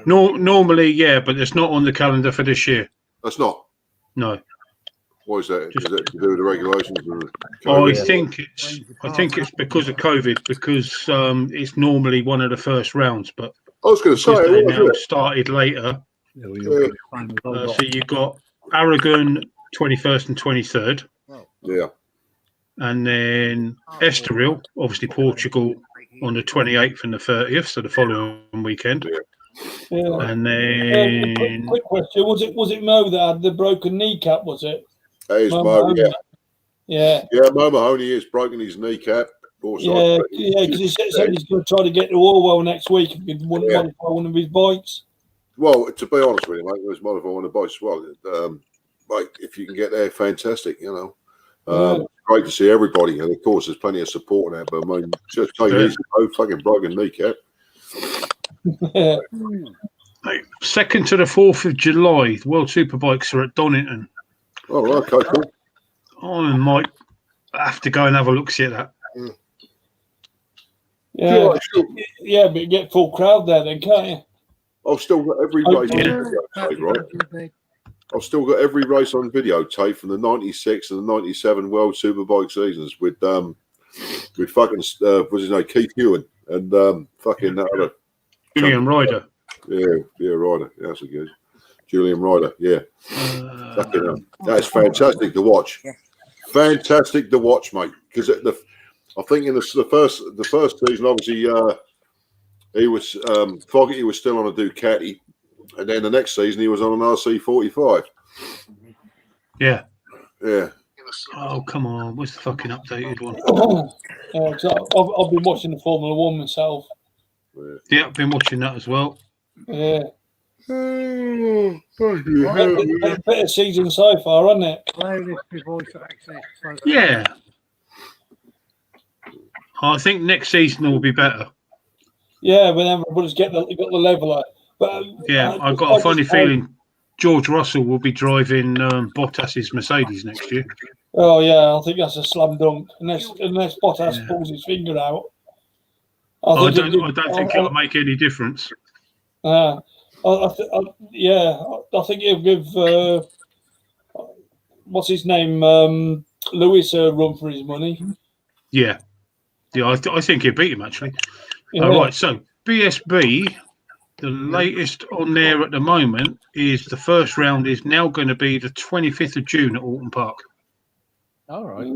Normally, yeah, but it's not on the calendar for this year. That's not. No. Why is that? Is it to do with the regulations? I think it's because of COVID, because it's normally one of the first rounds, but I was going to say they now started later. Yeah. So you got Aragon 21st and 23rd. Yeah. And then Estoril, obviously Portugal, on the 28th and the 30th, so the following weekend. Yeah. And then quick question: was it Mo that had the broken kneecap? Was it? That is Mo. Yeah. Mo Mahoney has broken his kneecap. Yeah, because he said he's going to try to get to Orwell next week with one of his bikes. Well, to be honest with you, mate, there's modify one of the bikes as well. Like, if you can get there, fantastic, you know. Great to see everybody, and of course, there's plenty of support now. But I mean, just take it easy, no fucking broken kneecap. 2nd to the 4th of July, the World Superbikes are at Donington. Oh, okay, cool. I might have to go and have a look, see at that. Yeah, but you get full crowd there then, can't you? I've still got every race on videotape, right? I've still got every race on videotape from the 96 and the 97 World Superbike seasons with fucking what's his name, Keith Ewan and fucking that other Julian Ryder. Yeah, Ryder. Yeah, that's a good. Julian Ryder. Yeah, that's fantastic to watch. Fantastic to watch, mate. Because I think in the first season, obviously, He was Fogarty was still on a Ducati, and then the next season he was on an RC45. Yeah. Yeah. Oh, come on. Where's the fucking updated one? I've been watching the Formula One myself. Yeah, I've been watching that as well. Yeah. Better season so far, hasn't it? Yeah. I think next season will be better. Yeah, when everybody's got the leveler. But yeah, I've got a funny feeling George Russell will be driving Bottas's Mercedes next year. Oh yeah, I think that's a slam dunk. Unless Bottas pulls his finger out. I don't think it'll make any difference. I think he'll give what's his name, Lewis a run for his money. Yeah, I think he'll beat him actually. Yeah. Right, so BSB, the latest on there at the moment is the first round is now going to be the 25th of June at Alton Park. All right.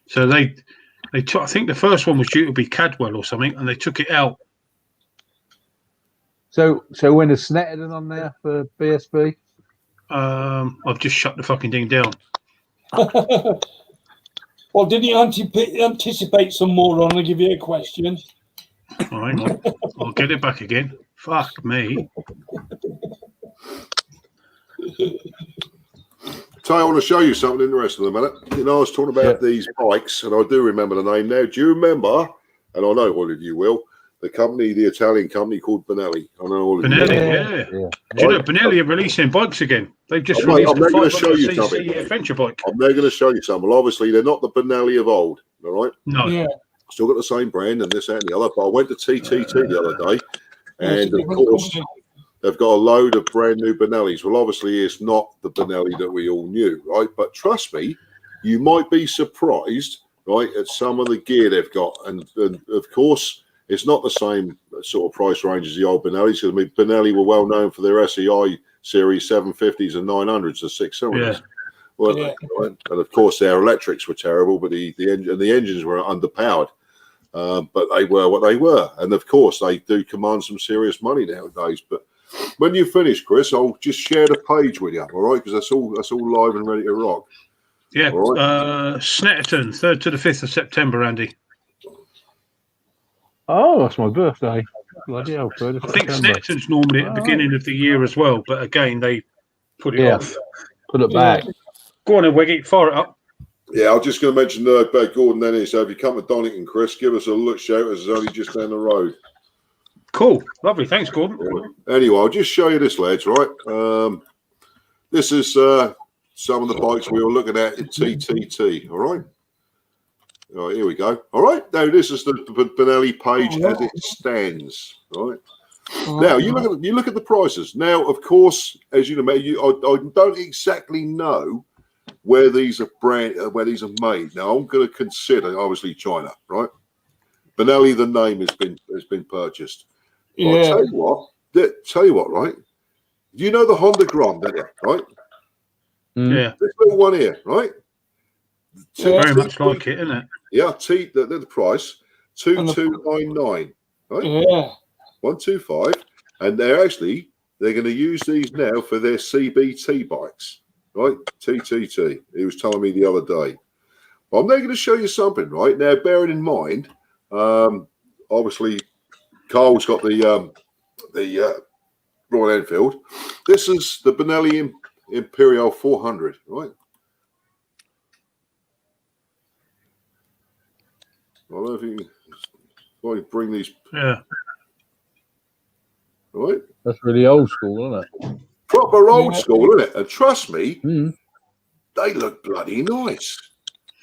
So they took, I think the first one was due to be Cadwell or something, and they took it out. So when is Snetterton on there for BSB? I've just shut the fucking thing down. Well, did you anticipate some more on? I'll give you a question. Oh, hang on. I'll get it back again. Fuck me. So I want to show you something interesting in a minute. You know, I was talking about these bikes, and I do remember the name now. Do you remember, and I know all of you will, the Italian company called Benelli? I know all of Benelli, you. Do you know Benelli are releasing bikes again? They've just released a 500cc adventure bike. I'm now going to show you something. Well, obviously, they're not the Benelli of old, all right? No. Yeah. Still got the same brand and this, that, and the other. But I went to TTT the other day, and of course, they've got a load of brand new Benellis. Well, obviously, it's not the Benelli that we all knew, right? But trust me, you might be surprised, right, at some of the gear they've got. And of course, it's not the same sort of price range as the old Benellis. I mean, Benelli were well known for their SEI series 750s and 900s, the 6 cylinders. Yeah. Weren't they, right? And of course, their electrics were terrible, but the engines were underpowered. But they were what they were, and of course, they do command some serious money nowadays. But when you finish, Chris, I'll just share the page with you, all right? Because that's all live and ready to rock. Yeah, right? Snetterton, 3rd to the 5th of September, Andy. Oh, that's my birthday. Bloody hell, 3rd of I think September. Snetterton's normally at the beginning of the year as well, but again, they put it off. Put it back. Go on then, Wiggy, fire it up. Yeah, I was just going to mention about Gordon then. So if you come to Donington, Chris, give us a look, shout us. It's only just down the road. Cool, lovely. Thanks, Gordon. Yeah. Anyway, I'll just show you this, lads. Right, this is some of the bikes we were looking at in TTT. All right. All right, here we go. All right, now this is the Benelli page as it stands. All right. Now you look at the prices. Now, of course, as you know, I don't exactly know where these are made. Now I'm going to consider obviously China, right? Benelli, the name has been purchased. Yeah. I'll tell you what, right? You know the Honda Grand, don't you? Right? Yeah. This little one here, right? Very much like it, isn't it? Yeah, the price 2299, right? Yeah. 125, and they're going to use these now for their CBT bikes, right? TTT. He was telling me the other day. I'm now going to show you something, right? Now, bearing in mind, obviously, Carl's got the Royal Enfield. This is the Benelli Imperial 400, right? I don't know if you can bring these. Yeah. Right? That's really old school, isn't it? Proper old school, isn't it? And trust me, they look bloody nice.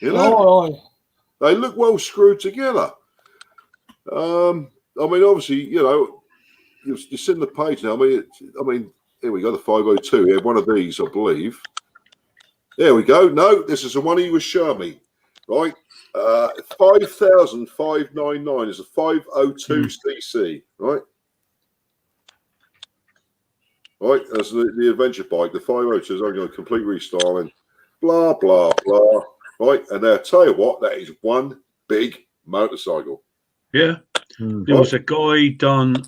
You know, they look well screwed together. I mean, obviously, you know, you've seen the page now. I mean, here we go, the 502. Yeah, one of these, I believe. There we go. No, this is the one he was showing me, right? 5,599 is a 502 cc, right? Right, that's the adventure bike. The 502 is only going to complete restyling, blah, blah, blah. Right, and now tell you what, that is one big motorcycle. Yeah. There was a guy done.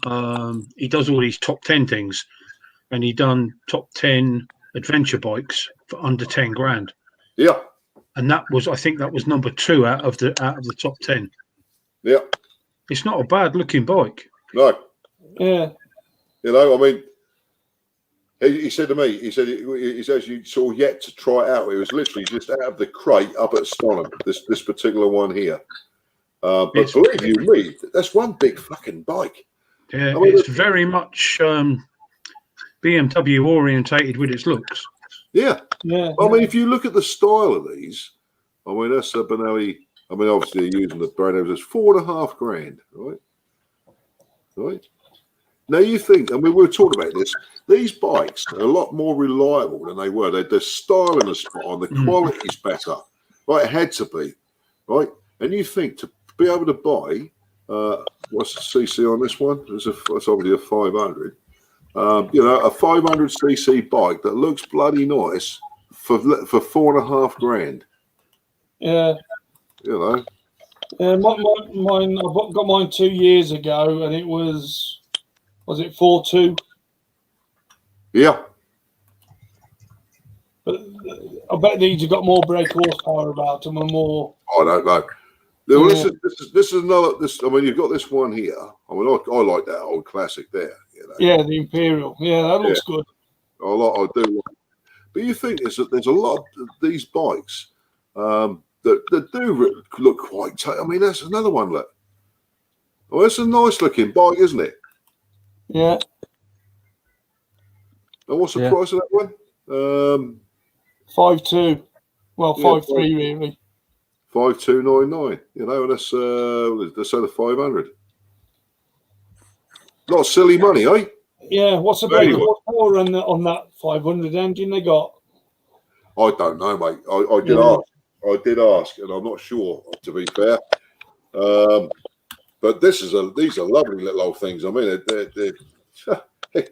He does all these top 10 things, and he done top 10 adventure bikes for under 10 grand. Yeah, and I think that was number 2 out of the top 10. Yeah, it's not a bad looking bike. No. Yeah. You know, I mean, he said to me, he says you saw yet to try it out. It was literally just out of the crate up at Stonham, this particular one here. But believe you me, that's one big fucking bike. Yeah, I mean, it's very much BMW orientated with its looks. Yeah. Yeah. I mean, if you look at the style of these, I mean, that's a Benelli. I mean, obviously they're using the brand names. It's $4.5 grand, right? Right. Now you think, I mean, we were talking about this. These bikes are a lot more reliable than they were. They're styling the spot on, the quality's better. Right, it had to be, right? And you think to be able to buy, what's the CC on this one? It's obviously a 500. You know, a 500cc bike that looks bloody nice for $4.5 grand. Yeah. You know. Mine. I got mine 2 years ago, and it was it 4.2? Yeah. But I bet these have got more brake horsepower about them and more. I don't know. Well, this is another. I mean, you've got this one here. I mean, I like that old classic there. You know? Yeah, the Imperial. Yeah, that looks good. I do. Like, but you think there's a lot of these bikes that do look quite tight. I mean, that's another one. Look, well, it's a nice looking bike, isn't it? Yeah. And what's the price of that one? 5.2. Well, 5.3 really. 5,299. You know, and that's the 500. Not silly money, eh? Yeah. What's the brake horsepower on that 500 engine they got? I don't know, mate. I did ask, and I'm not sure, to be fair. But these are lovely little old things. I mean, they're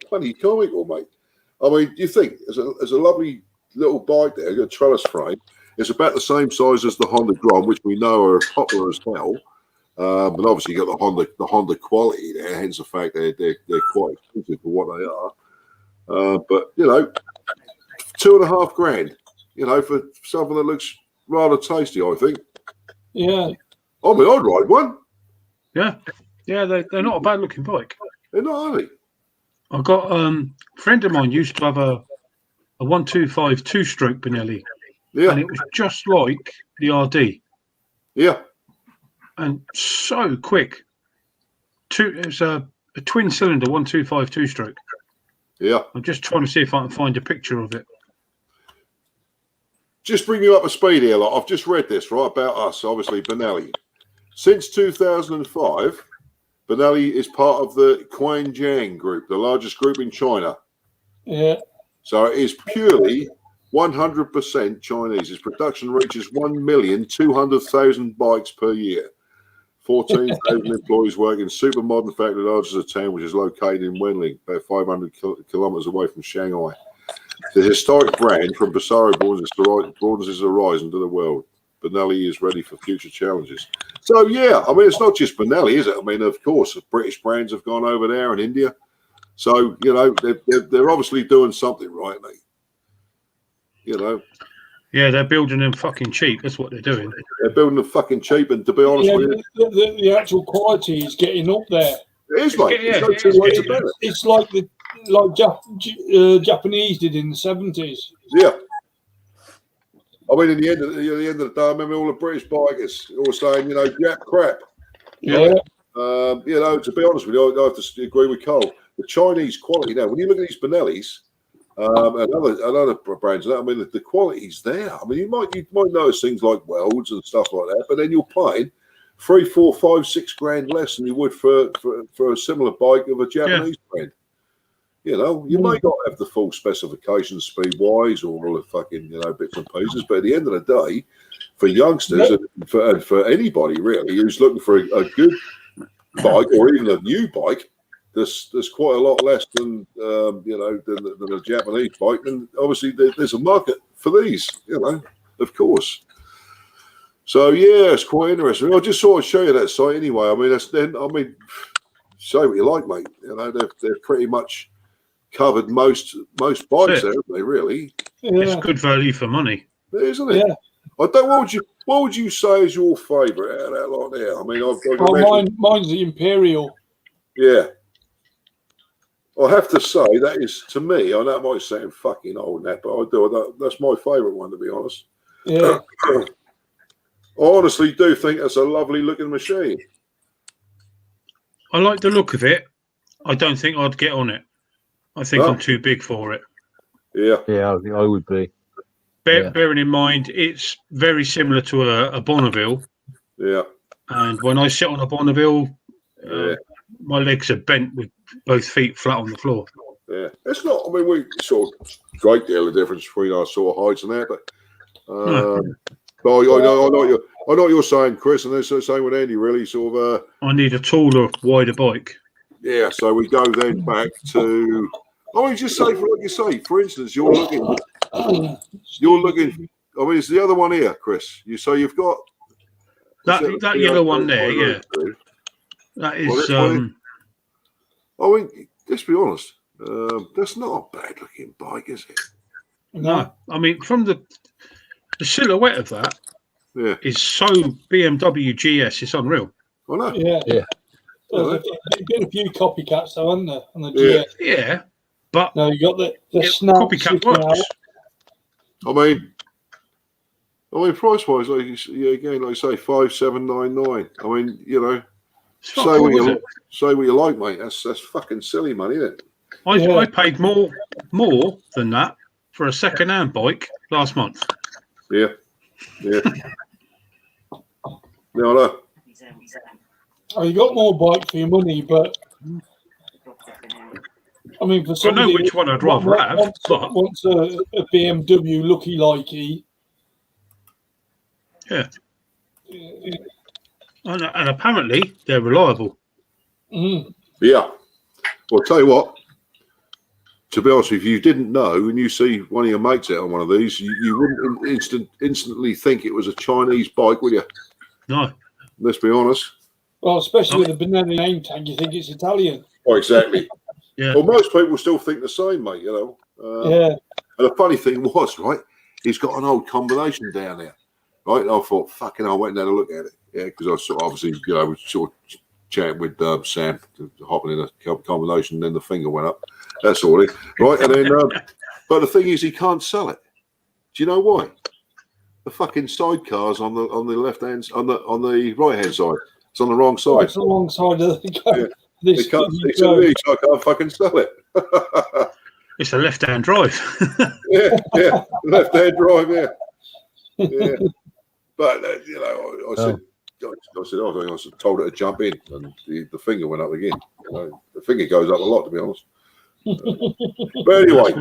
funny comical, mate. I mean, do you think there's a lovely little bike there, got a trellis frame. It's about the same size as the Honda Grom, which we know are popular as hell. But obviously, you got the Honda quality there. Hence the fact they're quite expensive for what they are. But you know, $2.5 grand. You know, for something that looks rather tasty, I think. Yeah. I mean, I'd ride one. Yeah, they're not a bad looking bike. They're not, are they? I got a friend of mine used to have a 125 2-stroke Benelli, and it was just like the RD. Yeah, and so quick. It was a twin cylinder 125 2-stroke. Yeah, I'm just trying to see if I can find a picture of it. Just bring you up to speed here. Like, I've just read this right about us. Obviously, Benelli. Since 2005. Benelli is part of the Quanjiang Group, the largest group in China. Yeah. So it is purely 100% Chinese. Its production reaches 1,200,000 bikes per year. 14,000 employees work in super modern factory large as a town, which is located in Wenling, about 500 kilometers away from Shanghai. The historic brand from Pesaro broadens its horizon to the world. Benelli is ready for future challenges. So, yeah, I mean, it's not just Benelli, is it? I mean, of course, British brands have gone over there in India. So, you know, they're obviously doing something right, mate. You know? Yeah, they're building them fucking cheap. That's what they're doing. They're building them fucking cheap. And to be honest with you, the actual quality is getting up there. It is, mate. It's like Japanese did in the 70s. Yeah. I mean, at the end of the day, I remember all the British bikers all saying, you know, Jap crap. Yeah. You know, to be honest with you, I have to agree with Cole. The Chinese quality now, when you look at these Benellis and other brands, I mean, the quality's there. I mean, you might notice things like welds and stuff like that, but then you're paying 3, 4, 5, 6 grand less than you would for a similar bike of a Japanese brand. You know, you may not have the full specifications speed-wise or all the fucking, you know, bits and pieces, but at the end of the day, for youngsters and for anybody really who's looking for a good bike or even a new bike, there's quite a lot less than you know than a Japanese bike, and obviously there's a market for these, you know, of course. So yeah, it's quite interesting. I just sort of show you that site anyway. I mean, say what you like, mate. You know, they've pretty much covered most bikes there, haven't they? Really, it's good value for money, isn't it? Yeah. I don't. What would you say is your favourite out of that lot there? I mean, mine's the Imperial. Yeah. I have to say that is, to me, I know it might sound fucking old now, but that's my favourite one, to be honest. Yeah. I honestly do think that's a lovely looking machine. I like the look of it. I don't think I'd get on it. I think I'm too big for it. Yeah. Yeah, I think I would be. Bearing in mind, it's very similar to a Bonneville. Yeah. And when I sit on a Bonneville, my legs are bent with both feet flat on the floor. Yeah. It's not, I mean, we saw a great deal of difference between our sort of heights and that, but I know what you're saying, Chris, and that's the same with Andy, really. Sort of. I need a taller, wider bike. Yeah, so we go then back to. I mean, just say for like you say. For instance, you're looking. I mean, it's the other one here, Chris. You've got that yellow one there. Yeah, that is. I mean, let's be honest. That's not a bad looking bike, is it? No, I mean from the silhouette of that. Yeah, is so BMW GS. It's unreal. I know. Yeah. There's been a few copycats, though, hasn't there? On the GS. Yeah, but no, you got the snap. Copycat works. I mean, price wise, like I say, 5,799. I mean, you know, say what you like, mate. That's fucking silly money, isn't it? I paid more than that for a second-hand bike last month. Yeah. Yeah, I know. Oh, you got more bike for your money, but I mean, for somebody, I know which one I'd rather have. Wants a BMW looky likey. Yeah. And apparently they're reliable. Mm. Yeah. Well, I'll tell you what. To be honest with you, if you didn't know, when you see one of your mates out on one of these, you wouldn't instantly think it was a Chinese bike, would you? No. Let's be honest. Well, especially with the Benelli name tag, you think it's Italian. Oh, exactly. Yeah. Well, most people still think the same, mate, you know. Yeah. And the funny thing was, right, he's got an old combination down there, right? And I thought, fucking hell, I went and had a look at it. Yeah, because I sort of obviously, you know, was sort of chatting with Sam, hopping in a combination, and then the finger went up. That's all it, right? And then, but the thing is, he can't sell it. Do you know why? The fucking sidecars on the left hand, on the right hand side. It's on the wrong side. It's the wrong side of the car. Yeah. He can't fucking sell it. It's a left-hand drive. yeah, left-hand drive. Yeah. But you know, I said, I was told it to jump in, and the finger went up again. You know, the finger goes up a lot, to be honest. But anyway,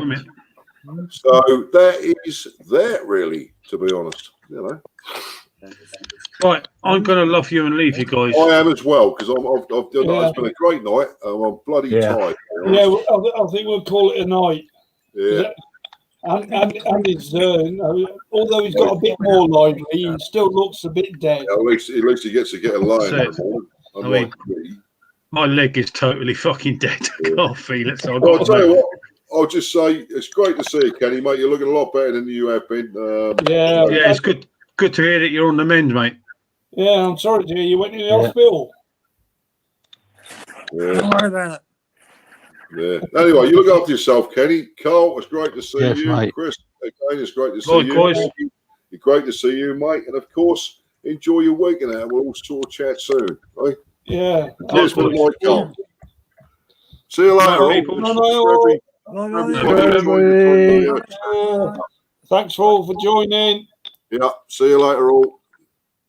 so that is that really, to be honest. You know. Right, I'm going to love you and leave you guys. I am as well, because it's been a great night. I'm bloody tired. Yeah, I think we'll call it a night. Yeah. And he's, although he's got a bit more lively, he still looks a bit dead. Yeah, at least he gets to get a line. I mean, my leg is totally fucking dead. I can't feel it. So I'll tell you what. I'll just say it's great to see you, Kenny, mate. You're looking a lot better than you have been. Yeah, it's good to hear that you're on the mend, mate. Yeah, I'm sorry to hear you went in the hospital. Yeah. Don't worry about it. Yeah. Anyway, you look after yourself, Kenny. Carl, it's great to see you. Mate. Chris, again, it's great to see you. It's great to see you, mate. And of course, enjoy your weekend out. We'll all sort of chat soon, right? Yeah. Cheers for the night, Carl. See you later. Thanks for all for joining. Yeah. See you later, all.